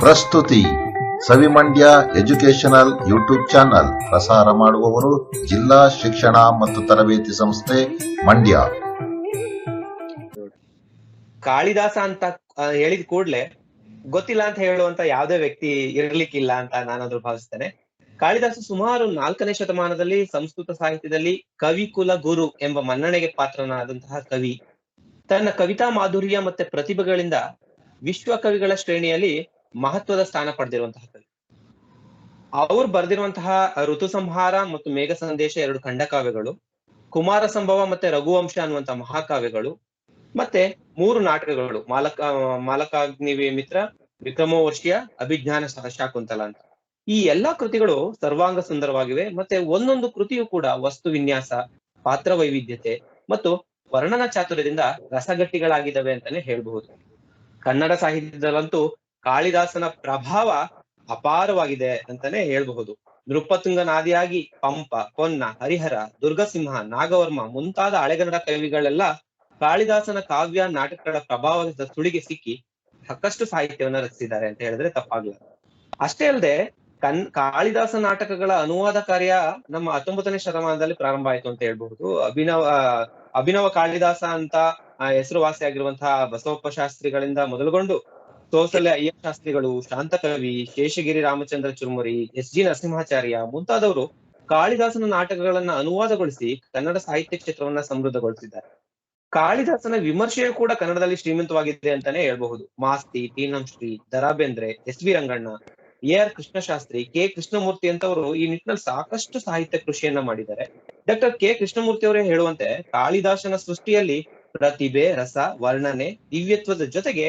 ಪ್ರಸ್ತುತಿ ಸವಿಮಂಡ್ಯ educational YouTube channel. ಪ್ರಸಾರ ಮಾಡುವವರು ಜಿಲ್ಲಾ ಶಿಕ್ಷಣ ಮತ್ತು ತರಬೇತಿ ಸಂಸ್ಥೆ ಮಂಡ್ಯ. ಕಾಳಿದಾಸ ಅಂತ ಹೇಳಿದ ಕೂಡ್ಲೆ ಗೊತ್ತಿಲ್ಲ ಅಂತ ಹೇಳುವಂತ ಯಾವುದೇ ವ್ಯಕ್ತಿ ಇರ್ಲಿಕ್ಕಿಲ್ಲ ಅಂತ ನಾನಾದ್ರೂ ಭಾವಿಸ್ತೇನೆ. ಕಾಳಿದಾಸ ಸುಮಾರು 4ನೇ ಶತಮಾನದಲ್ಲಿ ಸಂಸ್ಕೃತ ಸಾಹಿತ್ಯದಲ್ಲಿ ಕವಿಕುಲ ಗುರು ಎಂಬ ಮನ್ನಣೆಗೆ ಪಾತ್ರನಾದಂತಹ ಕವಿ. ತನ್ನ ಕವಿತಾ ಮಾಧುರ್ಯ ಮತ್ತೆ ಪ್ರತಿಭೆಗಳಿಂದ ವಿಶ್ವ ಕವಿಗಳ ಶ್ರೇಣಿಯಲ್ಲಿ ಮಹತ್ವದ ಸ್ಥಾನ ಪಡೆದಿರುವಂತಹ ಕವಿ. ಅವರು ಬರೆದಿರುವಂತಹ ಋತು ಸಂಹಾರ ಮತ್ತು ಮೇಘ ಸಂದೇಶ 2 ಖಂಡಕಾವ್ಯಗಳು, ಕುಮಾರ ಸಂಭವ ಮತ್ತೆ ರಘುವಂಶ ಅನ್ನುವಂತ ಮಹಾಕಾವ್ಯಗಳು, ಮತ್ತೆ 3 ನಾಟಕಗಳು, ಮಾಲಕಾಗ್ನಿ ಮಿತ್ರ, ವಿಕ್ರಮೋರ್ಷಿಯ, ಅಭಿಜ್ಞಾನ ಶಾಕುಂತಲ ಅಂತ. ಈ ಎಲ್ಲಾ ಕೃತಿಗಳು ಸರ್ವಾಂಗ ಸುಂದರವಾಗಿವೆ. ಮತ್ತೆ ಒಂದೊಂದು ಕೃತಿಯು ಕೂಡ ವಸ್ತು ವಿನ್ಯಾಸ, ಪಾತ್ರ ವೈವಿಧ್ಯತೆ ಮತ್ತು ವರ್ಣನ ಚಾತುರ್ಯದಿಂದ ರಸಗಟ್ಟಿಗಳಾಗಿದ್ದಾವೆ ಅಂತಾನೆ ಹೇಳ್ಬಹುದು. ಕನ್ನಡ ಸಾಹಿತ್ಯದಲ್ಲಂತೂ ಕಾಳಿದಾಸನ ಪ್ರಭಾವ ಅಪಾರವಾಗಿದೆ ಅಂತಾನೆ ಹೇಳ್ಬಹುದು. ನೃಪತುಂಗನಾದಿಯಾಗಿ ಪಂಪ, ಪೊನ್ನ, ಹರಿಹರ, ದುರ್ಗಸಿಂಹ, ನಾಗವರ್ಮ ಮುಂತಾದ ಹಳೆಗನ್ನಡ ಕವಿಗಳೆಲ್ಲ ಕಾಳಿದಾಸನ ಕಾವ್ಯ ನಾಟಕಗಳ ಪ್ರಭಾವದ ಸುಳಿಗೆ ಸಿಕ್ಕಿ ಸಾಕಷ್ಟು ಸಾಹಿತ್ಯವನ್ನ ರಚಿಸಿದ್ದಾರೆ ಅಂತ ಹೇಳಿದ್ರೆ ತಪ್ಪಾಗಲ್ಲ. ಅಷ್ಟೇ ಅಲ್ಲದೆ ಕಾಳಿದಾಸ ನಾಟಕಗಳ ಅನುವಾದ ಕಾರ್ಯ ನಮ್ಮ 19ನೇ ಶತಮಾನದಲ್ಲಿ ಪ್ರಾರಂಭ ಆಯ್ತು ಅಂತ ಹೇಳ್ಬಹುದು. ಅಭಿನವ ಕಾಳಿದಾಸ ಅಂತ ಹೆಸರುವಾಸಿಯಾಗಿರುವಂತಹ ಬಸವಪ್ಪ ಶಾಸ್ತ್ರಿಗಳಿಂದ ಮೊದಲುಗೊಂಡು ಸೋಸಲೆ ಅಯ್ಯ ಶಾಸ್ತ್ರಿಗಳು, ಶಾಂತಕವಿ, ಶೇಷಗಿರಿ ರಾಮಚಂದ್ರ ಚುರ್ಮುರಿ, ಎಸ್ ಜಿ ನರಸಿಂಹಾಚಾರ್ಯ ಮುಂತಾದವರು ಕಾಳಿದಾಸನ ನಾಟಕಗಳನ್ನ ಅನುವಾದಗೊಳಿಸಿ ಕನ್ನಡ ಸಾಹಿತ್ಯ ಕ್ಷೇತ್ರವನ್ನ ಸಮೃದ್ಧಗೊಳಿಸಿದ್ದಾರೆ. ಕಾಳಿದಾಸನ ವಿಮರ್ಶೆಯು ಕೂಡ ಕನ್ನಡದಲ್ಲಿ ಶ್ರೀಮಂತವಾಗಿದೆ ಅಂತಾನೆ ಹೇಳ್ಬಹುದು. Masti, Teenamshri, Da Ra Bendre, S V Ranganna, A R Krishnashastri, K Krishnamurthy ಅಂತವರು ಈ ನಿಟ್ಟಿನಲ್ಲಿ ಸಾಕಷ್ಟು ಸಾಹಿತ್ಯ ಕೃಷಿಯನ್ನ ಮಾಡಿದ್ದಾರೆ. ಡಾಕ್ಟರ್ ಕೆ ಕೃಷ್ಣಮೂರ್ತಿ ಅವರೇ ಹೇಳುವಂತೆ ಕಾಳಿದಾಸನ ಸೃಷ್ಟಿಯಲ್ಲಿ ಪ್ರತಿಭೆ, ರಸ, ವರ್ಣನೆ, ದಿವ್ಯತ್ವದ ಜೊತೆಗೆ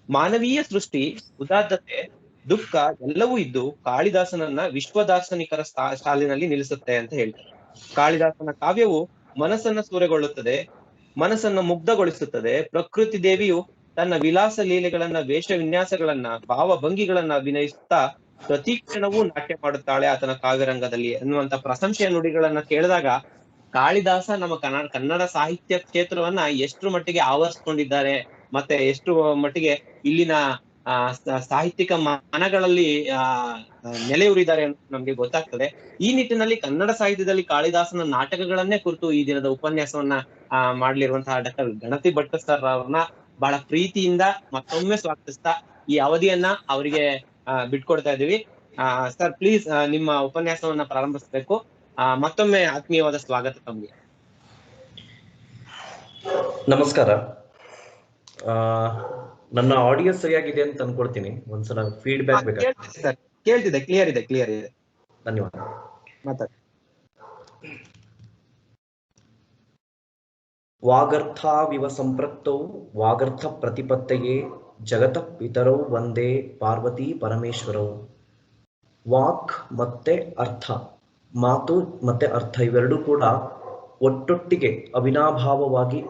ಮಾನವೀಯ ಸೃಷ್ಟಿ, ಉದಾತ್ತತೆ, ದುಃಖ ಎಲ್ಲವೂ ಇದ್ದು ಕಾಳಿದಾಸನನ್ನ ವಿಶ್ವದಾರ್ಶನಿಕರ ಸಾಲಿನಲ್ಲಿ ನಿಲ್ಲಿಸುತ್ತೆ ಅಂತ ಹೇಳ್ತಾರೆ. ಕಾಳಿದಾಸನ ಕಾವ್ಯವು ಮನಸ್ಸನ್ನ ಸೂರೆಗೊಳ್ಳುತ್ತದೆ, ಮನಸ್ಸನ್ನ ಮುಗ್ಧಗೊಳಿಸುತ್ತದೆ. ಪ್ರಕೃತಿ ದೇವಿಯು ತನ್ನ ವಿಲಾಸ ಲೀಲೆಗಳನ್ನ, ವೇಷ ವಿನ್ಯಾಸಗಳನ್ನ, ಭಾವಭಂಗಿಗಳನ್ನ ಅಭಿನಯಿಸುತ್ತಾ ಪ್ರತಿ ಕ್ಷಣವೂ ನಾಟ್ಯ ಮಾಡುತ್ತಾಳೆ ಆತನ ಕಾವ್ಯರಂಗದಲ್ಲಿ ಅನ್ನುವಂತ ಪ್ರಶಂಸೆಯ ನುಡಿಗಳನ್ನ ಕೇಳಿದಾಗ ಕಾಳಿದಾಸ ನಮ್ಮ ಕನ್ನಡ ಸಾಹಿತ್ಯ ಕ್ಷೇತ್ರವನ್ನ ಎಷ್ಟು ಮಟ್ಟಿಗೆ ಆವರಿಸ್ಕೊಂಡಿದ್ದಾರೆ, ಮತ್ತೆ ಎಷ್ಟು ಮಟ್ಟಿಗೆ ಇಲ್ಲಿನ ಸಾಹಿತ್ಯಿಕ ಮನಗಳಲ್ಲಿ ನೆಲೆಯೂರಿದ್ದಾರೆ ಅಂತ ನಮ್ಗೆ ಗೊತ್ತಾಗ್ತದೆ. ಈ ನಿಟ್ಟಿನಲ್ಲಿ ಕನ್ನಡ ಸಾಹಿತ್ಯದಲ್ಲಿ ಕಾಳಿದಾಸನ ನಾಟಕಗಳನ್ನೇ ಕುರಿತು ಈ ದಿನದ ಉಪನ್ಯಾಸವನ್ನ ಮಾಡ್ಲಿರುವಂತಹ ಡಾಕ್ಟರ್ ಗಣಪತಿ ಭಟ್ಟ ಸರ್ ಅವ್ರನ್ನ ಬಹಳ ಪ್ರೀತಿಯಿಂದ ಮತ್ತೊಮ್ಮೆ ಸ್ವಾಗತಿಸ್ತಾ ಈ ಅವಧಿಯನ್ನ ಅವರಿಗೆ ಬಿಟ್ಕೊಡ್ತಾ ಇದೀವಿ. ಸರ್ ಪ್ಲೀಸ್ ನಿಮ್ಮ ಉಪನ್ಯಾಸವನ್ನ ಪ್ರಾರಂಭಿಸ್ಬೇಕು. ಮತ್ತೊಮ್ಮೆ ಆತ್ಮೀಯವಾದ ಸ್ವಾಗತ ತಮಗೆ. ನಮಸ್ಕಾರ. ನನ್ನ ಆಡಿಯೋ ಸರಿಯಾಗಿದೆ ಅಂತ ಅನ್ಕೊಳ್ತೀನಿ. ಒಂದ್ಸಲ ಫೀಡ್ಬ್ಯಾಕ್ ಬೇಕಾಗ್ತದೆ ಸರ್. ಕೇಳ್ತಿದೆ, ಕ್ಲಿಯರ್ ಇದೆ. ಧನ್ಯವಾದ. ಮಾತಾಡಿ. ವಾಗರ್ಥಾವಿವ ಸಂಪೃಕ್ತೌ ವಾಗರ್ಥ ಪ್ರತಿಪತ್ತಯೇ ಜಗತ ಪಿತರೌ ವಂದೇ ಪಾರ್ವತಿ ಪರಮೇಶ್ವರೌ. ವಾಕ್ ಮತ್ತೆ ಅರ್ಥ, ಮಾತು ಮತ್ತೆ ಅರ್ಥ ಇವೆರಡೂ ಕೂಡ ಒಟ್ಟೊಟ್ಟಿಗೆ ಅವಿನಾಭಾವವಾಗಿ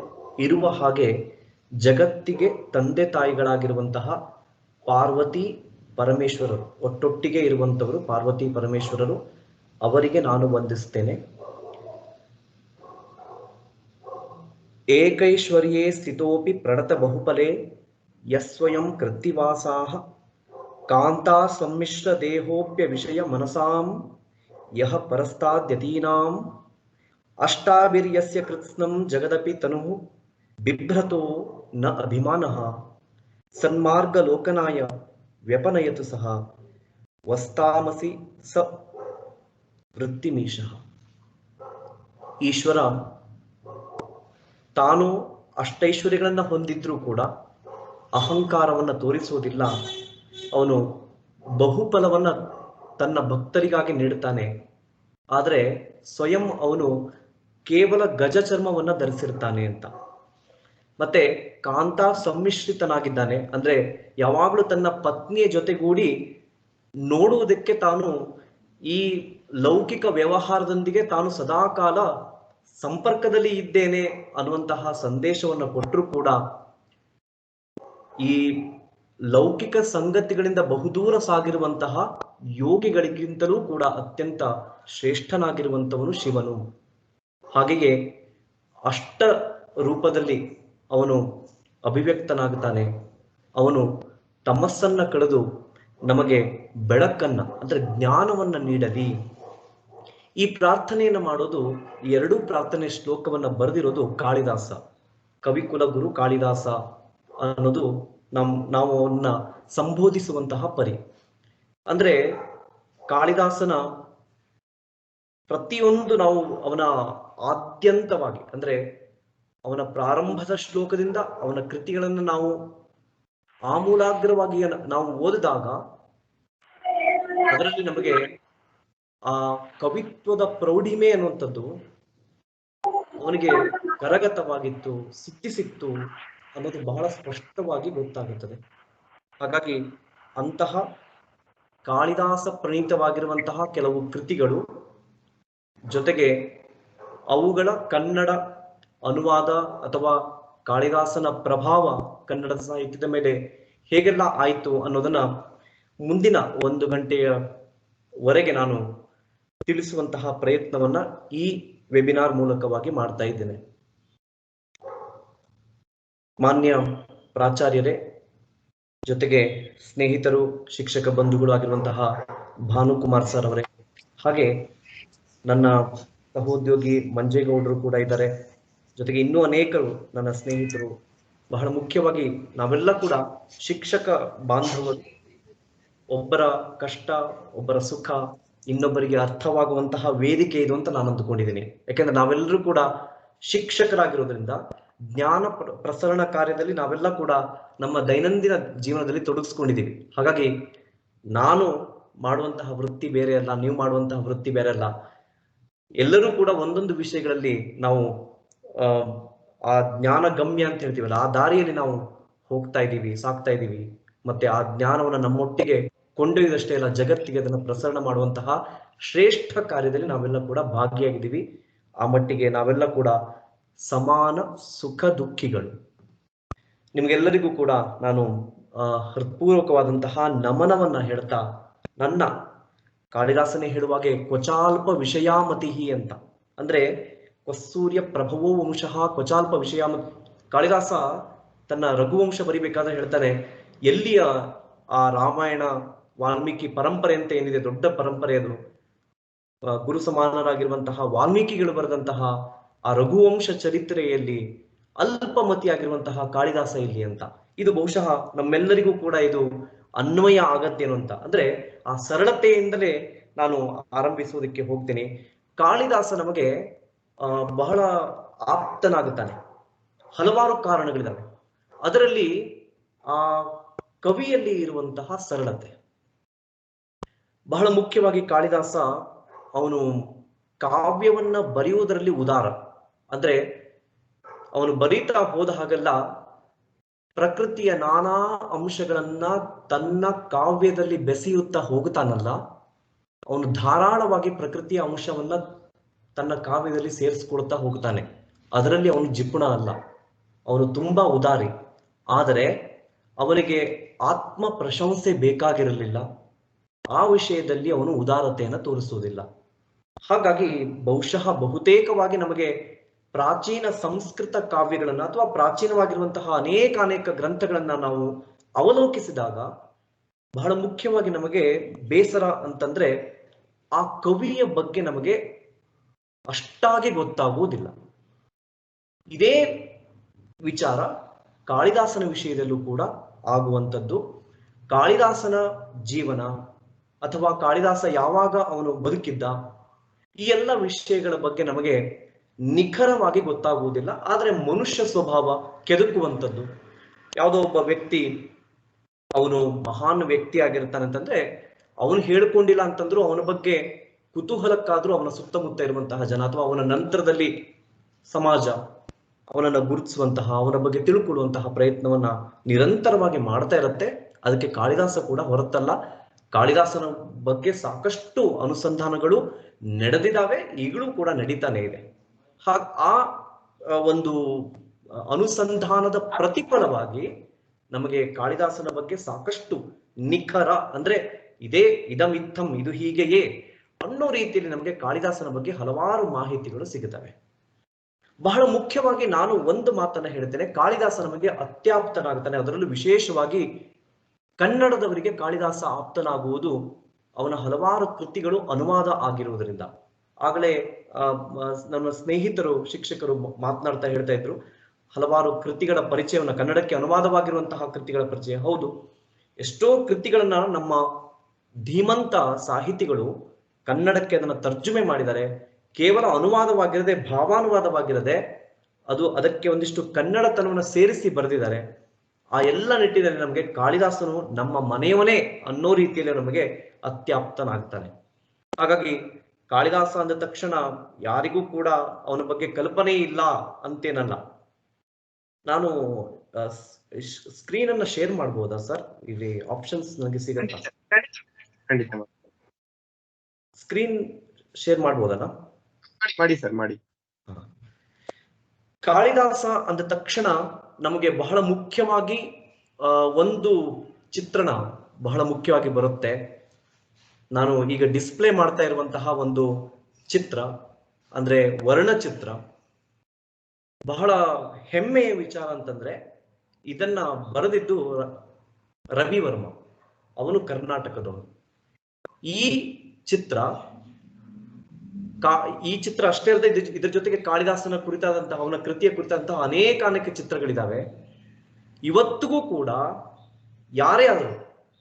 ಇರುವ ಹಾಗೆ ಜಗತ್ತಿಗೆ ತಂದೆ ತಾಯಿಗಳಾಗಿರುವಂತಹ ಪಾರ್ವತಿ ಪರಮೇಶ್ವರರು, ಒಟ್ಟೊಟ್ಟಿಗೆ ಇರುವಂಥವರು ಪಾರ್ವತಿ ಪರಮೇಶ್ವರರು, ಅವರಿಗೆ ನಾನು ವಂದಿಸ್ತೇನೆ. ಏಕೈಶ್ವರ್ಯೇ ಸ್ಥಿತೋಪಿ ಪ್ರಣತ ಬಹುಫಲೇ ಯಸ್ವಯಂ ಕೃತ್ತಿವಾಸಾಃ ಕಾಂತಾ ಸಮ್ಮಿಶ್ರ ದೇಹೋಪ್ಯ ವಿಷಯ ಮನಸಾಂ ಯಹ ಪರಸ್ತಾದ್ಯತೀನಾಂ ಅಷ್ಟಾಭಿರ್ಯಸ್ಯ ಕೃತ್ಸ್ನಂ ಜಗದಪಿ ತನುಃ ಬಿಭ್ರತೋ ನ ಅಭಿಮಾನಃ ಸನ್ಮಾರ್ಗ ಲೋಕನಾಯ ವ್ಯಪನಯತು ಸಹ ವಸ್ತಾಮಸಿ ಸ ವೃತ್ತಿಮೀಶಃ. ಈಶ್ವರ ತಾನು ಅಷ್ಟೈಶ್ವರ್ಯಗಳನ್ನು ಹೊಂದಿದ್ರೂ ಕೂಡ ಅಹಂಕಾರವನ್ನು ತೋರಿಸುವುದಿಲ್ಲ. ಅವನು ಬಹುಫಲವನ್ನು ತನ್ನ ಭಕ್ತರಿಗಾಗಿ ನೀಡುತ್ತಾನೆ. ಆದರೆ ಸ್ವಯಂ ಅವನು ಕೇವಲ ಗಜ ಚರ್ಮವನ್ನು ಧರಿಸಿರ್ತಾನೆ ಅಂತ. ಮತ್ತೆ ಕಾಂತಾ ಸಮ್ಮಿಶ್ರಿತನಾಗಿದ್ದಾನೆ, ಅಂದ್ರೆ ಯಾವಾಗಲೂ ತನ್ನ ಪತ್ನಿಯ ಜೊತೆಗೂಡಿ ನೋಡುವುದಕ್ಕೆ ತಾನು ಈ ಲೌಕಿಕ ವ್ಯವಹಾರದೊಂದಿಗೆ ತಾನು ಸದಾಕಾಲ ಸಂಪರ್ಕದಲ್ಲಿ ಇದ್ದೇನೆ ಅನ್ನುವಂತಹ ಸಂದೇಶವನ್ನು ಕೊಟ್ಟರೂ ಕೂಡ ಈ ಲೌಕಿಕ ಸಂಗತಿಗಳಿಂದ ಬಹುದೂರ ಸಾಗಿರುವಂತಹ ಯೋಗಿಗಳಿಗಿಂತಲೂ ಕೂಡ ಅತ್ಯಂತ ಶ್ರೇಷ್ಠನಾಗಿರುವಂಥವನು ಶಿವನು. ಹಾಗೆಯೇ ಅಷ್ಟ ರೂಪದಲ್ಲಿ ಅವನು ಅಭಿವ್ಯಕ್ತನಾಗುತ್ತಾನೆ. ಅವನು ತಮಸ್ಸನ್ನ ಕಳೆದು ನಮಗೆ ಬೆಳಕನ್ನ ಅಂದ್ರೆ ಜ್ಞಾನವನ್ನ ನೀಡಲಿ. ಈ ಪ್ರಾರ್ಥನೆಯನ್ನು ಮಾಡೋದು, ಈ ಎರಡೂ ಪ್ರಾರ್ಥನೆ ಶ್ಲೋಕವನ್ನ ಬರೆದಿರೋದು ಕಾಳಿದಾಸ, ಕವಿಕುಲಗುರು ಕಾಳಿದಾಸ ಅನ್ನೋದು ನಾವು ಅವನ್ನ ಸಂಬೋಧಿಸುವಂತಹ ಪರಿ. ಅಂದ್ರೆ ಕಾಳಿದಾಸನ ಪ್ರತಿಯೊಂದು ನಾವು ಅವನ ಆದ್ಯಂತವಾಗಿ ಅಂದ್ರೆ ಅವನ ಪ್ರಾರಂಭದ ಶ್ಲೋಕದಿಂದ ಅವನ ಕೃತಿಗಳನ್ನು ನಾವು ಆಮೂಲಾಗ್ರವಾಗಿ ನಾವು ಓದಿದಾಗ ಅದರಲ್ಲಿ ನಮಗೆ ಆ ಕವಿತ್ವದ ಪ್ರೌಢಿಮೆ ಅನ್ನುವಂಥದ್ದು ಅವನಿಗೆ ಕರಗತವಾಗಿತ್ತು, ಸಿಕ್ಕಿಸಿತ್ತು ಅನ್ನೋದು ಬಹಳ ಸ್ಪಷ್ಟವಾಗಿ ಗೊತ್ತಾಗುತ್ತದೆ. ಹಾಗಾಗಿ ಅಂತಹ ಕಾಳಿದಾಸ ಪ್ರಣೀತವಾಗಿರುವಂತಹ ಕೆಲವು ಕೃತಿಗಳು ಜೊತೆಗೆ ಅವುಗಳ ಕನ್ನಡ ಅನುವಾದ ಅಥವಾ ಕಾಳಿದಾಸನ ಪ್ರಭಾವ ಕನ್ನಡದ ಸಾಹಿತ್ಯದ ಮೇಲೆ ಹೇಗೆಲ್ಲ ಆಯಿತು ಅನ್ನೋದನ್ನ ಮುಂದಿನ 1 ಗಂಟೆಯವರೆಗೆ ನಾನು ತಿಳಿಸುವಂತಹ ಪ್ರಯತ್ನವನ್ನ ಈ ವೆಬಿನಾರ್ ಮೂಲಕವಾಗಿ ಮಾಡ್ತಾ ಇದ್ದೇನೆ. ಮಾನ್ಯ ಪ್ರಾಚಾರ್ಯರೇ, ಜೊತೆಗೆ ಸ್ನೇಹಿತರು, ಶಿಕ್ಷಕ ಬಂಧುಗಳು ಆಗಿರುವಂತಹ ಭಾನುಕುಮಾರ್ ಸರ್ ಅವರೇ, ಹಾಗೆ ನನ್ನ ಸಹೋದ್ಯೋಗಿ ಮಂಜೇಗೌಡರು ಕೂಡ ಇದ್ದಾರೆ. ಜೊತೆಗೆ ಇನ್ನೂ ಅನೇಕರು ನನ್ನ ಸ್ನೇಹಿತರು. ಬಹಳ ಮುಖ್ಯವಾಗಿ ನಾವೆಲ್ಲ ಕೂಡ ಶಿಕ್ಷಕ ಬಾಂಧವರು. ಒಬ್ಬರ ಕಷ್ಟ, ಒಬ್ಬರ ಸುಖ ಇನ್ನೊಬ್ಬರಿಗೆ ಅರ್ಥವಾಗುವಂತಹ ವೇದಿಕೆ ಇದು ಅಂತ ನಾನು ಅಂದುಕೊಂಡಿದ್ದೀನಿ. ಯಾಕೆಂದ್ರೆ ನಾವೆಲ್ಲರೂ ಕೂಡ ಶಿಕ್ಷಕರಾಗಿರೋದ್ರಿಂದ ಜ್ಞಾನ ಪ್ರಸರಣ ಕಾರ್ಯದಲ್ಲಿ ನಾವೆಲ್ಲ ಕೂಡ ನಮ್ಮ ದೈನಂದಿನ ಜೀವನದಲ್ಲಿ ತೊಡಗಿಸ್ಕೊಂಡಿದ್ದೀವಿ. ಹಾಗಾಗಿ ನಾನು ಮಾಡುವಂತಹ ವೃತ್ತಿ ಬೇರೆ ಅಲ್ಲ, ನೀವು ಮಾಡುವಂತಹ ವೃತ್ತಿ ಬೇರೆ ಅಲ್ಲ. ಎಲ್ಲರೂ ಕೂಡ ಒಂದೊಂದು ವಿಷಯಗಳಲ್ಲಿ ನಾವು ಆ ಜ್ಞಾನ ಗಮ್ಯ ಅಂತ ಹೇಳ್ತೀವಲ್ಲ, ಆ ದಾರಿಯಲ್ಲಿ ನಾವು ಹೋಗ್ತಾ ಇದ್ದೀವಿ, ಸಾಕ್ತಾ ಇದ್ದೀವಿ. ಮತ್ತೆ ಆ ಜ್ಞಾನವನ್ನು ನಮ್ಮೊಟ್ಟಿಗೆ ಕೊಂಡೊಯ್ದಷ್ಟೇ ಅಲ್ಲ, ಜಗತ್ತಿಗೆ ಅದನ್ನು ಪ್ರಸರಣ ಮಾಡುವಂತಹ ಶ್ರೇಷ್ಠ ಕಾರ್ಯದಲ್ಲಿ ನಾವೆಲ್ಲ ಕೂಡ ಭಾಗಿಯಾಗಿದ್ದೀವಿ. ಆ ಮಟ್ಟಿಗೆ ನಾವೆಲ್ಲ ಕೂಡ ಸಮಾನ ಸುಖ ದುಃಖಿಗಳು. ನಿಮ್ಗೆಲ್ಲರಿಗೂ ಕೂಡ ನಾನು ಹೃತ್ಪೂರ್ವಕವಾದಂತಹ ನಮನವನ್ನ ಹೇಳ್ತಾ, ನನ್ನ ಕಾಳಿದಾಸನೇ ಹೇಳುವಾಗೆ ಕ್ವಚಾಲ್ಪ ವಿಷಯಾಮತಿಹಿ ಅಂತ, ಅಂದ್ರೆ ಕ್ವಸೂರ್ಯ ಪ್ರಭವೋ ವಂಶಃ ಕ್ವಚಾಲ್ಪ ವಿಷಯಾಮತಿ. ಕಾಳಿದಾಸ ತನ್ನ ರಘುವಂಶ ಬರಿಬೇಕಾದ್ರೆ ಹೇಳ್ತಾನೆ, ಎಲ್ಲಿಯ ಆ ರಾಮಾಯಣ ವಾಲ್ಮೀಕಿ ಪರಂಪರೆ ಅಂತ ಏನಿದೆ, ದೊಡ್ಡ ಪರಂಪರೆ ಅದು, ಗುರು ಸಮಾನರಾಗಿರುವಂತಹ ವಾಲ್ಮೀಕಿಗಳು ಬರೆದಂತಹ ಆ ರಘುವಂಶ ಚರಿತ್ರೆಯಲ್ಲಿ ಅಲ್ಪಮತಿಯಾಗಿರುವಂತಹ ಕಾಳಿದಾಸ ಇಲ್ಲಿ ಅಂತ. ಇದು ಬಹುಶಃ ನಮ್ಮೆಲ್ಲರಿಗೂ ಕೂಡ ಇದು ಅನ್ವಯ ಆಗತ್ತೇನು ಅಂತ. ಅಂದ್ರೆ ಆ ಸರಳತೆಯಿಂದಲೇ ನಾನು ಆರಂಭಿಸುವುದಕ್ಕೆ ಹೋಗ್ತೀನಿ. ಕಾಳಿದಾಸ ನಮಗೆ ಬಹಳ ಆಪ್ತನಾಗುತ್ತಾನೆ. ಹಲವಾರು ಕಾರಣಗಳಿದಾವೆ. ಅದರಲ್ಲಿ ಆ ಕವಿಯಲ್ಲಿ ಇರುವಂತಹ ಸರಳತೆ ಬಹಳ ಮುಖ್ಯವಾಗಿ. ಕಾಳಿದಾಸ ಅವನು ಕಾವ್ಯವನ್ನ ಬರೆಯುವುದರಲ್ಲಿ ಉದಾರ. ಅಂದ್ರೆ ಅವನು ಬರೀತಾ ಹೋದ ಹಾಗೆಲ್ಲ ಪ್ರಕೃತಿಯ ನಾನಾ ಅಂಶಗಳನ್ನ ತನ್ನ ಕಾವ್ಯದಲ್ಲಿ ಬೆಸೆಯುತ್ತಾ ಹೋಗುತ್ತಾನಲ್ಲ, ಅವನು ಧಾರಾಳವಾಗಿ ಪ್ರಕೃತಿಯ ಅಂಶವನ್ನ ತನ್ನ ಕಾವ್ಯದಲ್ಲಿ ಸೇರಿಸ್ಕೊಳ್ತಾ ಹೋಗ್ತಾನೆ. ಅದರಲ್ಲಿ ಅವನು ಜಿಪುಣ ಅಲ್ಲ, ಅವನು ತುಂಬಾ ಉದಾರಿ. ಆದರೆ ಅವನಿಗೆ ಆತ್ಮ ಪ್ರಶಂಸೆ ಬೇಕಾಗಿರಲಿಲ್ಲ. ಆ ವಿಷಯದಲ್ಲಿ ಅವನು ಉದಾರತೆಯನ್ನು ತೋರಿಸುವುದಿಲ್ಲ. ಹಾಗಾಗಿ ಬಹುಶಃ ಬಹುತೇಕವಾಗಿ ನಮಗೆ ಪ್ರಾಚೀನ ಸಂಸ್ಕೃತ ಕಾವ್ಯಗಳನ್ನ ಅಥವಾ ಪ್ರಾಚೀನವಾಗಿರುವಂತಹ ಅನೇಕ ಗ್ರಂಥಗಳನ್ನ ನಾವು ಅವಲೋಕಿಸಿದಾಗ ಬಹಳ ಮುಖ್ಯವಾಗಿ ನಮಗೆ ಬೇಸರ ಅಂತಂದ್ರೆ ಆ ಕವಿಯ ಬಗ್ಗೆ ನಮಗೆ ಅಷ್ಟಾಗಿ ಗೊತ್ತಾಗುವುದಿಲ್ಲ. ಇದೇ ವಿಚಾರ ಕಾಳಿದಾಸನ ವಿಷಯದಲ್ಲೂ ಕೂಡ ಆಗುವಂಥದ್ದು. ಕಾಳಿದಾಸನ ಜೀವನ ಅಥವಾ ಕಾಳಿದಾಸ ಯಾವಾಗ ಅವನು ಬದುಕಿದ್ದ, ಈ ಎಲ್ಲ ವಿಷಯಗಳ ಬಗ್ಗೆ ನಮಗೆ ನಿಖರವಾಗಿ ಗೊತ್ತಾಗುವುದಿಲ್ಲ. ಆದರೆ ಮನುಷ್ಯ ಸ್ವಭಾವ ಕೆದಕುವಂಥದ್ದು. ಯಾವುದೋ ಒಬ್ಬ ವ್ಯಕ್ತಿ ಅವನು ಮಹಾನ್ ವ್ಯಕ್ತಿ ಆಗಿರ್ತಾನಂತಂದ್ರೆ ಅವನು ಹೇಳ್ಕೊಂಡಿಲ್ಲ ಅಂತಂದ್ರು ಅವನ ಬಗ್ಗೆ ಕುತೂಹಲಕ್ಕಾದ್ರೂ ಅವನ ಸುತ್ತಮುತ್ತ ಇರುವಂತಹ ಜನ ಅಥವಾ ಅವನ ನಂತರದಲ್ಲಿ ಸಮಾಜ ಅವನನ್ನ ಗುರುತಿಸುವಂತಹ, ಅವನ ಬಗ್ಗೆ ತಿಳ್ಕೊಳ್ಳುವಂತಹ ಪ್ರಯತ್ನವನ್ನ ನಿರಂತರವಾಗಿ ಮಾಡ್ತಾ ಇರುತ್ತೆ. ಅದಕ್ಕೆ ಕಾಳಿದಾಸ ಕೂಡ ಹೊರತಲ್ಲ. ಕಾಳಿದಾಸನ ಬಗ್ಗೆ ಸಾಕಷ್ಟು ಅನುಸಂಧಾನಗಳು ನಡೆದಿದ್ದಾವೆ, ಈಗಲೂ ಕೂಡ ನಡೀತಾನೆ ಇದೆ. ಆ ಒಂದು ಅನುಸಂಧಾನದ ಪ್ರತಿಫಲವಾಗಿ ನಮಗೆ ಕಾಳಿದಾಸನ ಬಗ್ಗೆ ಸಾಕಷ್ಟು ನಿಖರ, ಅಂದ್ರೆ ಇದಮಿತ್ತಂ, ಇದು ಹೀಗೆಯೇ ಅನ್ನೋ ರೀತಿಯಲ್ಲಿ ನಮಗೆ ಕಾಳಿದಾಸನ ಬಗ್ಗೆ ಹಲವಾರು ಮಾಹಿತಿಗಳು ಸಿಗುತ್ತವೆ. ಬಹಳ ಮುಖ್ಯವಾಗಿ ನಾನು ಒಂದು ಮಾತನ್ನ ಹೇಳ್ತೇನೆ, ಕಾಳಿದಾಸ ನಮಗೆ ಅತ್ಯಾಪ್ತನಾಗ್ತಾನೆ. ಅದರಲ್ಲೂ ವಿಶೇಷವಾಗಿ ಕನ್ನಡದವರಿಗೆ ಕಾಳಿದಾಸ ಆಪ್ತನಾಗುವುದು ಅವನ ಹಲವಾರು ಕೃತಿಗಳು ಅನುವಾದ ಆಗಿರುವುದರಿಂದ. ಆಗಲೇ ನಮ್ಮ ಸ್ನೇಹಿತರು ಶಿಕ್ಷಕರು ಮಾತನಾಡ್ತಾ ಹೇಳ್ತಾ ಇದ್ರು, ಹಲವಾರು ಕೃತಿಗಳ ಪರಿಚಯವನ್ನ, ಕನ್ನಡಕ್ಕೆ ಅನುವಾದವಾಗಿರುವಂತಹ ಕೃತಿಗಳ ಪರಿಚಯ. ಹೌದು, ಎಷ್ಟೋ ಕೃತಿಗಳನ್ನ ನಮ್ಮ ಧೀಮಂತ ಸಾಹಿತಿಗಳು ಕನ್ನಡಕ್ಕೆ ಅದನ್ನ ತರ್ಜುಮೆ ಮಾಡಿದ್ದಾರೆ. ಕೇವಲ ಅನುವಾದವಾಗಿರದೆ, ಭಾವಾನುವಾದವಾಗಿರದೆ, ಅದಕ್ಕೆ ಒಂದಿಷ್ಟು ಕನ್ನಡತನವನ್ನು ಸೇರಿಸಿ ಬರೆದಿದ್ದಾರೆ. ಆ ಎಲ್ಲ ನಿಟ್ಟಿನಲ್ಲಿ ನಮಗೆ ಕಾಳಿದಾಸನು ನಮ್ಮ ಮನೆಯವನೇ ಅನ್ನೋ ರೀತಿಯಲ್ಲಿ ನಮಗೆ ಅತ್ಯಾಪ್ತನಾಗ್ತಾನೆ. ಹಾಗಾಗಿ ಕಾಳಿದಾಸ ಅಂದ ತಕ್ಷಣ ಯಾರಿಗೂ ಕೂಡ ಅವನ ಬಗ್ಗೆ ಕಲ್ಪನೆ ಇಲ್ಲ ಅಂತೇನಲ್ಲ. ನಾನು ಸ್ಕ್ರೀನ್ ಅನ್ನ ಶೇರ್ ಮಾಡಬಹುದಾ ಸರ್? ಇಲ್ಲಿ ಆಪ್ಷನ್ಸ್ ನನಗೆ ಸಿಗತ್ತಾ? ಸ್ಕ್ರೀನ್ ಶೇರ್ ಮಾಡಬಹುದಲ್ಲ? ಮಾಡಿ ಸರ್, ಮಾಡಿ. ಕಾಳಿದಾಸ ಅಂದ ತಕ್ಷಣ ನಮಗೆ ಬಹಳ ಮುಖ್ಯವಾಗಿ ಒಂದು ಚಿತ್ರಣ ಬಹಳ ಮುಖ್ಯವಾಗಿ ಬರುತ್ತೆ. ನಾನು ಈಗ ಡಿಸ್ಪ್ಲೇ ಮಾಡ್ತಾ ಇರುವಂತಹ ಒಂದು ಚಿತ್ರ ಅಂದ್ರೆ ವರ್ಣಚಿತ್ರ. ಬಹಳ ಹೆಮ್ಮೆಯ ವಿಚಾರ ಅಂತಂದ್ರೆ ಇದನ್ನ ಬರೆದಿದ್ದು ರವಿವರ್ಮ, ಅವನು ಕರ್ನಾಟಕದವನು. ಈ ಚಿತ್ರ ಅಷ್ಟೇ ಅಲ್ಲದೆ ಇದ್ರ ಜೊತೆಗೆ ಕಾಳಿದಾಸನ ಕುರಿತಾದಂತಹ, ಅವನ ಕೃತಿಯ ಕುರಿತಾದಂತಹ ಅನೇಕ ಚಿತ್ರಗಳಿದಾವೆ. ಇವತ್ತಿಗೂ ಕೂಡ ಯಾರೇ ಆದರೂ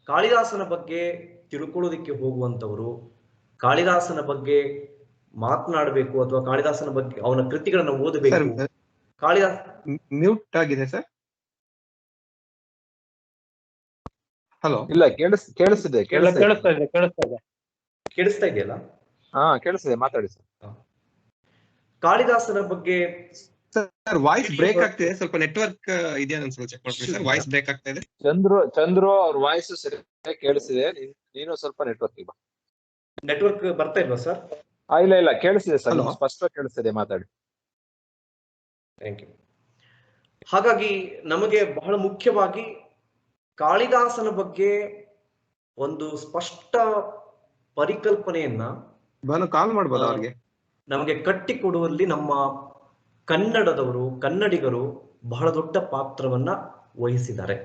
ಕಾಳಿದಾಸನ ಬಗ್ಗೆ ತಿಳ್ಕೊಳ್ಳೋದಿಕ್ಕೆ ಹೋಗುವಂತವರು, ಕಾಳಿದಾಸನ ಬಗ್ಗೆ ಮಾತನಾಡಬೇಕು ಅಥವಾ ಕಾಳಿದಾಸನ ಬಗ್ಗೆ ಅವನ ಕೃತಿಗಳನ್ನ ಓದಬೇಕು. ಕಾಳಿದಾಸ ಮ್ಯೂಟ್ ಆಗಿದೆ ಸರ್. ಹಲೋ, ಇಲ್ಲ, ಕೇಳಿಸ್ತಿದೆ. ಕೇಳಿಸ್ತಾ ಇದೆಯಲ್ಲ? ಹಾ, ಕೇಳಿಸ್ತಿದೆ, ಮಾತಾಡಿ ಸರ್. ಕಾಳಿದಾಸನ ಬಗ್ಗೆ ಸರ್ ವಾಯ್ಸ್ ಬ್ರೇಕ್ ಆಗ್ತಿದೆ, ಸ್ವಲ್ಪ ನೆಟ್ವರ್ಕ್ ಇದೆಯಾ ಅನ್ಸುತ್ತೆ, ಚೆಕ್ ಮಾಡ್ಕೊಳ್ಳಿ ಸರ್. ವಾಯ್ಸ್ ಬ್ರೇಕ್ ಆಗ್ತಾ ಇದೆ. ಚಂದ್ರು ಅವ್ರ ವಾಯ್ಸ್ ಸರಿ ಕೇಳಿಸ್ತಿದೆ, ನೀನು ಸ್ವಲ್ಪ ನೆಟ್ವರ್ಕ್ ಬರ್ತಾ ಇಲ್ವಾ ಸರ್? ಇಲ್ಲ ಕೇಳಿಸ್ತಿದೆ ಸರ್, ಸ್ಪಷ್ಟವಾಗಿ ಕೇಳಿಸ್ತಿದೆ, ಮಾತಾಡಿ. Thank you. ಹಾಗಾಗಿ ನಮಗೆ ಬಹಳ ಮುಖ್ಯವಾಗಿ ಕಾಳಿದಾಸನ ಬಗ್ಗೆ ಒಂದು ಸ್ಪಷ್ಟ ಪರಿಕಲ್ಪನೆಯನ್ನ ಕಾಲ್ ಮಾಡ್ಬೋದು ಅವ್ರಿಗೆ, ನಮಗೆ ಕಟ್ಟಿಕೊಡುವಲ್ಲಿ ನಮ್ಮ ಕನ್ನಡದವರು, ಕನ್ನಡಿಗರು ಬಹಳ ದೊಡ್ಡ ಪಾತ್ರವನ್ನ ವಹಿಸಿದ್ದಾರೆ.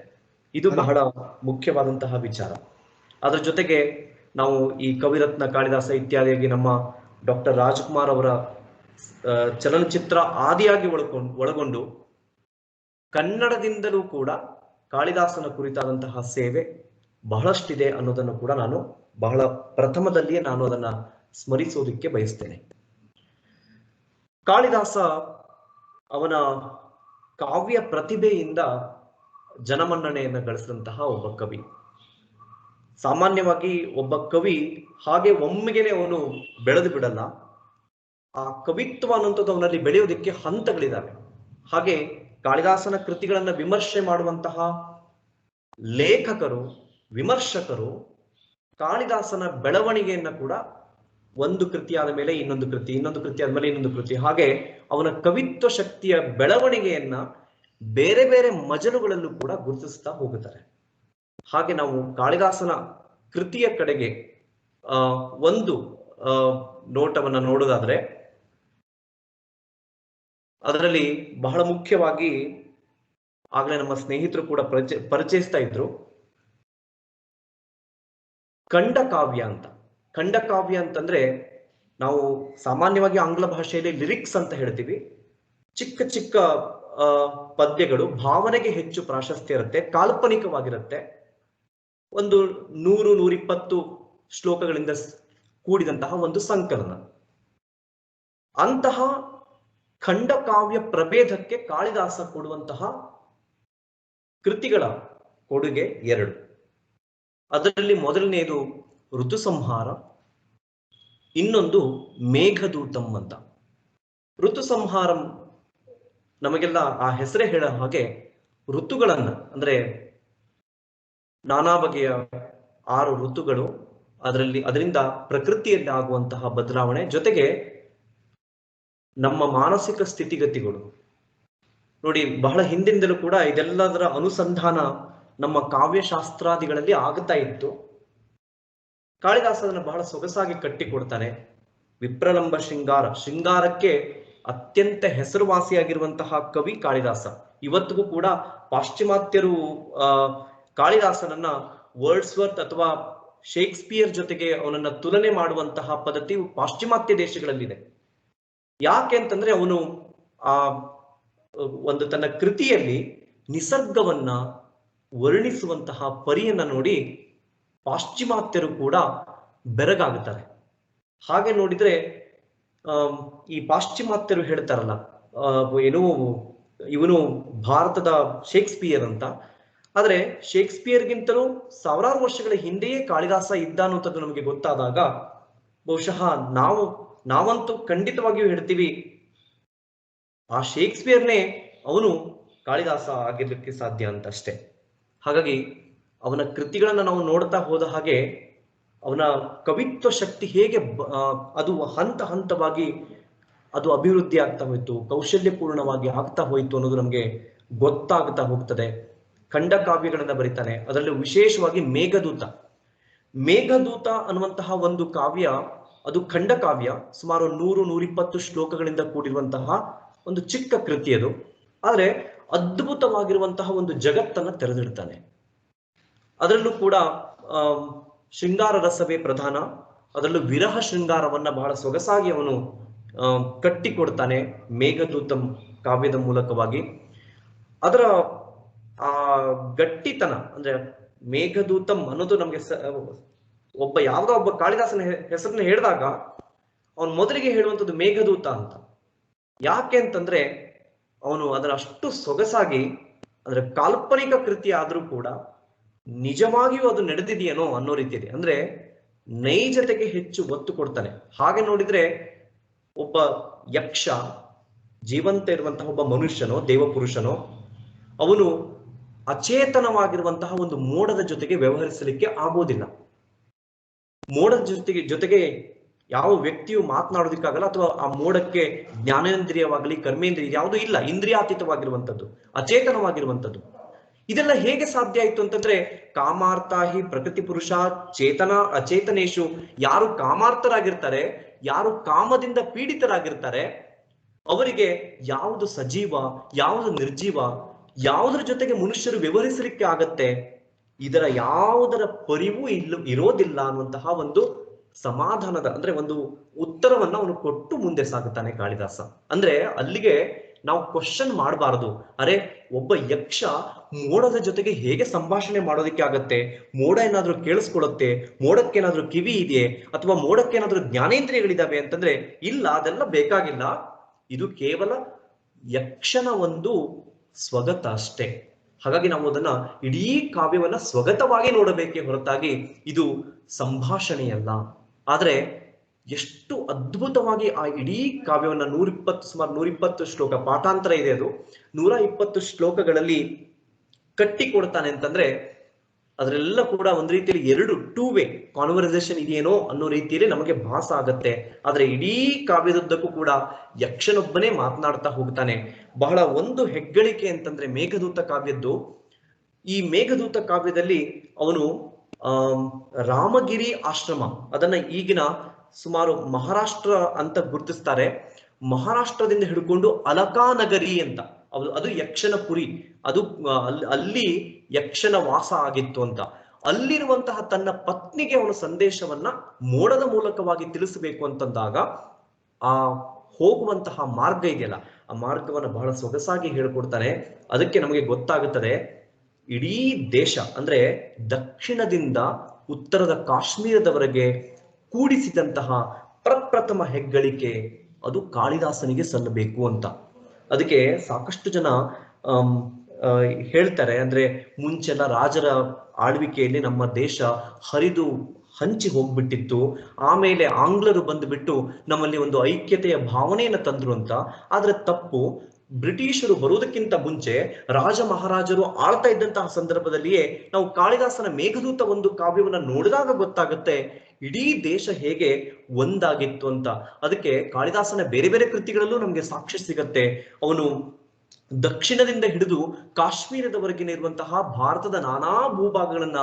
ಇದು ಬಹಳ ಮುಖ್ಯವಾದಂತಹ ವಿಚಾರ. ಅದರ ಜೊತೆಗೆ ನಾವು ಈ ಕವಿರತ್ನ, ಕಾಳಿದಾಸ ಇತ್ಯಾದಿಯಾಗಿ ನಮ್ಮ ಡಾಕ್ಟರ್ ರಾಜ್ಕುಮಾರ್ ಅವರ ಚಲನಚಿತ್ರ ಆದಿಯಾಗಿ ಒಳಗೊಂಡು ಕನ್ನಡದಿಂದಲೂ ಕೂಡ ಕಾಳಿದಾಸನ ಕುರಿತಾದಂತಹ ಸೇವೆ ಬಹಳಷ್ಟಿದೆ ಅನ್ನೋದನ್ನು ಕೂಡ ನಾನು ಬಹಳ ಪ್ರಥಮದಲ್ಲಿಯೇ ನಾನು ಅದನ್ನ ಸ್ಮರಿಸೋದಕ್ಕೆ ಬಯಸ್ತೇನೆ. ಕಾಳಿದಾಸ ಅವನ ಕಾವ್ಯ ಪ್ರತಿಭೆಯಿಂದ ಜನಮನ್ನಣೆಯನ್ನು ಗಳಿಸಿದಂತಹ ಒಬ್ಬ ಕವಿ. ಸಾಮಾನ್ಯವಾಗಿ ಒಬ್ಬ ಕವಿ ಹಾಗೆ ಒಮ್ಮೆಗೆನೆ ಅವನು ಬೆಳೆದು ಬಿಡಲ್ಲ. ಆ ಕವಿತ್ವ ಅನ್ನುವಂಥದ್ದು ಅವನಲ್ಲಿ ಬೆಳೆಯೋದಕ್ಕೆ ಹಂತಗಳಿದಾವೆ. ಹಾಗೆ ಕಾಳಿದಾಸನ ಕೃತಿಗಳನ್ನ ವಿಮರ್ಶೆ ಮಾಡುವಂತಹ ಲೇಖಕರು, ವಿಮರ್ಶಕರು ಕಾಳಿದಾಸನ ಬೆಳವಣಿಗೆಯನ್ನ ಕೂಡ ಒಂದು ಕೃತಿ ಆದ ಮೇಲೆ ಇನ್ನೊಂದು ಕೃತಿ, ಇನ್ನೊಂದು ಕೃತಿ ಆದ್ಮೇಲೆ ಇನ್ನೊಂದು ಕೃತಿ, ಹಾಗೆ ಅವನ ಕವಿತ್ವ ಶಕ್ತಿಯ ಬೆಳವಣಿಗೆಯನ್ನ ಬೇರೆ ಬೇರೆ ಮಜಲುಗಳಲ್ಲೂ ಕೂಡ ಗುರುತಿಸ್ತಾ ಹೋಗುತ್ತಾರೆ. ಹಾಗೆ ನಾವು ಕಾಳಿದಾಸನ ಕೃತಿಯ ಕಡೆಗೆ ಒಂದು ನೋಟವನ್ನ ನೋಡೋದಾದ್ರೆ ಅದರಲ್ಲಿ ಬಹಳ ಮುಖ್ಯವಾಗಿ ಆಗ್ಲೇ ನಮ್ಮ ಸ್ನೇಹಿತರು ಕೂಡ ಪರಿಚಯಿಸ್ತಾ ಇದ್ರು, ಖಂಡಕಾವ್ಯ ಅಂತ. ಖಂಡಕಾವ್ಯ ಅಂತಂದ್ರೆ ನಾವು ಸಾಮಾನ್ಯವಾಗಿ ಆಂಗ್ಲ ಭಾಷೆಯಲ್ಲಿ ಲಿರಿಕ್ಸ್ ಅಂತ ಹೇಳ್ತೀವಿ. ಚಿಕ್ಕ ಚಿಕ್ಕ ಪದ್ಯಗಳು, ಭಾವನೆಗೆ ಹೆಚ್ಚು ಪ್ರಾಶಸ್ತ್ಯ ಇರುತ್ತೆ, ಕಾಲ್ಪನಿಕವಾಗಿರುತ್ತೆ. ಒಂದು 100-120 ಶ್ಲೋಕಗಳಿಂದ ಕೂಡಿದಂತಹ ಒಂದು ಸಂಕಲನ. ಅಂತಹ ಖಂಡಕಾವ್ಯ ಪ್ರಭೇದಕ್ಕೆ ಕಾಳಿದಾಸ ಕೊಡುವಂತಹ ಕೃತಿಗಳ ಕೊಡುಗೆ 2. ಅದರಲ್ಲಿ ಮೊದಲನೆಯದು ಋತು ಸಂಹಾರ, ಇನ್ನೊಂದು ಮೇಘದೂತಂ ಅಂತ. ಋತು ಸಂಹಾರಂ ನಮಗೆಲ್ಲ ಆ ಹೆಸರೇ ಹೇಳೋ ಹಾಗೆ ಋತುಗಳನ್ನ, ಅಂದ್ರೆ ನಾನಾ ಬಗೆಯ 6 ಋತುಗಳು, ಅದರಿಂದ ಪ್ರಕೃತಿಯಲ್ಲಿ ಆಗುವಂತಹ ಬದಲಾವಣೆ, ಜೊತೆಗೆ ನಮ್ಮ ಮಾನಸಿಕ ಸ್ಥಿತಿಗತಿಗಳು. ನೋಡಿ, ಬಹಳ ಹಿಂದಿಂದಲೂ ಕೂಡ ಇದೆಲ್ಲದರ ಅನುಸಂಧಾನ ನಮ್ಮ ಕಾವ್ಯಶಾಸ್ತ್ರಾದಿಗಳಲ್ಲಿ ಆಗ್ತಾ ಇತ್ತು. ಕಾಳಿದಾಸ ಅದನ್ನು ಬಹಳ ಸೊಗಸಾಗಿ ಕಟ್ಟಿಕೊಡ್ತಾನೆ. ವಿಪ್ರಲಂಬ ಶೃಂಗಾರ, ಶೃಂಗಾರಕ್ಕೆ ಅತ್ಯಂತ ಹೆಸರುವಾಸಿಯಾಗಿರುವಂತಹ ಕವಿ ಕಾಳಿದಾಸ. ಇವತ್ತಿಗೂ ಕೂಡ ಪಾಶ್ಚಿಮಾತ್ಯರು ಕಾಳಿದಾಸನನ್ನ ವರ್ಡ್ಸ್ವರ್ತ್ ಅಥವಾ ಶೇಕ್ಸ್ಪಿಯರ್ ಜೊತೆಗೆ ಅವನನ್ನ ತುಲನೆ ಮಾಡುವಂತಹ ಪದ್ಧತಿ ಪಾಶ್ಚಿಮಾತ್ಯ ದೇಶಗಳಲ್ಲಿದೆ. ಯಾಕೆ ಅಂತಂದ್ರೆ ಅವನು ಆ ಒಂದು ತನ್ನ ಕೃತಿಯಲ್ಲಿ ನಿಸರ್ಗವನ್ನ ವರ್ಣಿಸುವಂತಹ ಪರಿಯನ್ನ ನೋಡಿ ಪಾಶ್ಚಿಮಾತ್ಯರು ಕೂಡ ಬೆರಗಾಗುತ್ತಾರೆ. ಹಾಗೆ ನೋಡಿದ್ರೆ ಈ ಪಾಶ್ಚಿಮಾತ್ಯರು ಹೇಳ್ತಾರಲ್ಲ ಏನು ಇವನು ಭಾರತದ ಶೇಕ್ಸ್ಪಿಯರ್ ಅಂತ. ಆದ್ರೆ ಶೇಕ್ಸ್ಪಿಯರ್ಗಿಂತಲೂ ಸಾವಿರಾರು ವರ್ಷಗಳ ಹಿಂದೆಯೇ ಕಾಳಿದಾಸ ಇದ್ದ ಅನ್ನುವಂಥದ್ದು ನಮಗೆ ಗೊತ್ತಾದಾಗ ಬಹುಶಃ ನಾವಂತೂ ಖಂಡಿತವಾಗಿಯೂ ಹೇಳ್ತೀವಿ ಆ ಶೇಕ್ಸ್ಪಿಯರ್ನೇ ಅವನು ಕಾಳಿದಾಸ ಆಗಿರ್ಲಿಕ್ಕೆ ಸಾಧ್ಯ ಅಂತ ಅಷ್ಟೇ. ಹಾಗಾಗಿ ಅವನ ಕೃತಿಗಳನ್ನ ನಾವು ನೋಡ್ತಾ ಹೋದ ಹಾಗೆ ಅವನ ಕವಿತ್ವ ಶಕ್ತಿ ಹೇಗೆ ಅದು ಹಂತ ಹಂತವಾಗಿ ಅದು ಅಭಿವೃದ್ಧಿ ಆಗ್ತಾ ಹೋಯ್ತು, ಕೌಶಲ್ಯಪೂರ್ಣವಾಗಿ ಆಗ್ತಾ ಹೋಯ್ತು ಅನ್ನೋದು ನಮ್ಗೆ ಗೊತ್ತಾಗ್ತಾ ಹೋಗ್ತದೆ. ಖಂಡ ಕಾವ್ಯಗಳನ್ನ ಬರೀತಾನೆ. ಅದರಲ್ಲೂ ವಿಶೇಷವಾಗಿ ಮೇಘದೂತ ಅನ್ನುವಂತಹ ಒಂದು ಕಾವ್ಯ, ಅದು ಖಂಡ ಕಾವ್ಯ, ಸುಮಾರು 100-120 ಶ್ಲೋಕಗಳಿಂದ ಕೂಡಿರುವಂತಹ ಒಂದು ಚಿಕ್ಕ ಕೃತಿ ಅದು. ಆದ್ರೆ ಅದ್ಭುತವಾಗಿರುವಂತಹ ಒಂದು ಜಗತ್ತನ್ನ ತೆರೆದಿಡ್ತಾನೆ. ಅದರಲ್ಲೂ ಕೂಡ ಶೃಂಗಾರ ರಸವೇ ಪ್ರಧಾನ. ಅದರಲ್ಲೂ ವಿರಹ ಶೃಂಗಾರವನ್ನ ಬಹಳ ಸೊಗಸಾಗಿ ಅವನು ಕಟ್ಟಿಕೊಡ್ತಾನೆ ಮೇಘದೂತ ಕಾವ್ಯದ ಮೂಲಕವಾಗಿ. ಅದರ ಆ ಗಟ್ಟಿತನ ಅಂದ್ರೆ ಮೇಘದೂತಂ ಅನ್ನೋದು ನಮ್ಗೆ ಯಾವುದೋ ಒಬ್ಬ ಕಾಳಿದಾಸನ ಹೆಸರನ್ನ ಹೇಳಿದಾಗ ಅವನು ಮೊದಲಿಗೆ ಹೇಳುವಂಥದ್ದು ಮೇಘದೂತ ಅಂತ. ಯಾಕೆ ಅಂತಂದ್ರೆ ಅವನು ಅದರ ಅಷ್ಟು ಸೊಗಸಾಗಿ, ಅಂದ್ರೆ ಕಾಲ್ಪನಿಕ ಕೃತಿ ಆದ್ರೂ ಕೂಡ ನಿಜವಾಗಿಯೂ ಅದು ನಡೆದಿದೆಯೇನೋ ಅನ್ನೋ ರೀತಿಯಲ್ಲಿ, ಅಂದ್ರೆ ನೈಜತೆಗೆ ಹೆಚ್ಚು ಒತ್ತು ಕೊಡ್ತಾನೆ. ಹಾಗೆ ನೋಡಿದ್ರೆ ಒಬ್ಬ ಯಕ್ಷ, ಜೀವಂತ ಇರುವಂತಹ ಒಬ್ಬ ಮನುಷ್ಯನೋ ದೇವಪುರುಷನೋ, ಅವನು ಅಚೇತನವಾಗಿರುವಂತಹ ಒಂದು ಮೋಡದ ಜೊತೆಗೆ ವ್ಯವಹರಿಸಲಿಕ್ಕೆ ಆಗೋದಿಲ್ಲ. ಮೋಡದ ಜೊತೆಗೆ ಯಾವ ವ್ಯಕ್ತಿಯು ಮಾತನಾಡೋದಕ್ಕಾಗಲ್ಲ, ಅಥವಾ ಆ ಮೋಡಕ್ಕೆ ಜ್ಞಾನೇಂದ್ರಿಯವಾಗಲಿ ಕರ್ಮೇಂದ್ರಿಯ ಯಾವುದೂ ಇಲ್ಲ, ಇಂದ್ರಿಯಾತೀತವಾಗಿರುವಂಥದ್ದು, ಅಚೇತನವಾಗಿರುವಂಥದ್ದು. ಇದೆಲ್ಲ ಹೇಗೆ ಸಾಧ್ಯ ಆಯ್ತು ಅಂತಂದ್ರೆ ಕಾಮಾರ್ಥಾಹಿ ಪ್ರಕೃತಿ ಪುರುಷ ಚೇತನ ಅಚೇತನೇಶು. ಯಾರು ಕಾಮಾರ್ಥರಾಗಿರ್ತಾರೆ, ಯಾರು ಕಾಮದಿಂದ ಪೀಡಿತರಾಗಿರ್ತಾರೆ, ಅವರಿಗೆ ಯಾವುದು ಸಜೀವ ಯಾವುದು ನಿರ್ಜೀವ, ಯಾವುದರ ಜೊತೆಗೆ ಮನುಷ್ಯರು ವ್ಯವಹರಿಸಲಿಕ್ಕೆ ಆಗತ್ತೆ, ಇದರ ಯಾವುದರ ಪರಿವೂ ಇರೋದಿಲ್ಲ ಅನ್ನುವಂತಹ ಒಂದು ಸಮಾಧಾನದ ಅಂದ್ರೆ ಒಂದು ಉತ್ತರವನ್ನ ಅವನು ಕೊಟ್ಟು ಮುಂದೆ ಸಾಗುತ್ತಾನೆ ಕಾಳಿದಾಸ. ಅಂದ್ರೆ ಅಲ್ಲಿಗೆ ನಾವು ಕ್ವಶನ್ ಮಾಡಬಾರದು, ಅರೆ ಒಬ್ಬ ಯಕ್ಷ ಮೋಡದ ಜೊತೆಗೆ ಹೇಗೆ ಸಂಭಾಷಣೆ ಮಾಡೋದಕ್ಕೆ ಆಗತ್ತೆ, ಮೋಡ ಏನಾದ್ರೂ ಕೇಳಿಸ್ಕೊಳ್ಳುತ್ತೆ, ಮೋಡಕ್ಕೇನಾದ್ರೂ ಕಿವಿ ಇದೆಯೇ, ಅಥವಾ ಮೋಡಕ್ಕೇನಾದ್ರೂ ಜ್ಞಾನೇಂದ್ರಿಯಗಳಿದಾವೆ ಅಂತಂದ್ರೆ ಇಲ್ಲ, ಅದೆಲ್ಲ ಬೇಕಾಗಿಲ್ಲ. ಇದು ಕೇವಲ ಯಕ್ಷನ ಒಂದು ಸ್ವಗತ ಅಷ್ಟೇ. ಹಾಗಾಗಿ ನಾವು ಅದನ್ನ ಇಡೀ ಕಾವ್ಯವನ್ನ ಸ್ವಗತವಾಗಿ ನೋಡಬೇಕೇ ಹೊರತಾಗಿ ಇದು ಸಂಭಾಷಣೆಯಲ್ಲ. ಆದ್ರೆ ಎಷ್ಟು ಅದ್ಭುತವಾಗಿ ಆ ಇಡೀ ಕಾವ್ಯವನ್ನ ಸುಮಾರು 120 ಶ್ಲೋಕ ಪಾಠಾಂತರ ಇದೆ, ಅದು 120 ಶ್ಲೋಕಗಳಲ್ಲಿ ಕಟ್ಟಿ ಕೊಡ್ತಾನೆ ಅಂತಂದ್ರೆ ಅದರೆಲ್ಲ ಕೂಡ ಒಂದು ರೀತಿಯಲ್ಲಿ ಎರಡು ಟೂ ವೇ ಕಾನ್ವರ್ಸೇಷನ್ ಇದೆಯೇನೋ ಅನ್ನೋ ರೀತಿಯಲ್ಲಿ ನಮಗೆ ಭಾಸ ಆಗತ್ತೆ. ಆದ್ರೆ ಇಡೀ ಕಾವ್ಯದುದ್ದಕ್ಕೂ ಕೂಡ ಯಕ್ಷನೊಬ್ಬನೇ ಮಾತನಾಡ್ತಾ ಹೋಗ್ತಾನೆ. ಬಹಳ ಒಂದು ಹೆಗ್ಗಳಿಕೆ ಅಂತಂದ್ರೆ ಮೇಘದೂತ ಕಾವ್ಯದ್ದು. ಈ ಮೇಘದೂತ ಕಾವ್ಯದಲ್ಲಿ ಅವನು ರಾಮಗಿರಿ ಆಶ್ರಮ, ಅದನ್ನ ಈಗಿನ ಸುಮಾರು ಮಹಾರಾಷ್ಟ್ರ ಅಂತ ಗುರುತಿಸ್ತಾರೆ. ಮಹಾರಾಷ್ಟ್ರದಿಂದ ಹಿಡ್ಕೊಂಡು ಅಲಕಾನಗರಿ ಅಂತ, ಅದು ಯಕ್ಷನ ಪುರಿ, ಅದು ಅಲ್ಲಿ ಯಕ್ಷನ ವಾಸ ಆಗಿತ್ತು ಅಂತ. ಅಲ್ಲಿರುವಂತಹ ತನ್ನ ಪತ್ನಿಗೆ ಅವನು ಸಂದೇಶವನ್ನ ಮೋಡದ ಮೂಲಕವಾಗಿ ತಿಳಿಸಬೇಕು ಅಂತಂದಾಗ ಆ ಹೋಗುವಂತಹ ಮಾರ್ಗ ಇದೆಯಲ್ಲ, ಆ ಮಾರ್ಗವನ್ನ ಬಹಳ ಸೊಗಸಾಗಿ ಹೇಳ್ಕೊಡ್ತಾನೆ. ಅದಕ್ಕೆ ನಮಗೆ ಗೊತ್ತಾಗುತ್ತದೆ ಇಡೀ ದೇಶ ಅಂದ್ರೆ ದಕ್ಷಿಣದಿಂದ ಉತ್ತರದ ಕಾಶ್ಮೀರದವರೆಗೆ ಕೂಡಿಸಿದಂತಹ ಪ್ರಪ್ರಥಮ ಹೆಗ್ಗಳಿಕೆ ಅದು ಕಾಳಿದಾಸನಿಗೆ ಸಲ್ಲಬೇಕು ಅಂತ. ಅದಕ್ಕೆ ಸಾಕಷ್ಟು ಜನ ಹೇಳ್ತಾರೆ, ಅಂದ್ರೆ ಮುಂಚೆಲ್ಲ ರಾಜರ ಆಳ್ವಿಕೆಯಲ್ಲಿ ನಮ್ಮ ದೇಶ ಹರಿದು ಹಂಚಿ ಹೋಗ್ಬಿಟ್ಟಿತ್ತು, ಆಮೇಲೆ ಆಂಗ್ಲರು ಬಂದುಬಿಟ್ಟು ನಮ್ಮಲ್ಲಿ ಒಂದು ಐಕ್ಯತೆಯ ಭಾವನೆಯನ್ನು ತಂದ್ರು ಅಂತ. ಆದ್ರೆ ತಪ್ಪು. ಬ್ರಿಟಿಷರು ಬರುವುದಕ್ಕಿಂತ ಮುಂಚೆ ರಾಜ ಮಹಾರಾಜರು ಆಳ್ತಾ ಇದ್ದಂತಹ ಸಂದರ್ಭದಲ್ಲಿಯೇ ನಾವು ಕಾಳಿದಾಸನ ಮೇಘದೂತ ಒಂದು ಕಾವ್ಯವನ್ನ ನೋಡಿದಾಗ ಗೊತ್ತಾಗುತ್ತೆ ಇಡೀ ದೇಶ ಹೇಗೆ ಒಂದಾಗಿತ್ತು ಅಂತ. ಅದಕ್ಕೆ ಕಾಳಿದಾಸನ ಬೇರೆ ಬೇರೆ ಕೃತಿಗಳಲ್ಲೂ ನಮ್ಗೆ ಸಾಕ್ಷ್ಯ ಸಿಗತ್ತೆ. ಅವನು ದಕ್ಷಿಣದಿಂದ ಹಿಡಿದು ಕಾಶ್ಮೀರದವರೆಗಿನ ಇರುವಂತಹ ಭಾರತದ ನಾನಾ ಭೂಭಾಗಗಳನ್ನ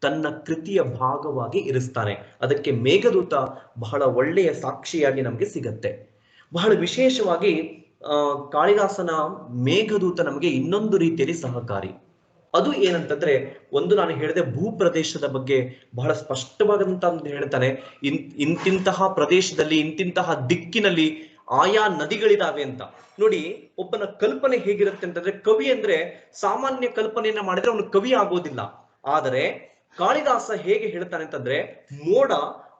ತನ್ನ ಕೃತಿಯ ಭಾಗವಾಗಿ ಇರಿಸ್ತಾನೆ. ಅದಕ್ಕೆ ಮೇಘದೂತ ಬಹಳ ಒಳ್ಳೆಯ ಸಾಕ್ಷಿಯಾಗಿ ನಮ್ಗೆ ಸಿಗತ್ತೆ. ಬಹಳ ವಿಶೇಷವಾಗಿ ಕಾಳಿದಾಸನ ಮೇಘದೂತ ನಮಗೆ ಇನ್ನೊಂದು ರೀತಿಯಲ್ಲಿ ಸಹಕಾರಿ. ಅದು ಏನಂತಂದ್ರೆ, ಒಂದು ನಾನು ಹೇಳಿದೆ ಭೂ ಪ್ರದೇಶದ ಬಗ್ಗೆ ಬಹಳ ಸ್ಪಷ್ಟವಾದಂತ ಹೇಳ್ತಾನೆ. ಇಂತಿಂತಹ ಪ್ರದೇಶದಲ್ಲಿ ಇಂತಿಂತಹ ದಿಕ್ಕಿನಲ್ಲಿ ಆಯಾ ನದಿಗಳಿದಾವೆ ಅಂತ. ನೋಡಿ, ಒಬ್ಬನ ಕಲ್ಪನೆ ಹೇಗಿರುತ್ತೆ ಅಂತಂದ್ರೆ, ಕವಿ ಅಂದ್ರೆ ಸಾಮಾನ್ಯ ಕಲ್ಪನೆಯನ್ನ ಮಾಡಿದ್ರೆ ಅವನು ಕವಿ ಆಗೋದಿಲ್ಲ. ಆದರೆ ಕಾಳಿದಾಸ ಹೇಗೆ ಹೇಳ್ತಾನೆ ಅಂತಂದ್ರೆ, ಮೋಡ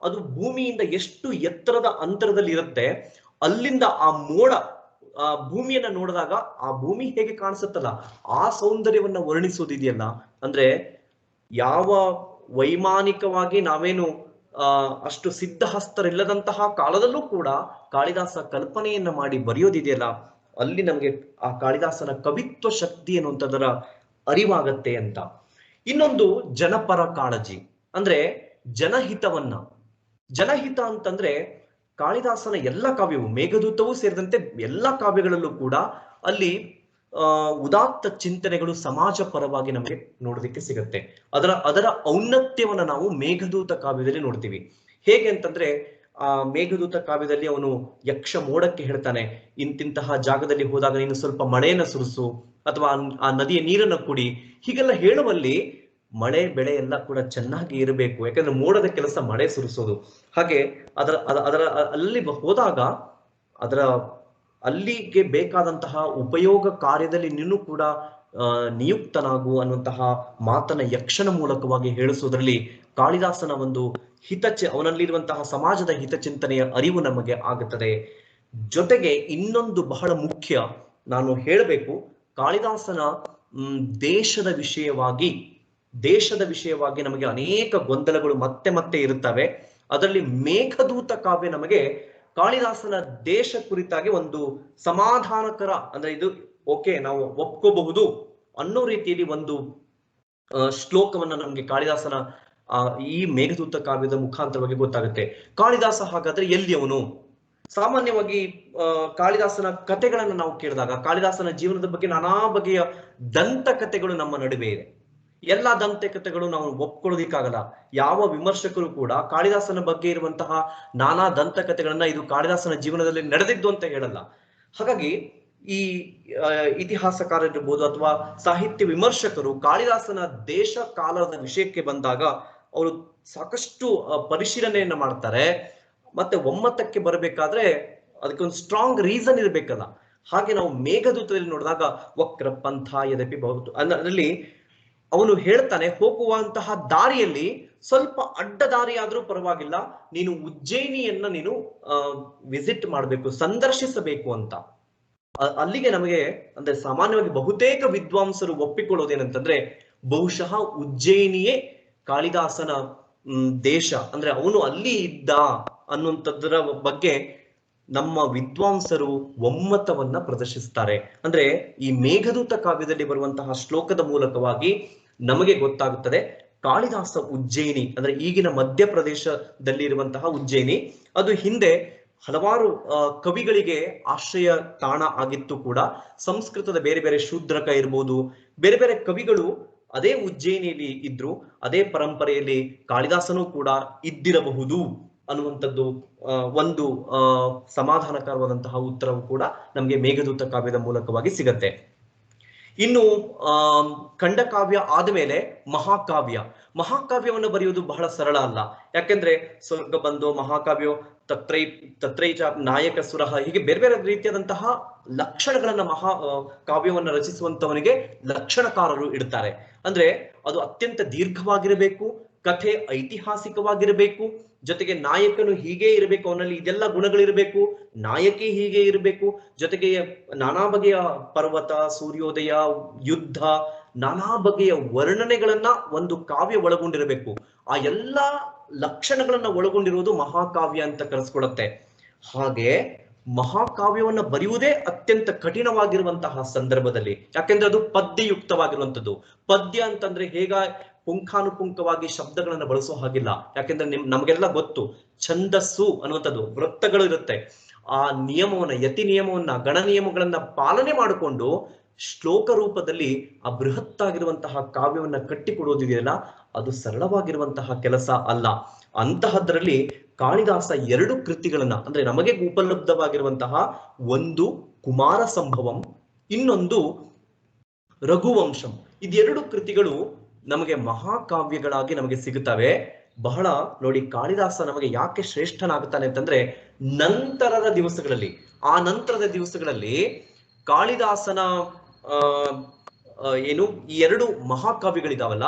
ಅದು ಭೂಮಿಯಿಂದ ಎಷ್ಟು ಎತ್ತರದ ಅಂತರದಲ್ಲಿ ಇರುತ್ತೆ, ಅಲ್ಲಿಂದ ಆ ಮೋಡ ಆ ಭೂಮಿಯನ್ನ ನೋಡಿದಾಗ ಆ ಭೂಮಿ ಹೇಗೆ ಕಾಣಿಸುತ್ತಲ್ಲ ಆ ಸೌಂದರ್ಯವನ್ನ ವರ್ಣಿಸೋದಿದೆಯಲ್ಲ, ಅಂದ್ರೆ ಯಾವ ವೈಮಾನಿಕವಾಗಿ ನಾವೇನು ಅಷ್ಟು ಸಿದ್ಧಹಸ್ತರಿಲ್ಲದಂತಹ ಕಾಲದಲ್ಲೂ ಕೂಡ ಕಾಳಿದಾಸ ಕಲ್ಪನೆಯನ್ನ ಮಾಡಿ ಬರೆಯೋದಿದೆಯಲ್ಲ, ಅಲ್ಲಿ ನಮ್ಗೆ ಆ ಕಾಳಿದಾಸನ ಕವಿತ್ವ ಶಕ್ತಿ ಅನ್ನುವಂಥದ್ದರ ಅರಿವಾಗತ್ತೆ ಅಂತ. ಇನ್ನೊಂದು ಜನಪರ ಕಾಳಜಿ, ಅಂದ್ರೆ ಜನಹಿತ ಅಂತಂದ್ರೆ ಕಾಳಿದಾಸನ ಎಲ್ಲ ಕಾವ್ಯವು, ಮೇಘದೂತವೂ ಸೇರಿದಂತೆ ಎಲ್ಲ ಕಾವ್ಯಗಳಲ್ಲೂ ಕೂಡ ಅಲ್ಲಿ ಉದಾತ್ತ ಚಿಂತನೆಗಳು ಸಮಾಜ ಪರವಾಗಿ ನಮಗೆ ನೋಡೋದಕ್ಕೆ ಸಿಗತ್ತೆ. ಅದರ ಔನ್ನತ್ಯವನ್ನ ನಾವು ಮೇಘದೂತ ಕಾವ್ಯದಲ್ಲಿ ನೋಡ್ತೀವಿ. ಹೇಗೆ ಅಂತಂದ್ರೆ, ಆ ಮೇಘದೂತ ಕಾವ್ಯದಲ್ಲಿ ಅವನು ಯಕ್ಷ ಮೋಡಕ್ಕೆ ಹೇಳ್ತಾನೆ, ಇಂತಿಂತಹ ಜಾಗದಲ್ಲಿ ಹೋದಾಗ ನೀನು ಸ್ವಲ್ಪ ಮಳೆಯನ್ನ ಸುರಿಸು, ಅಥವಾ ಆ ನದಿಯ ನೀರನ್ನ ಕುಡಿ. ಹೀಗೆಲ್ಲ ಹೇಳುವಲ್ಲಿ ಮಳೆ ಬೆಳೆ ಎಲ್ಲ ಕೂಡ ಚೆನ್ನಾಗಿ ಇರಬೇಕು, ಯಾಕಂದ್ರೆ ಮೋಡದ ಕೆಲಸ ಮಳೆ ಸುರಿಸೋದು. ಹಾಗೆ ಅದರ ಅಲ್ಲಿ ಹೋದಾಗ ಅಲ್ಲಿಗೆ ಬೇಕಾದಂತಹ ಉಪಯೋಗ ಕಾರ್ಯದಲ್ಲಿ ನೀನು ಕೂಡ ನಿಯುಕ್ತನಾಗು ಅನ್ನುವಂತಹ ಮಾತನ್ನ ಯಕ್ಷನ ಮೂಲಕವಾಗಿ ಹೇಳಿಸೋದ್ರಲ್ಲಿ ಕಾಳಿದಾಸನ ಒಂದು ಅವನಲ್ಲಿರುವಂತಹ ಸಮಾಜದ ಹಿತಚಿಂತನೆಯ ಅರಿವು ನಮಗೆ ಆಗುತ್ತದೆ. ಜೊತೆಗೆ ಇನ್ನೊಂದು ಬಹಳ ಮುಖ್ಯ ನಾನು ಹೇಳಬೇಕು, ಕಾಳಿದಾಸನ ದೇಶದ ವಿಷಯವಾಗಿ ನಮಗೆ ಅನೇಕ ಗೊಂದಲಗಳು ಮತ್ತೆ ಮತ್ತೆ ಇರುತ್ತವೆ. ಅದರಲ್ಲಿ ಮೇಘದೂತ ಕಾವ್ಯ ನಮಗೆ ಕಾಳಿದಾಸನ ದೇಶ ಕುರಿತಾಗಿ ಒಂದು ಸಮಾಧಾನಕರ, ಅಂದ್ರೆ ಇದು ಓಕೆ ನಾವು ಒಪ್ಕೋಬಹುದು ಅನ್ನೋ ರೀತಿಯಲ್ಲಿ ಒಂದು ಶ್ಲೋಕವನ್ನ ನಮ್ಗೆ ಕಾಳಿದಾಸನ ಈ ಮೇಘದೂತ ಕಾವ್ಯದ ಮುಖಾಂತರವಾಗಿ ಗೊತ್ತಾಗುತ್ತೆ. ಕಾಳಿದಾಸ ಹಾಗಾದ್ರೆ ಎಲ್ಲಿಯವನು? ಸಾಮಾನ್ಯವಾಗಿ ಕಾಳಿದಾಸನ ಕಥೆಗಳನ್ನ ನಾವು ಕೇಳಿದಾಗ ಕಾಳಿದಾಸನ ಜೀವನದ ಬಗ್ಗೆ ನಾನಾ ಬಗೆಯ ದಂತಕಥೆಗಳು ನಮ್ಮ ನಡುವೆ ಇದೆ. ಎಲ್ಲಾ ದಂತಕಥೆಗಳು ನಾವು ಒಪ್ಕೊಳ್ಳೋದಿಕ್ಕಾಗಲ್ಲ. ಯಾವ ವಿಮರ್ಶಕರು ಕೂಡ ಕಾಳಿದಾಸನ ಬಗ್ಗೆ ಇರುವಂತಹ ನಾನಾ ದಂತಕಥೆಗಳನ್ನ ಇದು ಕಾಳಿದಾಸನ ಜೀವನದಲ್ಲಿ ನಡೆದಿದ್ದು ಅಂತ ಹೇಳಲ್ಲ. ಹಾಗಾಗಿ ಈ ಇತಿಹಾಸಕಾರರಿರ್ಬೋದು ಅಥವಾ ಸಾಹಿತ್ಯ ವಿಮರ್ಶಕರು ಕಾಳಿದಾಸನ ದೇಶ ಕಾಲದ ವಿಷಯಕ್ಕೆ ಬಂದಾಗ ಅವರು ಸಾಕಷ್ಟು ಪರಿಶೀಲನೆಯನ್ನ ಮಾಡ್ತಾರೆ. ಮತ್ತೆ ಒಮ್ಮತಕ್ಕೆ ಬರಬೇಕಾದ್ರೆ ಅದಕ್ಕೊಂದು ಸ್ಟ್ರಾಂಗ್ ರೀಸನ್ ಇರ್ಬೇಕಲ್ಲ. ಹಾಗೆ ನಾವು ಮೇಘದೂತದಲ್ಲಿ ನೋಡಿದಾಗ ವಕ್ರ ಪಂಥ ಯದಪಿ ಬಹುದು ಅದರಲ್ಲಿ ಅವನು ಹೇಳ್ತಾನೆ, ಹೋಗುವಂತಹ ದಾರಿಯಲ್ಲಿ ಸ್ವಲ್ಪ ಅಡ್ಡ ದಾರಿ ಆದ್ರೂ ಪರವಾಗಿಲ್ಲ, ನೀನು ಉಜ್ಜಯಿನಿಯನ್ನ ನೀನು ವಿಸಿಟ್ ಮಾಡಬೇಕು, ಸಂದರ್ಶಿಸಬೇಕು ಅಂತ. ಅಲ್ಲಿಗೆ ನಮಗೆ ಅಂದ್ರೆ ಸಾಮಾನ್ಯವಾಗಿ ಬಹುತೇಕ ವಿದ್ವಾಂಸರು ಒಪ್ಪಿಕೊಳ್ಳೋದೇನಂತಂದ್ರೆ, ಬಹುಶಃ ಉಜ್ಜಯಿನಿಯೇ ಕಾಳಿದಾಸನ ದೇಶ, ಅಂದ್ರೆ ಅವನು ಅಲ್ಲಿ ಇದ್ದ ಅನ್ನುವಂಥದ್ರ ಬಗ್ಗೆ ನಮ್ಮ ವಿದ್ವಾಂಸರು ಒಮ್ಮತವನ್ನ ಪ್ರದರ್ಶಿಸ್ತಾರೆ. ಅಂದ್ರೆ ಈ ಮೇಘದೂತ ಕಾವ್ಯದಲ್ಲಿ ಬರುವಂತಹ ಶ್ಲೋಕದ ಮೂಲಕವಾಗಿ ನಮಗೆ ಗೊತ್ತಾಗುತ್ತದೆ ಕಾಳಿದಾಸ ಉಜ್ಜಯಿನಿ ಅಂದ್ರೆ ಈಗಿನ ಮಧ್ಯಪ್ರದೇಶದಲ್ಲಿ ಇರುವಂತಹ ಉಜ್ಜಯಿನಿ, ಅದು ಹಿಂದೆ ಹಲವಾರು ಕವಿಗಳಿಗೆ ಆಶ್ರಯ ತಾಣ ಆಗಿತ್ತು ಕೂಡ. ಸಂಸ್ಕೃತದ ಬೇರೆ ಬೇರೆ ಶೂದ್ರಕ ಇರ್ಬೋದು, ಬೇರೆ ಬೇರೆ ಕವಿಗಳು ಅದೇ ಉಜ್ಜಯಿನಿಯಲ್ಲಿ ಇದ್ರು. ಅದೇ ಪರಂಪರೆಯಲ್ಲಿ ಕಾಳಿದಾಸನೂ ಕೂಡ ಇದ್ದಿರಬಹುದು ಅನ್ನುವಂಥದ್ದು ಒಂದು ಸಮಾಧಾನಕರವಾದಂತಹ ಉತ್ತರವು ಕೂಡ ನಮಗೆ ಮೇಘದೂತ ಕಾವ್ಯದ ಮೂಲಕವಾಗಿ ಸಿಗತ್ತೆ. ಇನ್ನು ಖಂಡಕಾವ್ಯ ಆದಮೇಲೆ ಮಹಾಕಾವ್ಯವನ್ನು ಬರೆಯುವುದು ಬಹಳ ಸರಳ ಅಲ್ಲ. ಯಾಕೆಂದ್ರೆ ಸ್ವರ್ಗ ಬಂಧು ಮಹಾಕಾವ್ಯ, ತತ್ರೈಚ ನಾಯಕ ಸುರಹ, ಹೀಗೆ ಬೇರೆ ಬೇರೆ ರೀತಿಯಾದಂತಹ ಲಕ್ಷಣಗಳನ್ನ ಕಾವ್ಯವನ್ನ ರಚಿಸುವಂತವನಿಗೆ ಲಕ್ಷಣಕಾರರು ಇಡ್ತಾರೆ. ಅಂದ್ರೆ ಅದು ಅತ್ಯಂತ ದೀರ್ಘವಾಗಿರಬೇಕು, ಕಥೆ ಐತಿಹಾಸಿಕವಾಗಿರಬೇಕು, ಜೊತೆಗೆ ನಾಯಕನು ಹೀಗೆ ಇರಬೇಕು, ಅವನಲ್ಲಿ ಇದೆಲ್ಲ ಗುಣಗಳಿರಬೇಕು, ನಾಯಕಿ ಹೀಗೆ ಇರಬೇಕು, ಜೊತೆಗೆ ನಾನಾ ಬಗೆಯ ಪರ್ವತ, ಸೂರ್ಯೋದಯ, ಯುದ್ಧ, ನಾನಾ ಬಗೆಯ ವರ್ಣನೆಗಳನ್ನ ಒಂದು ಕಾವ್ಯ ಒಳಗೊಂಡಿರಬೇಕು. ಆ ಎಲ್ಲಾ ಲಕ್ಷಣಗಳನ್ನ ಒಳಗೊಂಡಿರುವುದು ಮಹಾಕಾವ್ಯ ಅಂತ ಕರೆಸ್ಕೊಡತ್ತೆ. ಹಾಗೆ ಮಹಾಕಾವ್ಯವನ್ನ ಬರೆಯುವುದೇ ಅತ್ಯಂತ ಕಠಿಣವಾಗಿರುವಂತಹ ಸಂದರ್ಭದಲ್ಲಿ, ಯಾಕೆಂದ್ರೆ ಅದು ಪದ್ಯಯುಕ್ತವಾಗಿರುವಂಥದ್ದು. ಪದ್ಯ ಅಂತಂದ್ರೆ ಪುಂಖಾನುಪುಂಖವಾಗಿ ಶಬ್ದಗಳನ್ನ ಬಳಸೋ ಹಾಗಿಲ್ಲ. ಯಾಕೆಂದ್ರೆ ನಮಗೆಲ್ಲ ಗೊತ್ತು, ಛಂದಸ್ಸು ಅನ್ನುವಂಥದ್ದು ವೃತ್ತಗಳು ಇರುತ್ತೆ. ಆ ನಿಯಮವನ್ನ, ಯತಿ ನಿಯಮವನ್ನ, ಗಣ ನಿಯಮಗಳನ್ನ ಪಾಲನೆ ಮಾಡಿಕೊಂಡು ಶ್ಲೋಕ ರೂಪದಲ್ಲಿ ಆ ಬೃಹತ್ತಾಗಿರುವಂತಹ ಕಾವ್ಯವನ್ನ ಕಟ್ಟಿಕೊಡೋದಿದೆಯಲ್ಲ, ಅದು ಸರಳವಾಗಿರುವಂತಹ ಕೆಲಸ ಅಲ್ಲ. ಅಂತಹದ್ರಲ್ಲಿ ಕಾಳಿದಾಸ 2 ಕೃತಿಗಳನ್ನ, ಅಂದ್ರೆ ನಮಗೆ ಉಪಲಬ್ಧವಾಗಿರುವಂತಹ ಒಂದು ಕುಮಾರ ಸಂಭವಂ, ಇನ್ನೊಂದು ರಘುವಂಶಂ. ಇದೆರಡು ಕೃತಿಗಳು ನಮಗೆ ಮಹಾಕಾವ್ಯಗಳಾಗಿ ನಮಗೆ ಸಿಗುತ್ತವೆ. ಬಹಳ ನೋಡಿ, ಕಾಳಿದಾಸ ನಮಗೆ ಯಾಕೆ ಶ್ರೇಷ್ಠನಾಗುತ್ತಾನೆ ಅಂತಂದ್ರೆ ನಂತರದ ದಿವಸಗಳಲ್ಲಿ, ಆ ನಂತರದ ದಿವಸಗಳಲ್ಲಿ ಕಾಳಿದಾಸನ ಏನು ಈ ಎರಡು ಮಹಾಕಾವ್ಯಗಳಿದಾವಲ್ಲ,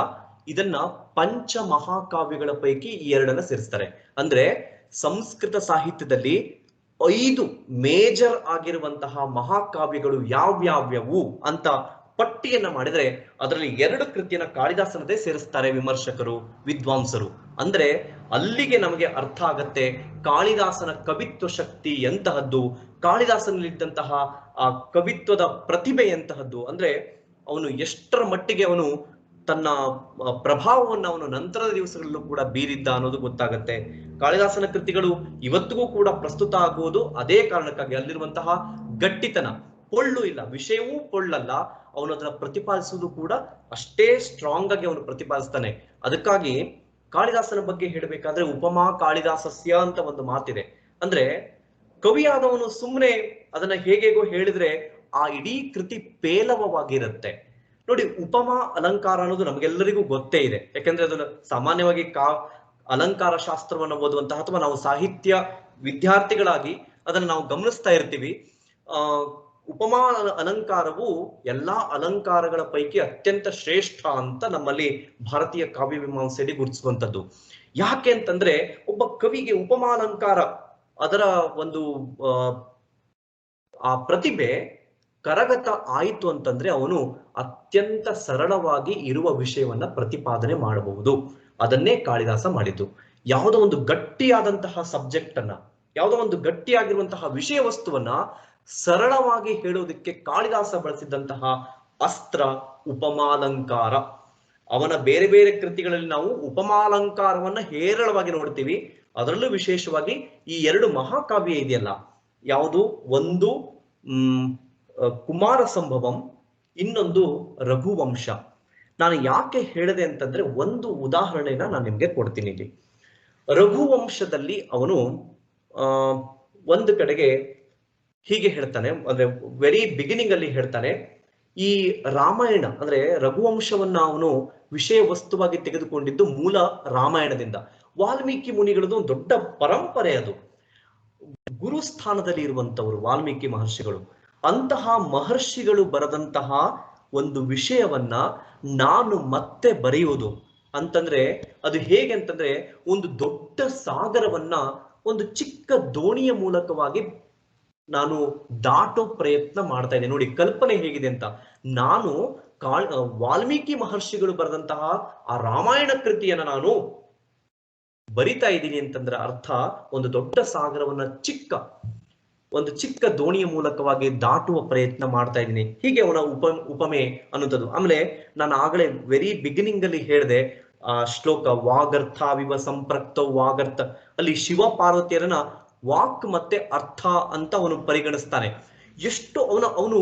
ಇದನ್ನ ಪಂಚ ಮಹಾಕಾವ್ಯಗಳ ಪೈಕಿ ಈ ಎರಡನ್ನ ಸೇರಿಸ್ತಾರೆ. ಅಂದ್ರೆ ಸಂಸ್ಕೃತ ಸಾಹಿತ್ಯದಲ್ಲಿ 5 ಮೇಜರ್ ಆಗಿರುವಂತಹ ಮಹಾಕಾವ್ಯಗಳು ಯಾವ್ಯಾವ್ಯವು ಅಂತ ಪಟ್ಟಿಯನ್ನ ಮಾಡಿದ್ರೆ ಅದರಲ್ಲಿ 2 ಕೃತಿಯನ್ನ ಕಾಳಿದಾಸನದೇ ಸೇರಿಸ್ತಾರೆ ವಿಮರ್ಶಕರು, ವಿದ್ವಾಂಸರು. ಅಂದ್ರೆ ಅಲ್ಲಿಗೆ ನಮಗೆ ಅರ್ಥ ಆಗತ್ತೆ ಕಾಳಿದಾಸನ ಕವಿತ್ವ ಶಕ್ತಿ ಎಂತಹದ್ದು, ಕಾಳಿದಾಸನಲ್ಲಿದ್ದಂತಹ ಆ ಕವಿತ್ವದ ಪ್ರತಿಭೆ ಎಂತಹದ್ದು, ಅಂದ್ರೆ ಅವನು ಎಷ್ಟರ ಮಟ್ಟಿಗೆ ಅವನು ತನ್ನ ಪ್ರಭಾವವನ್ನು ಅವನು ನಂತರದ ದಿವಸಗಳಲ್ಲೂ ಕೂಡ ಬೀರಿದ್ದ ಅನ್ನೋದು ಗೊತ್ತಾಗತ್ತೆ. ಕಾಳಿದಾಸನ ಕೃತಿಗಳು ಇವತ್ತಿಗೂ ಕೂಡ ಪ್ರಸ್ತುತ ಆಗುವುದು ಅದೇ ಕಾರಣಕ್ಕಾಗಿ. ಅಲ್ಲಿರುವಂತಹ ಗಟ್ಟಿತನ, ಪೊಳ್ಳು ಇಲ್ಲ, ವಿಷಯವೂ ಪೊಳ್ಳಲ್ಲ, ಅವನು ಅದನ್ನ ಪ್ರತಿಪಾದಿಸುವುದು ಕೂಡ ಅಷ್ಟೇ ಸ್ಟ್ರಾಂಗ್ ಆಗಿ ಅವನು ಪ್ರತಿಪಾದಿಸ್ತಾನೆ. ಅದಕ್ಕಾಗಿ ಕಾಳಿದಾಸನ ಬಗ್ಗೆ ಹೇಳಬೇಕಾದ್ರೆ ಉಪಮಾ ಕಾಳಿದಾಸಸ್ಯ ಅಂತ ಒಂದು ಮಾತಿದೆ. ಅಂದ್ರೆ ಕವಿಯಾದವನು ಸುಮ್ಮನೆ ಅದನ್ನ ಹೇಗೇಗೋ ಹೇಳಿದ್ರೆ ಆ ಇಡೀ ಕೃತಿ ಪೇಲವವಾಗಿರುತ್ತೆ. ನೋಡಿ, ಉಪಮಾ ಅಲಂಕಾರ ಅನ್ನೋದು ನಮಗೆಲ್ಲರಿಗೂ ಗೊತ್ತೇ ಇದೆ. ಯಾಕಂದ್ರೆ ಅದನ್ನು ಸಾಮಾನ್ಯವಾಗಿ ಅಲಂಕಾರ ಶಾಸ್ತ್ರವನ್ನು ಓದುವಂತಹ ಅಥವಾ ನಾವು ಸಾಹಿತ್ಯ ವಿದ್ಯಾರ್ಥಿಗಳಾಗಿ ಅದನ್ನು ನಾವು ಗಮನಿಸ್ತಾ ಇರ್ತೀವಿ. ಉಪಮಾ ಅಲಂಕಾರವು ಎಲ್ಲಾ ಅಲಂಕಾರಗಳ ಪೈಕಿ ಅತ್ಯಂತ ಶ್ರೇಷ್ಠ ಅಂತ ನಮ್ಮಲ್ಲಿ ಭಾರತೀಯ ಕಾವ್ಯ ಮೀಮಾಂಸೆಯಲ್ಲಿ ಗುರುತಿಸುವಂಥದ್ದು. ಯಾಕೆ ಅಂತಂದ್ರೆ ಒಬ್ಬ ಕವಿಗೆ ಉಪಮಾ ಅಲಂಕಾರ ಅದರ ಒಂದು ಆ ಪ್ರತಿಭೆ ಕರಗತ ಆಯಿತು ಅಂತಂದ್ರೆ ಅವನು ಅತ್ಯಂತ ಸರಳವಾಗಿ ಇರುವ ವಿಷಯವನ್ನ ಪ್ರತಿಪಾದನೆ ಮಾಡಬಹುದು. ಅದನ್ನೇ ಕಾಳಿದಾಸ ಮಾಡಿದ್ದು. ಯಾವುದೋ ಒಂದು ಗಟ್ಟಿಯಾದಂತಹ ಸಬ್ಜೆಕ್ಟ್ ಅನ್ನ, ಯಾವುದೋ ಒಂದು ಗಟ್ಟಿಯಾಗಿರುವಂತಹ ವಿಷಯ ವಸ್ತುವನ್ನ ಸರಳವಾಗಿ ಹೇಳೋದಕ್ಕೆ ಕಾಳಿದಾಸ ಬಳಸಿದಂತಹ ಅಸ್ತ್ರ ಉಪಮಾಲಂಕಾರ. ಅವನ ಬೇರೆ ಬೇರೆ ಕೃತಿಗಳಲ್ಲಿ ನಾವು ಉಪಮಾಲಂಕಾರವನ್ನ ಹೇರಳವಾಗಿ ನೋಡ್ತೀವಿ. ಅದರಲ್ಲೂ ವಿಶೇಷವಾಗಿ ಈ 2 ಮಹಾಕಾವ್ಯ ಇದೆಯಲ್ಲ, ಯಾವುದು ಒಂದು ಕುಮಾರ ಸಂಭವಂ, ಇನ್ನೊಂದು ರಘುವಂಶ. ನಾನು ಯಾಕೆ ಹೇಳಿದೆ ಅಂತಂದ್ರೆ ಒಂದು ಉದಾಹರಣೆನ ನಾನು ನಿಮ್ಗೆ ಕೊಡ್ತೀನಿ. ಇಲ್ಲಿ ರಘುವಂಶದಲ್ಲಿ ಅವನು ಒಂದು ಕಡೆಗೆ ಹೀಗೆ ಹೇಳ್ತಾನೆ, ಅಂದ್ರೆ ವೆರಿ ಬಿಗಿನಿಂಗ್ ಅಲ್ಲಿ ಹೇಳ್ತಾನೆ, ಈ ರಾಮಾಯಣ ಅಂದ್ರೆ ರಘುವಂಶವನ್ನ ಅವನು ವಿಷಯ ವಸ್ತುವಾಗಿ ತೆಗೆದುಕೊಂಡಿದ್ದು ಮೂಲ ರಾಮಾಯಣದಿಂದ. ವಾಲ್ಮೀಕಿ ಮುನಿಗಳದ್ದು ಒಂದು ದೊಡ್ಡ ಪರಂಪರೆ, ಅದು ಗುರುಸ್ಥಾನದಲ್ಲಿ ಇರುವಂತವರು ವಾಲ್ಮೀಕಿ ಮಹರ್ಷಿಗಳು. ಅಂತಹ ಮಹರ್ಷಿಗಳು ಬರೆದಂತಹ ಒಂದು ವಿಷಯವನ್ನ ನಾನು ಮತ್ತೆ ಬರೆಯುವುದು ಅಂತಂದ್ರೆ ಅದು ಹೇಗೆ ಅಂತಂದ್ರೆ ಒಂದು ದೊಡ್ಡ ಸಾಗರವನ್ನ ಒಂದು ಚಿಕ್ಕ ದೋಣಿಯ ಮೂಲಕವಾಗಿ ನಾನು ದಾಟೋ ಪ್ರಯತ್ನ ಮಾಡ್ತಾ ಇದ್ದೇನೆ. ನೋಡಿ ಕಲ್ಪನೆ ಹೇಗಿದೆ ಅಂತ. ನಾನು ವಾಲ್ಮೀಕಿ ಮಹರ್ಷಿಗಳು ಬರೆದಂತಹ ಆ ರಾಮಾಯಣ ಕೃತಿಯನ್ನ ನಾನು ಬರಿತಾ ಇದ್ದೀನಿ ಅಂತಂದ್ರೆ ಅರ್ಥ ಒಂದು ದೊಡ್ಡ ಸಾಗರವನ್ನ ಒಂದು ಚಿಕ್ಕ ದೋಣಿಯ ಮೂಲಕವಾಗಿ ದಾಟುವ ಪ್ರಯತ್ನ ಮಾಡ್ತಾ ಇದ್ದೀನಿ. ಹೀಗೆ ಅವನ ಉಪಮೆ ಅನ್ನುವಂಥದ್ದು. ಆಮೇಲೆ ನಾನು ಆಗಲೇ ವೆರಿ ಬಿಗಿನಿಂಗ್ ಅಲ್ಲಿ ಹೇಳಿದೆ ಆ ಶ್ಲೋಕ ವಾಗರ್ಥ ವಿವ ಸಂಪ್ರಕ್ತ ವಾಗರ್ಥ, ಅಲ್ಲಿ ಶಿವ ಪಾರ್ವತಿಯರನ್ನ ವಾಕ್ ಮತ್ತೆ ಅರ್ಥ ಅಂತ ಅವನು ಪರಿಗಣಿಸ್ತಾನೆ. ಎಷ್ಟು ಅವನು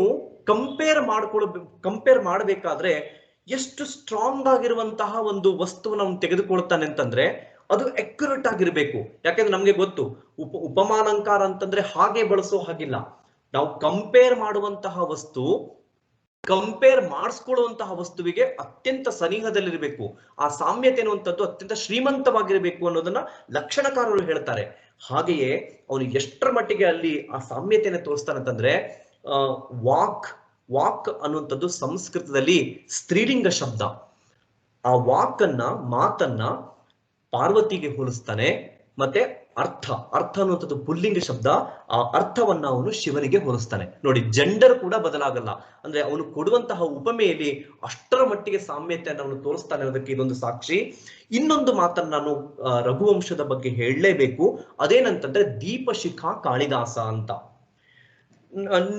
ಕಂಪೇರ್ ಮಾಡಬೇಕಾದ್ರೆ ಎಷ್ಟು ಸ್ಟ್ರಾಂಗ್ ಆಗಿರುವಂತಹ ಒಂದು ವಸ್ತುವನ್ನು ಅವನು ತೆಗೆದುಕೊಳ್ತಾನೆ ಅಂತಂದ್ರೆ ಅದು ಅಕ್ಯುರೇಟ್ ಆಗಿರ್ಬೇಕು. ಯಾಕಂದ್ರೆ ನಮ್ಗೆ ಗೊತ್ತು ಉಪಮಾಲಂಕಾರ ಅಂತಂದ್ರೆ ಹಾಗೆ ಬಳಸೋ ಹಾಗಿಲ್ಲ. ನಾವು ಕಂಪೇರ್ ಮಾಡುವಂತಹ ವಸ್ತು ಕಂಪೇರ್ ಮಾಡಿಸ್ಕೊಳ್ಳುವಂತಹ ವಸ್ತುವಿಗೆ ಅತ್ಯಂತ ಸನಿಹದಲ್ಲಿರ್ಬೇಕು. ಆ ಸಾಮ್ಯತೆ ಅನ್ನುವಂಥದ್ದು ಅತ್ಯಂತ ಶ್ರೀಮಂತವಾಗಿರ್ಬೇಕು ಅನ್ನೋದನ್ನ ಲಕ್ಷಣಕಾರರು ಹೇಳ್ತಾರೆ. ಹಾಗೆಯೇ ಅವನು ಎಷ್ಟರ ಮಟ್ಟಿಗೆ ಅಲ್ಲಿ ಆ ಸಾಮ್ಯತೆಯನ್ನು ತೋರಿಸ್ತಾನೆ ಅಂತಂದ್ರೆ ವಾಕ್ ಅನ್ನುವಂಥದ್ದು ಸಂಸ್ಕೃತದಲ್ಲಿ ಸ್ತ್ರೀಲಿಂಗ ಶಬ್ದ. ಆ ವಾಕನ್ನ ಮಾತನ್ನ ಪಾರ್ವತಿಗೆ ಹೋಲಿಸ್ತಾನೆ. ಮತ್ತೆ ಅರ್ಥ ಅನ್ನುವಂಥದ್ದು ಪುಲ್ಲಿಂಗ ಶಬ್ದ, ಆ ಅರ್ಥವನ್ನ ಅವನು ಶಿವನಿಗೆ ಹೋಲಿಸ್ತಾನೆ. ನೋಡಿ ಜೆಂಡರ್ ಕೂಡ ಬದಲಾಗಲ್ಲ. ಅಂದ್ರೆ ಅವನು ಕೊಡುವಂತಹ ಉಪಮೆಯಲ್ಲಿ ಅಷ್ಟರ ಮಟ್ಟಿಗೆ ಸಾಮ್ಯತೆಯನ್ನು ಅವನು ತೋರಿಸ್ತಾನೆ ಅನ್ನೋದಕ್ಕೆ ಇದೊಂದು ಸಾಕ್ಷಿ. ಇನ್ನೊಂದು ಮಾತನ್ನು ನಾನು ರಘುವಂಶದ ಬಗ್ಗೆ ಹೇಳಲೇಬೇಕು. ಅದೇನಂತಂದ್ರೆ ದೀಪಶಿಖಾ ಕಾಳಿದಾಸ ಅಂತ.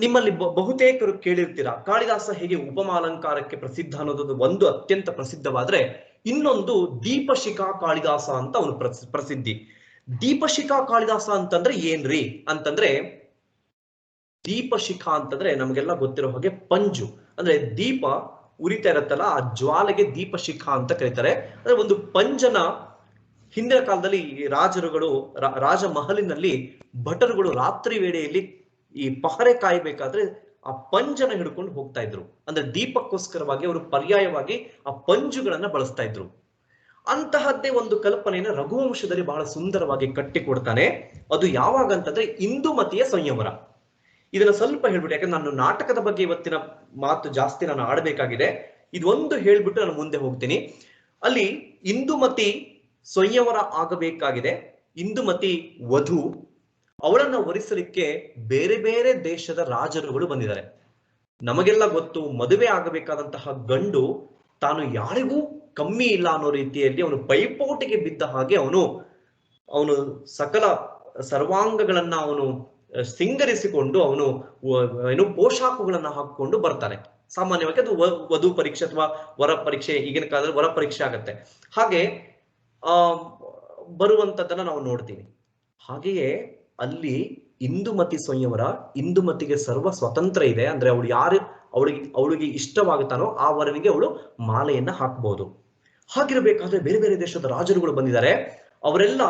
ನಿಮ್ಮಲ್ಲಿ ಬಹುತೇಕರು ಕೇಳಿರ್ತೀರಾ ಕಾಳಿದಾಸ ಹೇಗೆ ಉಪಮಾಲಂಕಾರಕ್ಕೆ ಪ್ರಸಿದ್ಧ ಅನ್ನೋದು ಒಂದು ಅತ್ಯಂತ ಪ್ರಸಿದ್ಧವಾದ್ರೆ, ಇನ್ನೊಂದು ದೀಪಶಿಖಾ ಕಾಳಿದಾಸ ಅಂತ ಅವನು ಪ್ರಸಿದ್ಧಿ. ದೀಪಶಿಖಾ ಕಾಳಿದಾಸ ಅಂತಂದ್ರೆ ಏನ್ರಿ ಅಂತಂದ್ರೆ, ದೀಪಶಿಖಾ ಅಂತಂದ್ರೆ ನಮ್ಗೆಲ್ಲ ಗೊತ್ತಿರೋ ಹಾಗೆ ಪಂಜು, ಅಂದ್ರೆ ದೀಪ ಉರಿತಾ ಇರತ್ತಲ್ಲ ಆ ಜ್ವಾಲೆಗೆ ದೀಪಶಿಖಾ ಅಂತ ಕರೀತಾರೆ. ಅಂದ್ರೆ ಒಂದು ಪಂಜನ ಹಿಂದಿನ ಕಾಲದಲ್ಲಿ ರಾಜ ಮಹಲಿನಲ್ಲಿ ಭಟರುಗಳು ರಾತ್ರಿ ವೇಳೆಯಲ್ಲಿ ಈ ಪಹರೆ ಕಾಯಬೇಕಾದ್ರೆ ಆ ಪಂಜನ ಹಿಡ್ಕೊಂಡು ಹೋಗ್ತಾ ಇದ್ರು. ಅಂದ್ರೆ ದೀಪಕ್ಕೋಸ್ಕರವಾಗಿ ಅವರು ಪರ್ಯಾಯವಾಗಿ ಆ ಪಂಜುಗಳನ್ನ ಬಳಸ್ತಾ ಇದ್ರು. ಅಂತಹದ್ದೇ ಒಂದು ಕಲ್ಪನೆಯನ್ನ ರಘುವಂಶದಲ್ಲಿ ಬಹಳ ಸುಂದರವಾಗಿ ಕಟ್ಟಿಕೊಡ್ತಾನೆ. ಅದು ಯಾವಾಗ ಅಂತಂದ್ರೆ ಇಂದುಮತಿಯ ಸಂಯವರ. ಇದನ್ನ ಸ್ವಲ್ಪ ಹೇಳ್ಬಿಟ್ಟು, ಯಾಕಂದ್ರೆ ನಾನು ನಾಟಕದ ಬಗ್ಗೆ ಇವತ್ತಿನ ಮಾತು ಜಾಸ್ತಿ ನಾನು ಆಡಬೇಕಾಗಿದೆ. ಇದೊಂದು ಹೇಳ್ಬಿಟ್ಟು ನಾನು ಮುಂದೆ ಹೋಗ್ತೀನಿ. ಅಲ್ಲಿ ಇಂದುಮತಿ ಸಂಯವರ ಆಗಬೇಕಾಗಿದೆ. ಇಂದುಮತಿ ವಧು, ಅವಳನ್ನ ವರಿಸಲಿಕ್ಕೆ ಬೇರೆ ಬೇರೆ ದೇಶದ ರಾಜರುಗಳು ಬಂದಿದ್ದಾರೆ. ನಮಗೆಲ್ಲ ಗೊತ್ತು, ಮದುವೆ ಆಗಬೇಕಾದಂತಹ ಗಂಡು ತಾನು ಯಾರಿಗೂ ಕಮ್ಮಿ ಇಲ್ಲ ಅನ್ನೋ ರೀತಿಯಲ್ಲಿ ಅವನು ಪೈಪೋಟಿಗೆ ಬಿದ್ದ ಹಾಗೆ ಅವನು ಸಕಲ ಸರ್ವಾಂಗಗಳನ್ನ ಅವನು ಸಿಂಗರಿಸಿಕೊಂಡು ಅವನು ಏನು ಪೋಷಾಕುಗಳನ್ನ ಹಾಕಿಕೊಂಡು ಬರ್ತಾನೆ. ಸಾಮಾನ್ಯವಾಗಿ ಅದು ವಧು ಪರೀಕ್ಷೆ ಅಥವಾ ವರ ಪರೀಕ್ಷೆ, ಈಗಿನ ಕಾಲದಲ್ಲಿ ವರ ಪರೀಕ್ಷೆ ಆಗತ್ತೆ. ಹಾಗೆ ಬರುವಂತದ್ದನ್ನ ನಾವು ನೋಡ್ತೀವಿ. ಹಾಗೆಯೇ ಅಲ್ಲಿ ಇಂದುಮತಿ ಸಂಯವರ, ಇಂದುಮತಿಗೆ ಸರ್ವ ಸ್ವತಂತ್ರ ಇದೆ. ಅಂದ್ರೆ ಅವಳು ಅವಳಿಗೆ ಇಷ್ಟವಾಗುತ್ತಾನೋ ಆ ವರನಿಗೆ ಅವಳು ಮಾಲೆಯನ್ನ ಹಾಕಬಹುದು. ಹಾಗಿರಬೇಕಾದ್ರೆ ಬೇರೆ ಬೇರೆ ದೇಶದ ರಾಜರುಗಳು ಬಂದಿದ್ದಾರೆ. ಅವರೆಲ್ಲ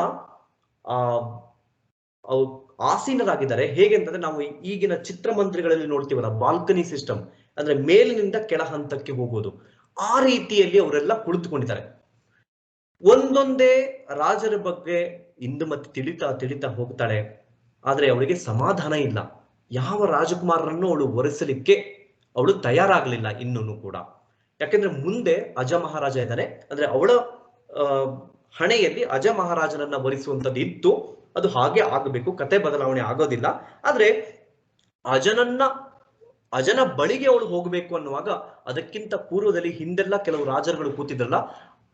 ಆಸೀನರಾಗಿದ್ದಾರೆ. ಹೇಗೆ ಅಂತಂದ್ರೆ ನಾವು ಈಗಿನ ಚಿತ್ರಮಂದಿರಗಳಲ್ಲಿ ನೋಡ್ತೀವಲ್ಲ, ಬಾಲ್ಕನಿ ಸಿಸ್ಟಮ್, ಅಂದ್ರೆ ಮೇಲಿನಿಂದ ಕೆಳ ಹಂತಕ್ಕೆ ಹೋಗೋದು, ಆ ರೀತಿಯಲ್ಲಿ ಅವರೆಲ್ಲ ಕುಳಿತುಕೊಂಡಿದ್ದಾರೆ. ಒಂದೊಂದೇ ರಾಜರ ಬಗ್ಗೆ ಇಂದುಮತಿ ತಿಳಿತಾ ಹೋಗ್ತಾಳೆ. ಆದ್ರೆ ಅವಳಿಗೆ ಸಮಾಧಾನ ಇಲ್ಲ. ಯಾವ ರಾಜಕುಮಾರರನ್ನು ಅವಳು ಒರೆಸಲಿಕ್ಕೆ ಅವಳು ತಯಾರಾಗಲಿಲ್ಲ ಇನ್ನೂ ಕೂಡ. ಯಾಕೆಂದ್ರೆ ಮುಂದೆ ಅಜ ಮಹಾರಾಜ ಇದ್ದಾನೆ. ಅಂದ್ರೆ ಅವಳ ಹಣೆಯಲ್ಲಿ ಅಜ ಮಹಾರಾಜನನ್ನ ವರಿಸುವಂತದ್ದು ಇತ್ತು. ಅದು ಹಾಗೆ ಆಗಬೇಕು, ಕತೆ ಬದಲಾವಣೆ ಆಗೋದಿಲ್ಲ. ಆದ್ರೆ ಅಜನ ಬಳಿಗೆ ಅವಳು ಹೋಗಬೇಕು ಅನ್ನುವಾಗ ಅದಕ್ಕಿಂತ ಪೂರ್ವದಲ್ಲಿ ಹಿಂದೆಲ್ಲ ಕೆಲವು ರಾಜರುಗಳು ಕೂತಿದ್ರಲ್ಲ,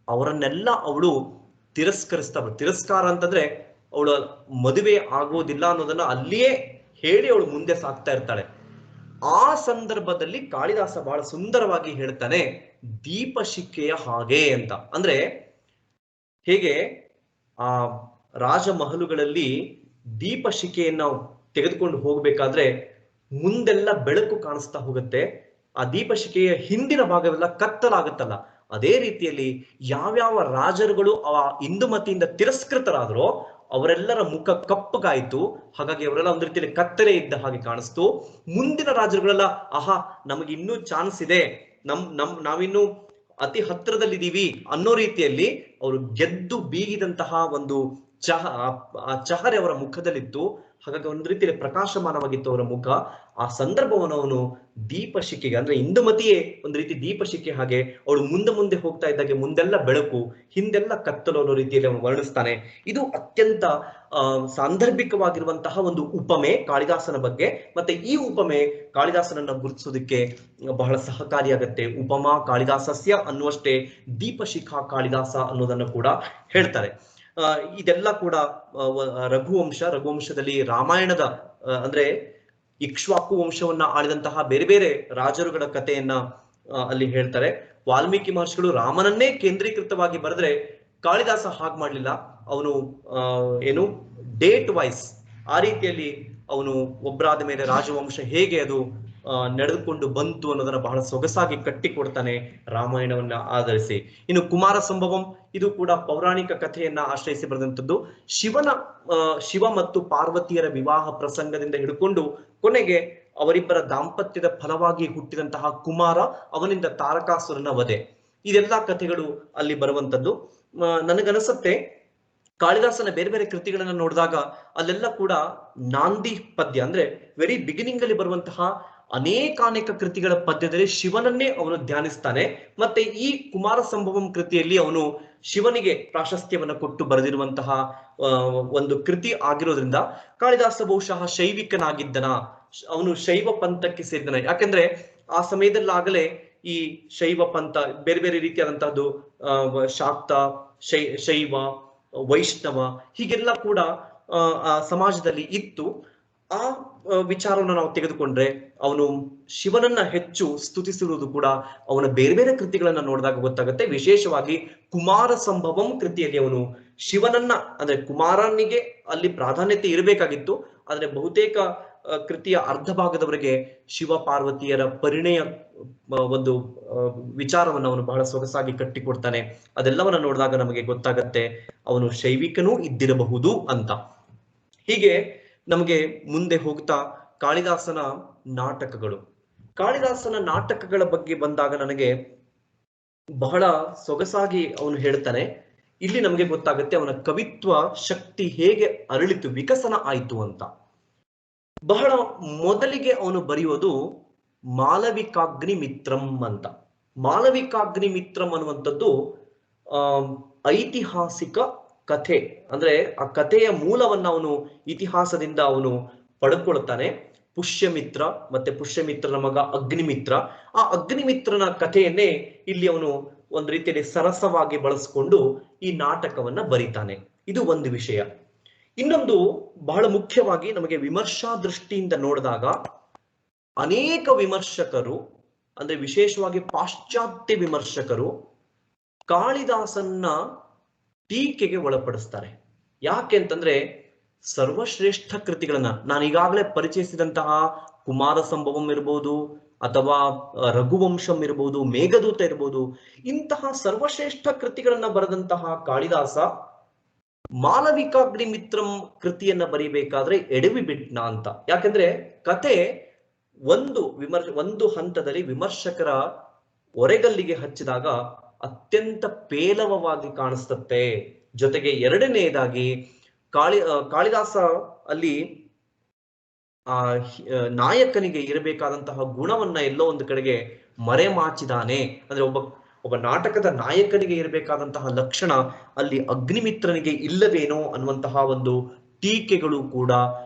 ಅವರನ್ನೆಲ್ಲ ಅವಳು ತಿರಸ್ಕಾರ ಅಂತಂದ್ರೆ ಅವಳ ಮದುವೆ ಆಗೋದಿಲ್ಲ ಅನ್ನೋದನ್ನ ಅಲ್ಲಿಯೇ ಹೇಳಿ ಅವಳು ಮುಂದೆ ಸಾಕ್ತಾ ಇರ್ತಾಳೆ. ಆ ಸಂದರ್ಭದಲ್ಲಿ ಕಾಳಿದಾಸ ಬಹಳ ಸುಂದರವಾಗಿ ಹೇಳ್ತಾನೆ, ದೀಪಶಿಖೆಯ ಹಾಗೆ ಅಂತ. ಅಂದ್ರೆ ಹೇಗೆ ಆ ರಾಜಮಹಲುಗಳಲ್ಲಿ ದೀಪಶಿಖೆಯನ್ನ ತೆಗೆದುಕೊಂಡು ಹೋಗ್ಬೇಕಾದ್ರೆ ಮುಂದೆಲ್ಲ ಬೆಳಕು ಕಾಣಿಸ್ತಾ ಹೋಗುತ್ತೆ, ಆ ದೀಪಶಿಖೆಯ ಹಿಂದಿನ ಭಾಗವೆಲ್ಲ ಕತ್ತಲಾಗುತ್ತಲ್ಲ, ಅದೇ ರೀತಿಯಲ್ಲಿ ಯಾವ್ಯಾವ ರಾಜರುಗಳು ಆ ಇಂದುಮತಿಯಿಂದ ತಿರಸ್ಕೃತರಾದ್ರೋ ಅವರೆಲ್ಲರ ಮುಖ ಕಪ್ಪಗಾಯ್ತು. ಹಾಗಾಗಿ ಅವರೆಲ್ಲ ಒಂದು ರೀತಿಯಲ್ಲಿ ಕತ್ತಲೆ ಇದ್ದ ಹಾಗೆ ಕಾಣಿಸ್ತು. ಮುಂದಿನ ರಾಜರುಗಳೆಲ್ಲ ಆಹಾ, ನಮಗೆ ಇನ್ನೂ ಚಾನ್ಸ್ ಇದೆ, ನಾವಿನ್ನು ಅತಿ ಹತ್ತಿರದಲ್ಲಿದ್ದೀವಿ ಅನ್ನೋ ರೀತಿಯಲ್ಲಿ ಅವರು ಗೆದ್ದು ಬೀಗಿದಂತಹ ಒಂದು ಚಹರೆ ಅವರ ಮುಖದಲ್ಲಿತ್ತು. ಹಾಗಾಗಿ ಒಂದು ರೀತಿಯಲ್ಲಿ ಪ್ರಕಾಶಮಾನವಾಗಿತ್ತು ಅವರ ಮುಖ. ಆ ಸಂದರ್ಭವನ್ನು ಅವನು ದೀಪಶಿಖೆಗೆ, ಅಂದ್ರೆ ಇಂದುಮತಿಯೇ ಒಂದು ರೀತಿ ದೀಪಶಿಖೆ ಹಾಗೆ, ಅವಳು ಮುಂದೆ ಹೋಗ್ತಾ ಇದ್ದಾಗೆ ಮುಂದೆಲ್ಲ ಬೆಳಕು, ಹಿಂದೆಲ್ಲ ಕತ್ತಲು ಅನ್ನೋ ರೀತಿಯಲ್ಲಿ ಅವನು ವರ್ಣಿಸ್ತಾನೆ. ಇದು ಅತ್ಯಂತ ಸಾಂದರ್ಭಿಕವಾಗಿರುವಂತಹ ಒಂದು ಉಪಮೆ ಕಾಳಿದಾಸನ ಬಗ್ಗೆ. ಮತ್ತೆ ಈ ಉಪಮೆ ಕಾಳಿದಾಸನನ್ನ ಗುರುತಿಸೋದಕ್ಕೆ ಬಹಳ ಸಹಕಾರಿಯಾಗತ್ತೆ. ಉಪಮಾ ಕಾಳಿದಾಸಸ್ಯ ಅನ್ನುವಷ್ಟೇ ದೀಪಶಿಖಾ ಕಾಳಿದಾಸ ಅನ್ನೋದನ್ನು ಕೂಡ ಹೇಳ್ತಾರೆ. ಇದೆಲ್ಲ ಕೂಡ ರಘುವಂಶದಲ್ಲಿ ರಾಮಾಯಣದ ಅಂದ್ರೆ ಇಕ್ಷ್ವಾಕು ವಂಶವನ್ನ ಆಳಿದಂತಹ ಬೇರೆ ಬೇರೆ ರಾಜರುಗಳ ಕಥೆಯನ್ನ ಅಲ್ಲಿ ಹೇಳ್ತಾರೆ. ವಾಲ್ಮೀಕಿ ಮಹರ್ಷಿಗಳು ರಾಮನನ್ನೇ ಕೇಂದ್ರೀಕೃತವಾಗಿ ಬರೆದ್ರೆ ಕಾಳಿದಾಸ ಹಾಗೆ ಮಾಡ್ಲಿಲ್ಲ. ಅವನು ಏನು ಡೇಟ್ ವೈಸ್ ಆ ರೀತಿಯಲ್ಲಿ ಅವನು ಒಬ್ಬರಾದ ಮೇಲೆ ರಾಜವಂಶ ಹೇಗೆ ಅದು ನಡೆದುಕೊಂಡು ಬಂತು ಅನ್ನೋದನ್ನ ಬಹಳ ಸೊಗಸಾಗಿ ಕಟ್ಟಿಕೊಡ್ತಾನೆ ರಾಮಾಯಣವನ್ನ ಆಧರಿಸಿ. ಇನ್ನು ಕುಮಾರ ಸಂಭವಂ, ಇದು ಕೂಡ ಪೌರಾಣಿಕ ಕಥೆಯನ್ನ ಆಶ್ರಯಿಸಿ ಬರೆದಂಥದ್ದು. ಶಿವ ಮತ್ತು ಪಾರ್ವತಿಯರ ವಿವಾಹ ಪ್ರಸಂಗದಿಂದ ಹಿಡ್ಕೊಂಡು ಕೊನೆಗೆ ಅವರಿಬ್ಬರ ದಾಂಪತ್ಯದ ಫಲವಾಗಿ ಹುಟ್ಟಿದಂತಹ ಕುಮಾರ, ಅವನಿಂದ ತಾರಕಾಸುರನ ವಧೆ, ಇದೆಲ್ಲಾ ಕಥೆಗಳು ಅಲ್ಲಿ ಬರುವಂತದ್ದು. ನನಗನ್ಸುತ್ತೆ ಕಾಳಿದಾಸನ ಬೇರೆ ಬೇರೆ ಕೃತಿಗಳನ್ನ ನೋಡಿದಾಗ ಅಲ್ಲೆಲ್ಲ ಕೂಡ ನಾಂದಿ ಪದ್ಯ, ಅಂದ್ರೆ ವೆರಿ ಬಿಗಿನಿಂಗ್ ಅಲ್ಲಿ ಬರುವಂತಹ ಅನೇಕಾನೇಕ ಕೃತಿಗಳ ಪದ್ಯದಲ್ಲಿ ಶಿವನನ್ನೇ ಅವನು ಧ್ಯಾನಿಸ್ತಾನೆ. ಮತ್ತೆ ಈ ಕುಮಾರ ಸಂಭವಂ ಕೃತಿಯಲ್ಲಿ ಅವನು ಶಿವನಿಗೆ ಪ್ರಾಶಸ್ತ್ಯವನ್ನ ಕೊಟ್ಟು ಬರೆದಿರುವಂತಹ ಒಂದು ಕೃತಿ ಆಗಿರೋದ್ರಿಂದ ಕಾಳಿದಾಸ ಬಹುಶಃ ಶೈವಿಕನಾಗಿದ್ದನ, ಅವನು ಶೈವ ಪಂಥಕ್ಕೆ ಸೇರಿದನ. ಯಾಕೆಂದ್ರೆ ಆ ಸಮಯದಲ್ಲಾಗಲೇ ಈ ಶೈವ ಪಂಥ ಬೇರೆ ಬೇರೆ ರೀತಿಯಾದಂತಹದ್ದು ಶಾಕ್ತ, ಶೈವ, ವೈಷ್ಣವ ಹೀಗೆಲ್ಲ ಕೂಡ ಸಮಾಜದಲ್ಲಿ ಇತ್ತು. ಆ ವಿಚಾರವನ್ನು ನಾವು ತೆಗೆದುಕೊಂಡ್ರೆ ಅವನು ಶಿವನನ್ನ ಹೆಚ್ಚು ಸ್ತುತಿಸಿರುವುದು ಕೂಡ ಅವನ ಬೇರೆ ಬೇರೆ ಕೃತಿಗಳನ್ನ ನೋಡಿದಾಗ ಗೊತ್ತಾಗುತ್ತೆ. ವಿಶೇಷವಾಗಿ ಕುಮಾರ ಸಂಭವಂ ಕೃತಿಯಲ್ಲಿ ಅವನು ಶಿವನನ್ನ, ಅಂದ್ರೆ ಕುಮಾರನಿಗೆ ಅಲ್ಲಿ ಪ್ರಾಧಾನ್ಯತೆ ಇರಬೇಕಾಗಿತ್ತು, ಆದ್ರೆ ಬಹುತೇಕ ಕೃತಿಯ ಅರ್ಧ ಭಾಗದವರೆಗೆ ಶಿವ ಪಾರ್ವತಿಯರ ಪರಿಣಯ ಒಂದು ವಿಚಾರವನ್ನು ಅವನು ಬಹಳ ಸೊಗಸಾಗಿ ಕಟ್ಟಿಕೊಡ್ತಾನೆ. ಅದೆಲ್ಲವನ್ನ ನೋಡಿದಾಗ ನಮಗೆ ಗೊತ್ತಾಗತ್ತೆ ಅವನು ಶೈವಿಕನೂ ಇದ್ದಿರಬಹುದು ಅಂತ. ಹೀಗೆ ನಮಗೆ ಮುಂದೆ ಹೋಗ್ತಾ ಕಾಳಿದಾಸನ ನಾಟಕಗಳು, ಕಾಳಿದಾಸನ ನಾಟಕಗಳ ಬಗ್ಗೆ ಬಂದಾಗ ನನಗೆ ಬಹಳ ಸೊಗಸಾಗಿ ಅವನು ಹೇಳ್ತಾನೆ. ಇಲ್ಲಿ ನಮಗೆ ಗೊತ್ತಾಗುತ್ತೆ ಅವನ ಕವಿತ್ವ ಶಕ್ತಿ ಹೇಗೆ ಅರಳಿತು, ವಿಕಸನ ಆಯಿತು ಅಂತ. ಬಹಳ ಮೊದಲಿಗೆ ಅವನು ಬರೆಯೋದು ಮಾಲವಿಕಾಗ್ನಿ ಮಿತ್ರಂ ಅಂತ. ಮಾಲವಿಕಾಗ್ನಿ ಮಿತ್ರಂ ಅನ್ನುವಂಥದ್ದು ಐತಿಹಾಸಿಕ ಕಥೆ. ಅಂದ್ರೆ ಆ ಕಥೆಯ ಮೂಲವನ್ನ ಅವನು ಇತಿಹಾಸದಿಂದ ಅವನು ಪಡ್ಕೊಳ್ತಾನೆ. ಪುಷ್ಯಮಿತ್ರ ಮತ್ತೆ ಪುಷ್ಯಮಿತ್ರನ ಮಗ ಅಗ್ನಿಮಿತ್ರ. ಆ ಅಗ್ನಿಮಿತ್ರನ ಕಥೆಯನ್ನೇ ಇಲ್ಲಿ ಅವನು ಒಂದು ರೀತಿಯಲ್ಲಿ ಸರಸವಾಗಿ ಬಳಸ್ಕೊಂಡು ಈ ನಾಟಕವನ್ನ ಬರೀತಾನೆ. ಇದು ಒಂದು ವಿಷಯ. ಇನ್ನೊಂದು ಬಹಳ ಮುಖ್ಯವಾಗಿ ನಮಗೆ ವಿಮರ್ಶಾ ದೃಷ್ಟಿಯಿಂದ ನೋಡಿದಾಗ ಅನೇಕ ವಿಮರ್ಶಕರು, ಅಂದ್ರೆ ವಿಶೇಷವಾಗಿ ಪಾಶ್ಚಾತ್ಯ ವಿಮರ್ಶಕರು ಕಾಳಿದಾಸನ್ನ ಟೀಕೆಗೆ ಒಳಪಡಿಸ್ತಾರೆ. ಯಾಕೆ ಅಂತಂದ್ರೆ ಸರ್ವಶ್ರೇಷ್ಠ ಕೃತಿಗಳನ್ನ ನಾನು ಈಗಾಗಲೇ ಪರಿಚಯಿಸಿದಂತಹ ಕುಮಾರ ಸಂಭವಂ ಇರ್ಬೋದು, ಅಥವಾ ರಘುವಂಶಂ ಇರ್ಬೋದು, ಮೇಘದೂತ ಇರ್ಬೋದು, ಇಂತಹ ಸರ್ವಶ್ರೇಷ್ಠ ಕೃತಿಗಳನ್ನ ಬರೆದಂತಹ ಕಾಳಿದಾಸ ಮಾಲವಿಕಾಗ್ನಿ ಮಿತ್ರಂ ಕೃತಿಯನ್ನ ಬರೀಬೇಕಾದ್ರೆ ಎಡವಿ ಬಿಟ್ನ ಅಂತ. ಯಾಕಂದ್ರೆ ಕತೆ ಒಂದು ಹಂತದಲ್ಲಿ ವಿಮರ್ಶಕರ ಒರೆಗಲ್ಲಿಗೆ ಹಚ್ಚಿದಾಗ ಅತ್ಯಂತ ಪೇಲವವಾಗಿ ಕಾಣಿಸ್ತತೆ. ಜೊತೆಗೆ ಎರಡನೆಯದಾಗಿ ಕಾಳಿದಾಸ ಅಲ್ಲಿ ನಾಯಕನಿಗೆ ಇರಬೇಕಾದಂತಹ ಗುಣವನ್ನ ಎಲ್ಲೋ ಒಂದು ಕಡೆಗೆ ಮರೆಮಾಚಿದಾನೆ. ಅಂದ್ರೆ ಒಬ್ಬ ನಾಟಕದ ನಾಯಕನಿಗೆ ಇರಬೇಕಾದಂತಹ ಲಕ್ಷಣ ಅಲ್ಲಿ ಅಗ್ನಿಮಿತ್ರನಿಗೆ ಇಲ್ಲವೇನೋ ಅನ್ನುವಂತಹ ಒಂದು ಟೀಕೆಗಳು ಕೂಡ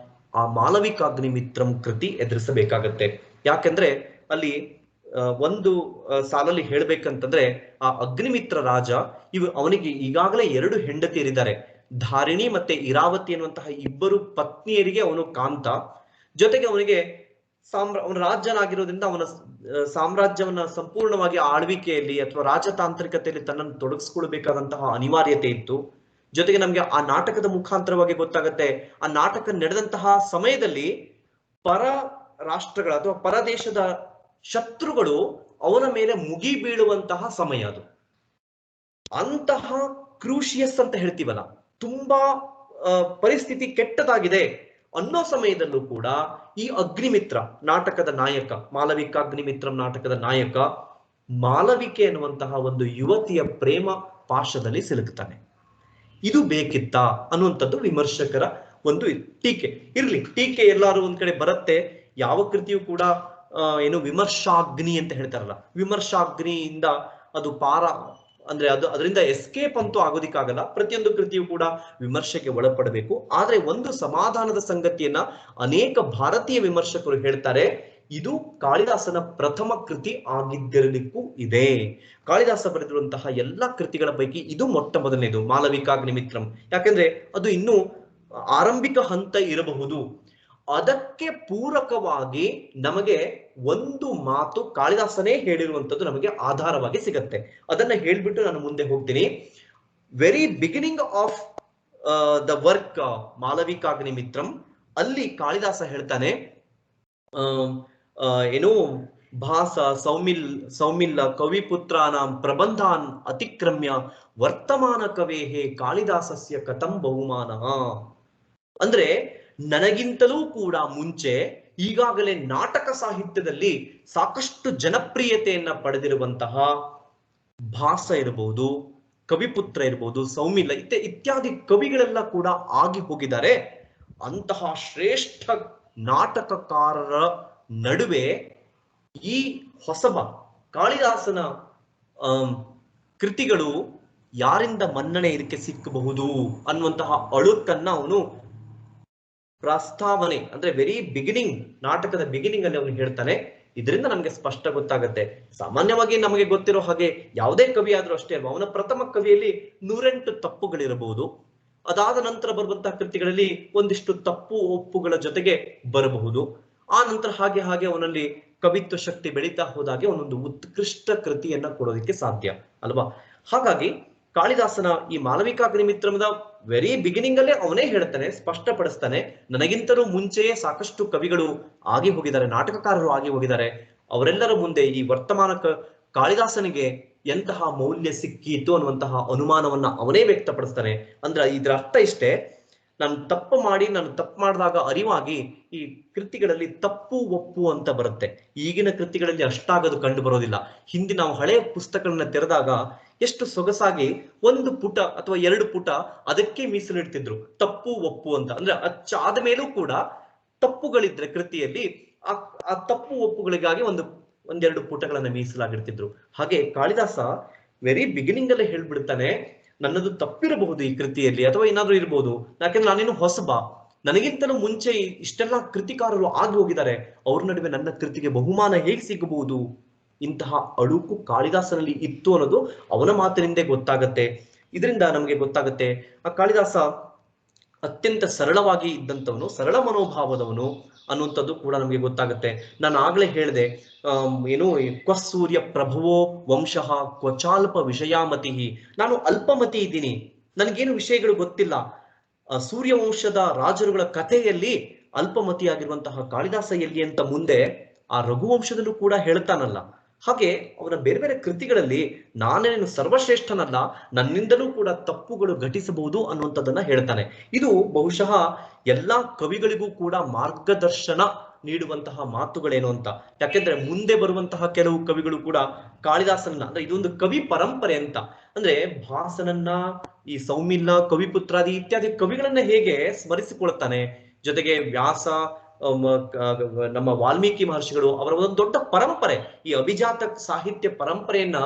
ಆ ಮಾಲವಿಕಾಗ್ನಿಮಿತ್ರಂ ಕೃತಿ ಎದುರಿಸಬೇಕಾಗತ್ತೆ. ಯಾಕೆಂದ್ರೆ ಅಲ್ಲಿ ಒಂದು ಸಾಲಲ್ಲಿ ಹೇಳ್ಬೇಕಂತಂದ್ರೆ ಆ ಅಗ್ನಿಮಿತ್ರ ರಾಜ ಅವನಿಗೆ ಈಗಾಗಲೇ 2 ಹೆಂಡತಿಯರಿದ್ದಾರೆ. ಧಾರಿಣಿ ಮತ್ತೆ ಇರಾವತಿ ಅನ್ನುವಂತಹ ಇಬ್ಬರು ಪತ್ನಿಯರಿಗೆ ಅವನು ಕಾಂತ. ಜೊತೆಗೆ ಅವನಿಗೆ ಅವನ ರಾಜ್ಯನಾಗಿರೋದ್ರಿಂದ ಅವನ ಸಾಮ್ರಾಜ್ಯವನ್ನ ಸಂಪೂರ್ಣವಾಗಿ ಆಳ್ವಿಕೆಯಲ್ಲಿ ಅಥವಾ ರಾಜತಾಂತ್ರಿಕತೆಯಲ್ಲಿ ತನ್ನನ್ನು ತೊಡಗಿಸ್ಕೊಳ್ಬೇಕಾದಂತಹ ಅನಿವಾರ್ಯತೆ ಇತ್ತು. ಜೊತೆಗೆ ನಮ್ಗೆ ಆ ನಾಟಕದ ಮುಖಾಂತರವಾಗಿ ಗೊತ್ತಾಗತ್ತೆ, ಆ ನಾಟಕ ನಡೆದಂತಹ ಸಮಯದಲ್ಲಿ ಪರ ರಾಷ್ಟ್ರಗಳ ಅಥವಾ ಪರದೇಶದ ಶತ್ರುಗಳು ಅವನ ಮೇಲೆ ಮುಗಿ ಬೀಳುವಂತಹ ಸಮಯ ಅದು. ಅಂತಹ ಕ್ರೂಷಿಯಸ್ ಅಂತ ಹೇಳ್ತೀವಲ್ಲ, ತುಂಬಾ ಪರಿಸ್ಥಿತಿ ಕೆಟ್ಟದಾಗಿದೆ ಅನ್ನೋ ಸಮಯದಲ್ಲೂ ಕೂಡ ಈ ಅಗ್ನಿಮಿತ್ರ ನಾಟಕದ ನಾಯಕ, ಮಾಲವಿಕಾಗ್ನಿಮಿತ್ರಂ ನಾಟಕದ ನಾಯಕ ಮಾಲವಿಕೆ ಅನ್ನುವಂತಹ ಒಂದು ಯುವತಿಯ ಪ್ರೇಮ ಪಾಶದಲ್ಲಿ ಸಿಲುಕ್ತಾನೆ. ಇದು ಬೇಕಿತ್ತಾ ಅನ್ನುವಂಥದ್ದು ವಿಮರ್ಶಕರ ಒಂದು ಟೀಕೆ. ಇರ್ಲಿ, ಟೀಕೆ ಎಲ್ಲಾರು ಒಂದ್ ಕಡೆ ಬರುತ್ತೆ. ಯಾವ ಕೃತಿಯು ಕೂಡ ಏನು ವಿಮರ್ಶಾಗ್ನಿ ಅಂತ ಹೇಳ್ತಾರಲ್ಲ, ವಿಮರ್ಶಾಗ್ನಿಯಿಂದ ಅದು ಅಂದ್ರೆ ಅದರಿಂದ ಎಸ್ಕೇಪ್ ಅಂತೂ ಆಗೋದಿಕ್ಕಾಗಲ್ಲ. ಪ್ರತಿಯೊಂದು ಕೃತಿಯು ಕೂಡ ವಿಮರ್ಶೆಗೆ ಒಳಪಡಬೇಕು. ಆದ್ರೆ ಒಂದು ಸಮಾಧಾನದ ಸಂಗತಿಯನ್ನ ಅನೇಕ ಭಾರತೀಯ ವಿಮರ್ಶಕರು ಹೇಳ್ತಾರೆ, ಇದು ಕಾಳಿದಾಸನ ಪ್ರಥಮ ಕೃತಿ ಆಗಿದ್ದಿರಲಿಕ್ಕೂ ಇದೆ. ಕಾಳಿದಾಸ ಬರೆದಿರುವಂತಹ ಎಲ್ಲಾ ಕೃತಿಗಳ ಪೈಕಿ ಇದು ಮೊಟ್ಟ ಮೊದಲನೇದು, ಮಾಲವಿಕಾಗ್ನಿಮಿತ್ರಂ. ಯಾಕಂದ್ರೆ ಅದು ಇನ್ನೂ ಆರಂಭಿಕ ಹಂತ ಇರಬಹುದು. ಅದಕ್ಕೆ ಪೂರಕವಾಗಿ ನಮಗೆ ಒಂದು ಮಾತು ಕಾಳಿದಾಸನೇ ಹೇಳಿರುವಂಥದ್ದು ನಮಗೆ ಆಧಾರವಾಗಿ ಸಿಗತ್ತೆ. ಅದನ್ನ ಹೇಳ್ಬಿಟ್ಟು ನಾನು ಮುಂದೆ ಹೋಗ್ತೀನಿ. Very beginning of the work Malavikagnimitram ಅಲ್ಲಿ ಕಾಳಿದಾಸ ಹೇಳ್ತಾನೆ, ಏನು ಭಾಸ ಸೌಮಿಲ್ಲ ಕವಿಪುತ್ರಾನಾಂ ಪ್ರಬಂಧಾನ್ ಅತಿಕ್ರಮ್ಯ ವರ್ತಮಾನ ಕವೇಹೇ ಕಾಳಿದಾಸಸ್ಯ ಕಥಂ ಬಹುಮಾನಃ. ಅಂದ್ರೆ ನನಗಿಂತಲೂ ಕೂಡ ಮುಂಚೆ ಈಗಾಗಲೇ ನಾಟಕ ಸಾಹಿತ್ಯದಲ್ಲಿ ಸಾಕಷ್ಟು ಜನಪ್ರಿಯತೆಯನ್ನ ಪಡೆದಿರುವಂತಹ ಭಾಸ ಇರಬಹುದು, ಕವಿಪುತ್ರ ಇರಬಹುದು, ಸೌಮಿಲ್ಲ ಇತ್ಯಾದಿ ಕವಿಗಳೆಲ್ಲ ಕೂಡ ಆಗಿ ಹೋಗಿದ್ದಾರೆ. ಅಂತಹ ಶ್ರೇಷ್ಠ ನಾಟಕಕಾರರ ನಡುವೆ ಈ ಹೊಸಬ ಕಾಳಿದಾಸನ ಕೃತಿಗಳು ಯಾರಿಂದ ಮನ್ನಣೆ ಇದಕ್ಕೆ ಸಿಕ್ಕಬಹುದು ಅನ್ನುವಂತಹ ಅಳುಕನ್ನ ಅವನು ಪ್ರಸ್ತಾವನೆ, ಅಂದ್ರೆ ವೆರಿ ಬಿಗಿನಿಂಗ್, ನಾಟಕದ ಬಿಗಿನಿಂಗ್ ಅಲ್ಲಿ ಅವನು ಹೇಳ್ತಾನೆ. ಇದರಿಂದ ನಮ್ಗೆ ಸ್ಪಷ್ಟ ಗೊತ್ತಾಗತ್ತೆ. ಸಾಮಾನ್ಯವಾಗಿ ನಮಗೆ ಗೊತ್ತಿರೋ ಹಾಗೆ ಯಾವುದೇ ಕವಿ ಆದ್ರೂ ಅಷ್ಟೇ ಅಲ್ವಾ, ಅವನ ಪ್ರಥಮ ಕವಿಯಲ್ಲಿ 108 ತಪ್ಪುಗಳಿರಬಹುದು. ಅದಾದ ನಂತರ ಬರುವಂತಹ ಕೃತಿಗಳಲ್ಲಿ ಒಂದಿಷ್ಟು ತಪ್ಪು ಒಪ್ಪುಗಳ ಜೊತೆಗೆ ಬರಬಹುದು. ಆ ನಂತರ ಹಾಗೆ ಹಾಗೆ ಅವನಲ್ಲಿ ಕವಿತ್ವ ಶಕ್ತಿ ಬೆಳೀತಾ ಹೋದಾಗೆ ಅವನೊಂದು ಉತ್ಕೃಷ್ಟ ಕೃತಿಯನ್ನ ಕೊಡೋದಕ್ಕೆ ಸಾಧ್ಯ ಅಲ್ವಾ. ಹಾಗಾಗಿ ಕಾಳಿದಾಸನ ಈ ಮಾಲವಿಕಾಗ್ನಿಮಿತ್ರಮದ ವೆರಿ ಬಿಗಿನಿಂಗ್ ಅಲ್ಲೇ ಅವನೇ ಹೇಳ್ತಾನೆ, ಸ್ಪಷ್ಟಪಡಿಸ್ತಾನೆ, ನನಗಿಂತಲೂ ಮುಂಚೆಯೇ ಸಾಕಷ್ಟು ಕವಿಗಳು ಆಗಿ ಹೋಗಿದ್ದಾರೆ, ನಾಟಕಕಾರರು ಆಗಿ ಹೋಗಿದ್ದಾರೆ. ಅವರೆಲ್ಲರ ಮುಂದೆ ಈ ವರ್ತಮಾನ ಕಾಳಿದಾಸನಿಗೆ ಎಂತಹ ಮೌಲ್ಯ ಸಿಕ್ಕಿತು ಅನ್ನುವಂತಹ ಅನುಮಾನವನ್ನ ಅವನೇ ವ್ಯಕ್ತಪಡಿಸ್ತಾನೆ. ಅಂದ್ರೆ ಇದರ ಅರ್ಥ ಇಷ್ಟೇ, ನಾನು ತಪ್ಪು ಮಾಡಿದಾಗ ಅರಿವಾಗಿ ಈ ಕೃತಿಗಳಲ್ಲಿ ತಪ್ಪು ಒಪ್ಪು ಅಂತ ಬರುತ್ತೆ. ಈಗಿನ ಕೃತಿಗಳಲ್ಲಿ ಅಷ್ಟಾಗದು ಕಂಡು ಬರೋದಿಲ್ಲ. ಹಿಂದೆ ನಾವು ಹಳೆಯ ಪುಸ್ತಕಗಳನ್ನ ತೆರೆದಾಗ ಎಷ್ಟು ಸೊಗಸಾಗಿ ಒಂದು ಪುಟ ಅಥವಾ 2 ಪುಟ ಅದಕ್ಕೆ ಮೀಸಲಿಡ್ತಿದ್ರು, ತಪ್ಪು ಒಪ್ಪು ಅಂತ. ಅಂದ್ರೆ ಅಚ್ಚಾದ ಮೇಲೂ ಕೂಡ ತಪ್ಪುಗಳಿದ್ರೆ ಕೃತಿಯಲ್ಲಿ ಆ ತಪ್ಪು ಒಪ್ಪುಗಳಿಗಾಗಿ ಒಂದೆರಡು ಪುಟಗಳನ್ನ ಮೀಸಲಾಗಿಡ್ತಿದ್ರು. ಹಾಗೆ ಕಾಳಿದಾಸ ವೆರಿ ಬಿಗಿನಿಂಗ್ ಅಲ್ಲೇ ಹೇಳ್ಬಿಡ್ತಾನೆ, ನನ್ನದು ತಪ್ಪಿರಬಹುದು ಈ ಕೃತಿಯಲ್ಲಿ ಅಥವಾ ಏನಾದ್ರೂ ಇರಬಹುದು, ಯಾಕೆಂದ್ರೆ ನಾನೇನು ಹೊಸಬ, ನನಗಿಂತಲೂ ಮುಂಚೆ ಇಷ್ಟೆಲ್ಲಾ ಕೃತಿಕಾರರು ಆಗಿ ಹೋಗಿದ್ದಾರೆ, ಅವ್ರ ನಡುವೆ ನನ್ನ ಕೃತಿಗೆ ಬಹುಮಾನ ಹೇಗೆ ಸಿಗಬಹುದು? ಇಂತಹ ಅಳುಕು ಕಾಳಿದಾಸನಲ್ಲಿ ಇತ್ತು ಅನ್ನೋದು ಅವನ ಮಾತಿನಿಂದೇ ಗೊತ್ತಾಗತ್ತೆ. ಇದರಿಂದ ನಮಗೆ ಗೊತ್ತಾಗತ್ತೆ ಆ ಕಾಳಿದಾಸ ಅತ್ಯಂತ ಸರಳವಾಗಿ ಇದ್ದಂಥವನು, ಸರಳ ಮನೋಭಾವದವನು ಅನ್ನುವಂಥದ್ದು ಕೂಡ ನಮಗೆ ಗೊತ್ತಾಗುತ್ತೆ. ನಾನು ಆಗ್ಲೇ ಹೇಳಿದೆ, ಏನು ಕ್ವ ಸೂರ್ಯ ಪ್ರಭವೋ ವಂಶಃ ಕ್ವಚಾಲ್ಪ ವಿಷಯಾಮತಿ, ನಾನು ಅಲ್ಪಮತಿ ಇದ್ದೀನಿ, ನನಗೇನು ವಿಷಯಗಳು ಗೊತ್ತಿಲ್ಲ. ಸೂರ್ಯವಂಶದ ರಾಜರುಗಳ ಕಥೆಯಲ್ಲಿ ಅಲ್ಪಮತಿಯಾಗಿರುವಂತಹ ಕಾಳಿದಾಸ ಎಲ್ಲಿ ಅಂತ ಮುಂದೆ ಆ ರಘುವಂಶದಲ್ಲೂ ಕೂಡ ಹೇಳ್ತಾನಲ್ಲ. ಹಾಗೆ ಅವನ ಬೇರೆ ಬೇರೆ ಕೃತಿಗಳಲ್ಲಿ ನಾನೇನು ಸರ್ವಶ್ರೇಷ್ಠನಲ್ಲ, ನನ್ನಿಂದಲೂ ಕೂಡ ತಪ್ಪುಗಳು ಘಟಿಸಬಹುದು ಅನ್ನುವಂಥದ್ದನ್ನ ಹೇಳ್ತಾನೆ. ಇದು ಬಹುಶಃ ಎಲ್ಲಾ ಕವಿಗಳಿಗೂ ಕೂಡ ಮಾರ್ಗದರ್ಶನ ನೀಡುವಂತಹ ಮಾತುಗಳೇನು ಅಂತ. ಯಾಕೆಂದ್ರೆ ಮುಂದೆ ಬರುವಂತಹ ಕೆಲವು ಕವಿಗಳು ಕೂಡ ಕಾಳಿದಾಸನನ್ನ, ಅಂದ್ರೆ ಇದೊಂದು ಕವಿ ಪರಂಪರೆ ಅಂತ, ಅಂದ್ರೆ ಭಾಸನನ್ನ, ಈ ಸೌಮಿಲ್ಲ, ಕವಿಪುತ್ರಾದಿ ಇತ್ಯಾದಿ ಕವಿಗಳನ್ನ ಹೇಗೆ ಸ್ಮರಿಸಿಕೊಳ್ತಾನೆ, ಜೊತೆಗೆ ವ್ಯಾಸ, ನಮ್ಮ ವಾಲ್ಮೀಕಿ ಮಹರ್ಷಿಗಳು, ಅವರ ಒಂದು ದೊಡ್ಡ ಪರಂಪರೆ, ಈ ಅಭಿಜಾತ ಸಾಹಿತ್ಯ ಪರಂಪರೆಯನ್ನ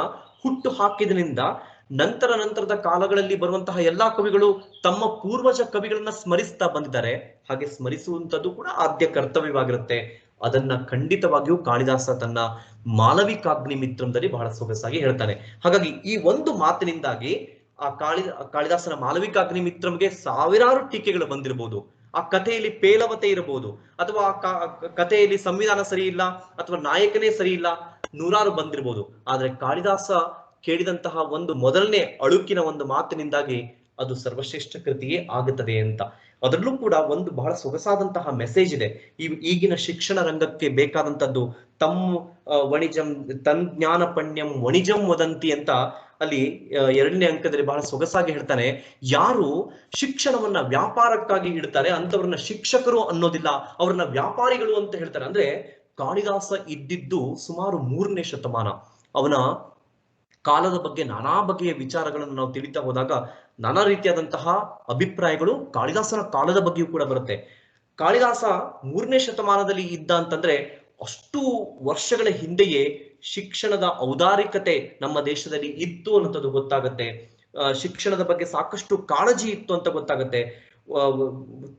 ಹುಟ್ಟು ಹಾಕಿದ್ರಿಂದ ನಂತರದ ಕಾಲಗಳಲ್ಲಿ ಬರುವಂತಹ ಎಲ್ಲಾ ಕವಿಗಳು ತಮ್ಮ ಪೂರ್ವಜ ಕವಿಗಳನ್ನ ಸ್ಮರಿಸ್ತಾ ಬಂದಿದ್ದಾರೆ. ಹಾಗೆ ಸ್ಮರಿಸುವಂಥದ್ದು ಕೂಡ ಆದ್ಯ ಕರ್ತವ್ಯವಾಗಿರುತ್ತೆ. ಅದನ್ನ ಖಂಡಿತವಾಗಿಯೂ ಕಾಳಿದಾಸ ತನ್ನ ಮಾಲವಿಕಾಗ್ನಿ ಮಿತ್ರದಲ್ಲಿ ಬಹಳ ಸೊಗಸಾಗಿ ಹೇಳ್ತಾನೆ. ಹಾಗಾಗಿ ಈ ಒಂದು ಮಾತಿನಿಂದಾಗಿ ಆ ಕಾಳಿದಾಸನ ಮಾಲವಿಕಾಗ್ನಿ ಮಿತ್ರಂಗೆ ಸಾವಿರಾರು ಟೀಕೆಗಳು ಬಂದಿರಬಹುದು. ಆ ಕಥೆಯಲ್ಲಿ ಪೇಲವತೆ ಇರಬಹುದು, ಅಥವಾ ಆ ಕಥೆಯಲ್ಲಿ ಸಂವಿಧಾನ ಸರಿ ಇಲ್ಲ, ಅಥವಾ ನಾಯಕನೇ ಸರಿ ಇಲ್ಲ, ನೂರಾರು ಬಂದಿರಬಹುದು. ಆದ್ರೆ ಕಾಳಿದಾಸ ಕೇಳಿದಂತಹ ಒಂದು ಮೊದಲನೇ ಅಳುಕಿನ ಒಂದು ಮಾತಿನಿಂದಾಗಿ ಅದು ಸರ್ವಶ್ರೇಷ್ಠ ಕೃತಿಯೇ ಆಗುತ್ತದೆ ಅಂತ. ಅದರಲ್ಲೂ ಕೂಡ ಒಂದು ಬಹಳ ಸೊಗಸಾದಂತಹ ಮೆಸೇಜ್ ಇದೆ. ಈಗಿನ ಶಿಕ್ಷಣ ರಂಗಕ್ಕೆ ಬೇಕಾದಂತದ್ದು ತಮ್ ವಣಿಜಂ ತನ್ ಜ್ಞಾನ ಪಣ್ಯಂ ವಣಿಜಂ ವದಂತಿ ಅಂತ ಅಲ್ಲಿ 2ನೇ ಅಂಕದಲ್ಲಿ ಬಹಳ ಸೊಗಸಾಗಿ ಹೇಳ್ತಾನೆ. ಯಾರು ಶಿಕ್ಷಣವನ್ನ ವ್ಯಾಪಾರಕ್ಕಾಗಿ ಇಡ್ತಾರೆ ಅಂತವ್ರನ್ನ ಶಿಕ್ಷಕರು ಅನ್ನೋದಿಲ್ಲ, ಅವ್ರನ್ನ ವ್ಯಾಪಾರಿಗಳು ಅಂತ ಹೇಳ್ತಾರೆ. ಅಂದ್ರೆ ಕಾಳಿದಾಸ ಇದ್ದಿದ್ದು ಸುಮಾರು 3ನೇ ಶತಮಾನ. ಅವನ ಕಾಲದ ಬಗ್ಗೆ ನಾನಾ ಬಗೆಯ ವಿಚಾರಗಳನ್ನು ನಾವು ತಿಳಿತಾ ಹೋದಾಗ ನಾನಾ ರೀತಿಯಾದಂತಹ ಅಭಿಪ್ರಾಯಗಳು ಕಾಳಿದಾಸನ ಕಾಲದ ಬಗ್ಗೆಯೂ ಕೂಡ ಬರುತ್ತೆ. ಕಾಳಿದಾಸ 3ನೇ ಶತಮಾನದಲ್ಲಿ ಇದ್ದ ಅಂತಂದ್ರೆ ಅಷ್ಟು ವರ್ಷಗಳ ಹಿಂದೆಯೇ ಶಿಕ್ಷಣದ ಔದಾರಿಕತೆ ನಮ್ಮ ದೇಶದಲ್ಲಿ ಇತ್ತು ಅನ್ನೋದು ಗೊತ್ತಾಗತ್ತೆ. ಶಿಕ್ಷಣದ ಬಗ್ಗೆ ಸಾಕಷ್ಟು ಕಾಳಜಿ ಇತ್ತು ಅಂತ ಗೊತ್ತಾಗತ್ತೆ.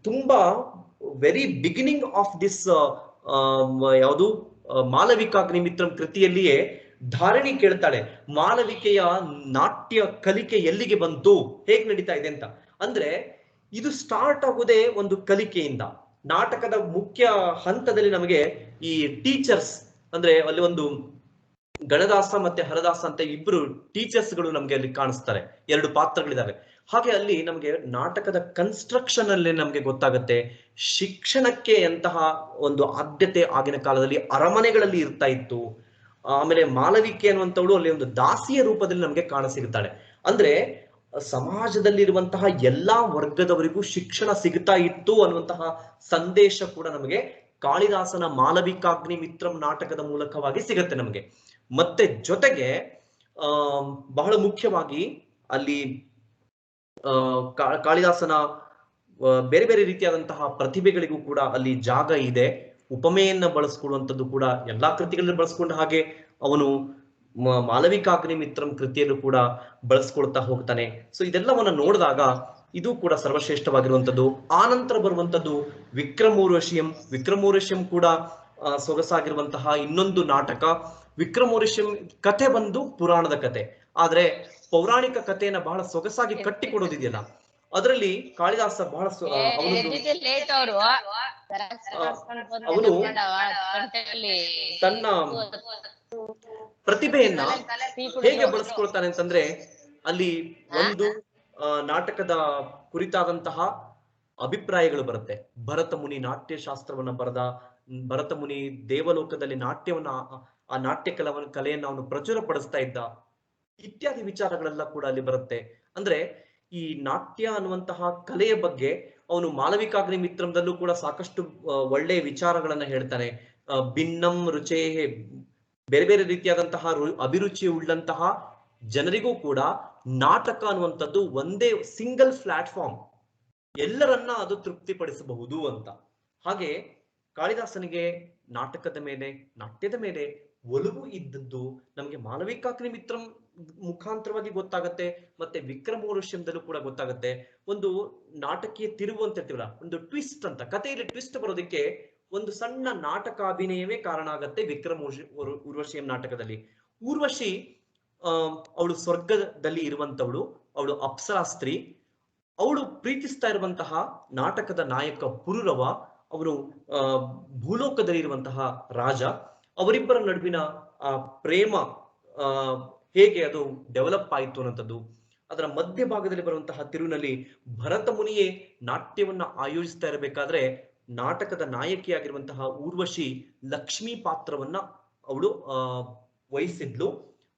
ತುಂಬಾ ವೆರಿ ಬಿಗಿನಿಂಗ್ ಆಫ್ ದಿಸ್ ಯಾವುದು ಮಾಲವಿಕಾಗ್ನಿ ಮಿತ್ರಂ ಕೃತಿಯಲ್ಲಿಯೇ ಧಾರಣಿ ಕೇಳ್ತಾಳೆ, ಮಾಲವಿಕೆಯ ನಾಟ್ಯ ಕಲಿಕೆ ಎಲ್ಲಿಗೆ ಬಂತು, ಹೇಗ್ ನಡೀತಾ ಇದೆ ಅಂತ. ಅಂದ್ರೆ ಇದು ಸ್ಟಾರ್ಟ್ ಆಗುವುದೇ ಒಂದು ಕಲಿಕೆಯಿಂದ. ನಾಟಕದ ಮುಖ್ಯ ಹಂತದಲ್ಲಿ ನಮಗೆ ಈ ಟೀಚರ್ಸ್, ಅಂದ್ರೆ ಅಲ್ಲಿ ಒಂದು ಗಣದಾಸ ಮತ್ತೆ ಹರದಾಸ ಅಂತ ಇಬ್ರು ಟೀಚರ್ಸ್ಗಳು ನಮ್ಗೆ ಅಲ್ಲಿ ಕಾಣಿಸ್ತಾರೆ, 2 ಪಾತ್ರಗಳಿದಾವೆ. ಹಾಗೆ ಅಲ್ಲಿ ನಮ್ಗೆ ನಾಟಕದ ಕನ್ಸ್ಟ್ರಕ್ಷನ್ ಅಲ್ಲಿ ನಮ್ಗೆ ಗೊತ್ತಾಗುತ್ತೆ ಶಿಕ್ಷಣಕ್ಕೆ ಎಂತಹ ಒಂದು ಆದ್ಯತೆ ಆಗಿನ ಕಾಲದಲ್ಲಿ ಅರಮನೆಗಳಲ್ಲಿ ಇರ್ತಾ ಇತ್ತು. ಆಮೇಲೆ ಮಾಲವಿಕೆ ಅನ್ನುವಂಥವಳು ಅಲ್ಲಿ ಒಂದು ದಾಸಿಯ ರೂಪದಲ್ಲಿ ನಮ್ಗೆ ಕಾಣಸಿಗುತ್ತಾಳೆ. ಅಂದ್ರೆ ಸಮಾಜದಲ್ಲಿರುವಂತಹ ಎಲ್ಲಾ ವರ್ಗದವರಿಗೂ ಶಿಕ್ಷಣ ಸಿಗ್ತಾ ಇತ್ತು ಅನ್ನುವಂತಹ ಸಂದೇಶ ಕೂಡ ನಮಗೆ ಕಾಳಿದಾಸನ ಮಾಲವಿಕಾಗ್ನಿ ಮಿತ್ರಂ ನಾಟಕದ ಮೂಲಕವಾಗಿ ಸಿಗತ್ತೆ ನಮಗೆ. ಮತ್ತೆ ಜೊತೆಗೆ ಬಹಳ ಮುಖ್ಯವಾಗಿ ಅಲ್ಲಿ ಕಾಳಿದಾಸನ ಬೇರೆ ಬೇರೆ ರೀತಿಯಾದಂತಹ ಪ್ರತಿಭೆಗಳಿಗೂ ಕೂಡ ಅಲ್ಲಿ ಜಾಗ ಇದೆ. ಉಪಮೆಯನ್ನ ಬಳಸ್ಕೊಳ್ಳುವಂಥದ್ದು ಕೂಡ ಎಲ್ಲಾ ಕೃತಿಗಳಲ್ಲಿ ಬಳಸ್ಕೊಂಡ ಹಾಗೆ ಅವನು ಮಾಲವಿಕಾಗ್ನಿ ಮಿತ್ರಂ ಕೃತಿಯಲ್ಲೂ ಕೂಡ ಬಳಸ್ಕೊಳ್ತಾ ಹೋಗ್ತಾನೆ. ಸೊ ಇದೆಲ್ಲವನ್ನ ನೋಡಿದಾಗ ಇದು ಕೂಡ ಸರ್ವಶ್ರೇಷ್ಠವಾಗಿರುವಂಥದ್ದು. ಆನಂತರ ಬರುವಂಥದ್ದು ವಿಕ್ರಮೋರ್ವಶಿಯಂ ಕೂಡ ಸೊಗಸಾಗಿರುವಂತಹ ಇನ್ನೊಂದು ನಾಟಕ. ವಿಕ್ರಮೋರ್ವಶಿಯಂ ಕಥೆ ಬಂದು ಪುರಾಣದ ಕಥೆ, ಆದ್ರೆ ಪೌರಾಣಿಕ ಕಥೆಯನ್ನ ಬಹಳ ಸೊಗಸಾಗಿ ಕಟ್ಟಿಕೊಡೋದಿದೆಯಲ್ಲ, ಅದರಲ್ಲಿ ಕಾಳಿದಾಸ ಬಹಳ ಅವನು ತನ್ನ ಪ್ರತಿಭೆಯನ್ನ ಹೇಗೆ ಬಳಸ್ಕೊಳ್ತಾನೆ ಅಂತಂದ್ರೆ ಅಲ್ಲಿ ಒಂದು ನಾಟಕದ ಕುರಿತಾದಂತಹ ಅಭಿಪ್ರಾಯಗಳು ಬರುತ್ತೆ. ಭರತ ಮುನಿ ನಾಟ್ಯಶಾಸ್ತ್ರವನ್ನ ಬರೆದ, ಭರತ ಮುನಿ ದೇವಲೋಕದಲ್ಲಿ ನಾಟ್ಯವನ್ನ, ಆ ನಾಟ್ಯ ಕಲೆಯನ್ನ ಅವನು ಪ್ರಚುರಪಡಿಸ್ತಾ ಇದ್ದ, ಇತ್ಯಾದಿ ವಿಚಾರಗಳೆಲ್ಲ ಕೂಡ ಅಲ್ಲಿ ಬರುತ್ತೆ. ಅಂದ್ರೆ ಈ ನಾಟ್ಯ ಅನ್ನುವಂತಹ ಕಲೆಯ ಬಗ್ಗೆ ಅವನು ಮಾಲವಿಕಾಗ್ನಿ ಮಿತ್ರದಲ್ಲೂ ಕೂಡ ಸಾಕಷ್ಟು ಒಳ್ಳೆಯ ವಿಚಾರಗಳನ್ನ ಹೇಳ್ತಾನೆ. ಭಿನ್ನಂ ರುಚೇ, ಬೇರೆ ಬೇರೆ ರೀತಿಯಾದಂತಹ ಅಭಿರುಚಿ ಉಳ್ಳಂತಹ ಜನರಿಗೂ ಕೂಡ ನಾಟಕ ಅನ್ನುವಂಥದ್ದು ಒಂದೇ ಸಿಂಗಲ್ ಪ್ಲಾಟ್ಫಾರ್ಮ್, ಎಲ್ಲರನ್ನ ಅದು ತೃಪ್ತಿಪಡಿಸಬಹುದು ಅಂತ. ಹಾಗೆ ಕಾಳಿದಾಸನಿಗೆ ನಾಟಕದ ಮೇಲೆ, ನಾಟ್ಯದ ಮೇಲೆ ಒಲವು ಇದ್ದದ್ದು ನಮಗೆ ಮಾಲವಿಕಾಗ್ನಿ ಮಿತ್ರಂ ಮುಖಾಂತರವಾಗಿ ಗೊತ್ತಾಗತ್ತೆ, ಮತ್ತೆ ವಿಕ್ರಮೋರ್ವಶೀಯಂದಲ್ಲೂ ಕೂಡ ಗೊತ್ತಾಗತ್ತೆ. ಒಂದು ನಾಟಕೀಯ ತಿರುವು ಅಂತ ಹೇಳ್ತೀವಲ್ಲ, ಒಂದು ಟ್ವಿಸ್ಟ್ ಅಂತ, ಕಥೆಯಲ್ಲಿ ಟ್ವಿಸ್ಟ್ ಬರೋದಕ್ಕೆ ಒಂದು ಸಣ್ಣ ನಾಟಕಾಭಿನಯವೇ ಕಾರಣ ಆಗತ್ತೆ. ಉರ್ವಶೀಯಂ ನಾಟಕದಲ್ಲಿ ಊರ್ವಶಿ ಅವಳು ಸ್ವರ್ಗದಲ್ಲಿ ಇರುವಂತವಳು, ಅವಳು ಅಪ್ಸರಾ ಸ್ತ್ರೀ. ಅವಳು ಪ್ರೀತಿಸ್ತಾ ಇರುವಂತಹ ನಾಟಕದ ನಾಯಕ ಪುರೂರವ, ಅವನು ಭೂಲೋಕದಲ್ಲಿ ಇರುವಂತಹ ರಾಜ. ಅವರಿಬ್ಬರ ನಡುವಿನ ಆ ಪ್ರೇಮ ಹೇಗೆ ಅದು ಡೆವಲಪ್ ಆಯಿತು ಅನ್ನೋಂಥದ್ದು. ಅದರ ಮಧ್ಯಭಾಗದಲ್ಲಿ ಬರುವಂತಹ ತಿರುವಿನಲ್ಲಿ ಭರತ ಮುನಿಯೇ ನಾಟ್ಯವನ್ನ ಆಯೋಜಿಸ್ತಾ ಇರಬೇಕಾದ್ರೆ ನಾಟಕದ ನಾಯಕಿಯಾಗಿರುವಂತಹ ಊರ್ವಶಿ ಲಕ್ಷ್ಮೀ ಪಾತ್ರವನ್ನ ಅವಳು ವಹಿಸಿದ್ಲು.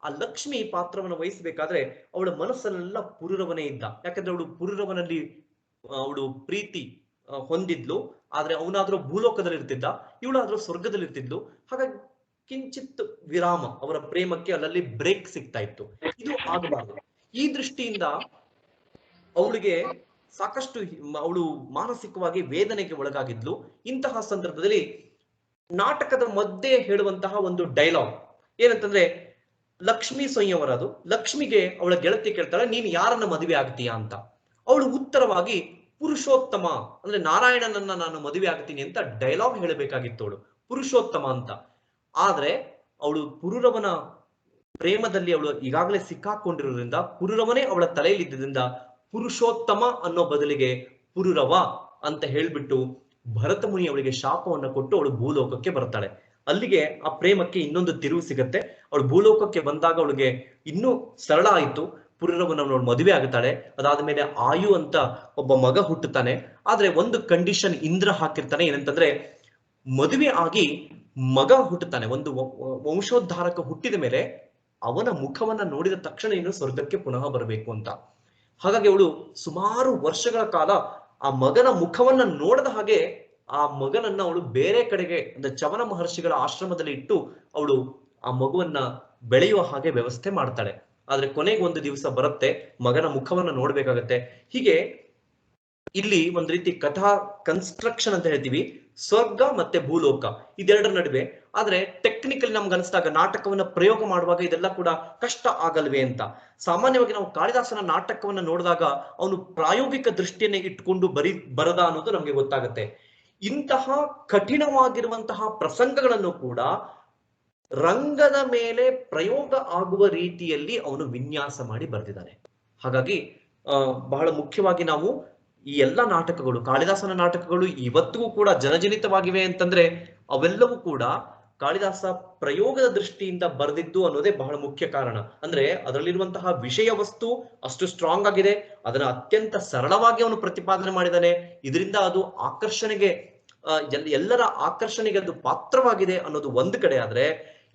ಆ ಲಕ್ಷ್ಮಿ ಪಾತ್ರವನ್ನು ವಹಿಸಬೇಕಾದ್ರೆ ಅವಳ ಮನಸ್ಸಲ್ಲೆಲ್ಲ ಪುರೂರವನೇ ಇದ್ದ. ಯಾಕಂದ್ರೆ ಅವಳು ಪುರೂರವನಲ್ಲಿ ಅವಳು ಪ್ರೀತಿ ಹೊಂದಿದ್ಲು, ಆದ್ರೆ ಅವನಾದ್ರೂ ಭೂಲೋಕದಲ್ಲಿ ಇರ್ತಿದ್ದ, ಇವಳಾದ್ರೂ ಸ್ವರ್ಗದಲ್ಲಿ ಇರ್ತಿದ್ಲು. ಹಾಗಾಗಿ ಕಿಂಚಿತ್ ವಿರಾಮ ಅವರ ಪ್ರೇಮಕ್ಕೆ ಅಲ್ಲಲ್ಲಿ ಬ್ರೇಕ್ ಸಿಗ್ತಾ ಇತ್ತು. ಇದು ಆಗಬಾರ್ದು. ಈ ದೃಷ್ಟಿಯಿಂದ ಅವಳಿಗೆ ಸಾಕಷ್ಟು ಅವಳು ಮಾನಸಿಕವಾಗಿ ವೇದನೆಗೆ ಒಳಗಾಗಿದ್ಲು. ಇಂತಹ ಸಂದರ್ಭದಲ್ಲಿ ನಾಟಕದ ಮಧ್ಯೆ ಹೇಳುವಂತಹ ಒಂದು ಡೈಲಾಗ್ ಏನಂತಂದ್ರೆ, ಲಕ್ಷ್ಮೀ ಸಂಯವರ. ಅದು ಲಕ್ಷ್ಮಿಗೆ ಅವಳ ಗೆಳತಿ ಕೇಳ್ತಾಳೆ, ನೀನು ಯಾರನ್ನ ಮದುವೆ ಆಗ್ತೀಯಾ ಅಂತ. ಅವಳು ಉತ್ತರವಾಗಿ ಪುರುಷೋತ್ತಮ ಅಂದ್ರೆ ನಾರಾಯಣನನ್ನ ನಾನು ಮದುವೆ ಆಗ್ತೀನಿ ಅಂತ ಡೈಲಾಗ್ ಹೇಳಬೇಕಾಗಿತ್ತು ಅವಳು, ಪುರುಷೋತ್ತಮ ಅಂತ. ಆದ್ರೆ ಅವಳು ಪುರೂರವನ ಪ್ರೇಮದಲ್ಲಿ ಅವಳು ಈಗಾಗಲೇ ಸಿಕ್ಕಾಕೊಂಡಿರೋದ್ರಿಂದ, ಪುರೂರವನೇ ಅವಳ ತಲೆಯಲ್ಲಿ ಇದ್ದಿದ್ದರಿಂದ ಪುರುಷೋತ್ತಮ ಅನ್ನೋ ಬದಲಿಗೆ ಪುರೂರವ ಅಂತ ಹೇಳ್ಬಿಟ್ಟು ಭರತ ಮುನಿ ಅವಳಿಗೆ ಶಾಪವನ್ನು ಕೊಟ್ಟು ಅವಳು ಭೂಲೋಕಕ್ಕೆ ಬರ್ತಾಳೆ. ಅಲ್ಲಿಗೆ ಆ ಪ್ರೇಮಕ್ಕೆ ಇನ್ನೊಂದು ತಿರುವು ಸಿಗತ್ತೆ. ಅವಳು ಭೂಲೋಕಕ್ಕೆ ಬಂದಾಗ ಅವಳಿಗೆ ಇನ್ನೂ ಸರಳ ಆಯಿತು. ಪುರೂರವನವಳು ಮದುವೆ ಆಗುತ್ತಾಳೆ. ಅದಾದ್ಮೇಲೆ ಆಯು ಅಂತ ಒಬ್ಬ ಮಗ ಹುಟ್ಟುತ್ತಾನೆ. ಆದ್ರೆ ಒಂದು ಕಂಡೀಷನ್ ಇಂದ್ರ ಹಾಕಿರ್ತಾನೆ, ಏನಂತಂದ್ರೆ ಮದುವೆ ಆಗಿ ಮಗ ಹುಟ್ಟುತ್ತಾನೆ, ಒಂದು ವಂಶೋದ್ಧಾರಕ ಹುಟ್ಟಿದ ಮೇಲೆ ಅವನ ಮುಖವನ್ನ ನೋಡಿದ ತಕ್ಷಣ ಇನ್ನು ಸ್ವರ್ಗಕ್ಕೆ ಪುನಃ ಬರಬೇಕು ಅಂತ. ಹಾಗಾಗಿ ಅವಳು ಸುಮಾರು ವರ್ಷಗಳ ಕಾಲ ಆ ಮಗನ ಮುಖವನ್ನ ನೋಡದ ಹಾಗೆ ಆ ಮಗನನ್ನ ಅವಳು ಬೇರೆ ಕಡೆಗೆ ಅಂದ್ರೆ ಚವನ ಮಹರ್ಷಿಗಳ ಆಶ್ರಮದಲ್ಲಿ ಇಟ್ಟು ಅವಳು ಆ ಮಗುವನ್ನ ಬೆಳೆಯುವ ಹಾಗೆ ವ್ಯವಸ್ಥೆ ಮಾಡ್ತಾಳೆ. ಆದ್ರೆ ಕೊನೆಗೆ ಒಂದು ದಿವಸ ಬರುತ್ತೆ, ಮಗನ ಮುಖವನ್ನ ನೋಡ್ಬೇಕಾಗತ್ತೆ. ಹೀಗೆ ಇಲ್ಲಿ ಒಂದ್ ರೀತಿ ಕಥಾ ಕನ್ಸ್ಟ್ರಕ್ಷನ್ ಅಂತ ಹೇಳ್ತೀವಿ, ಸ್ವರ್ಗ ಮತ್ತೆ ಭೂಲೋಕ ಇದೆರಡರ ನಡುವೆ. ಆದ್ರೆ ಟೆಕ್ನಿಕಲಿ ನಮ್ಗೆ ಅನಿಸಿದಾಗ ನಾಟಕವನ್ನ ಪ್ರಯೋಗ ಮಾಡುವಾಗ ಇದೆಲ್ಲ ಕೂಡ ಕಷ್ಟ ಆಗಲ್ವೇ ಅಂತ. ಸಾಮಾನ್ಯವಾಗಿ ನಾವು ಕಾಳಿದಾಸನ ನಾಟಕವನ್ನ ನೋಡಿದಾಗ ಅವನು ಪ್ರಾಯೋಗಿಕ ದೃಷ್ಟಿಯನ್ನ ಇಟ್ಕೊಂಡು ಬರದ ಅನ್ನೋದು ನಮ್ಗೆ ಗೊತ್ತಾಗುತ್ತೆ. ಇಂತಹ ಕಠಿಣವಾಗಿರುವಂತಹ ಪ್ರಸಂಗಗಳನ್ನು ಕೂಡ ರಂಗದ ಮೇಲೆ ಪ್ರಯೋಗ ಆಗುವ ರೀತಿಯಲ್ಲಿ ಅವನು ವಿನ್ಯಾಸ ಮಾಡಿ ಬರೆದಿದ್ದಾನೆ. ಹಾಗಾಗಿ ಬಹಳ ಮುಖ್ಯವಾಗಿ ನಾವು ಈ ಎಲ್ಲ ನಾಟಕಗಳು, ಕಾಳಿದಾಸನ ನಾಟಕಗಳು ಇವತ್ತಿಗೂ ಕೂಡ ಜನಜನಿತವಾಗಿವೆ ಅಂತಂದ್ರೆ ಅವೆಲ್ಲವೂ ಕೂಡ ಕಾಳಿದಾಸ ಪ್ರಯೋಗದ ದೃಷ್ಟಿಯಿಂದ ಬರೆದಿದ್ದು ಅನ್ನೋದೇ ಬಹಳ ಮುಖ್ಯ ಕಾರಣ. ಅಂದ್ರೆ ಅದರಲ್ಲಿರುವಂತಹ ವಿಷಯ ವಸ್ತು ಅಷ್ಟು ಸ್ಟ್ರಾಂಗ್ ಆಗಿದೆ, ಅದನ್ನ ಅತ್ಯಂತ ಸರಳವಾಗಿ ಅವನು ಪ್ರತಿಪಾದನೆ ಮಾಡಿದ್ದಾನೆ. ಇದರಿಂದ ಅದು ಆಕರ್ಷಣೆಗೆ ಎಲ್ಲರ ಆಕರ್ಷಣೆಗೆ ಅದು ಪಾತ್ರವಾಗಿದೆ ಅನ್ನೋದು ಒಂದು ಕಡೆ. ಆದ್ರೆ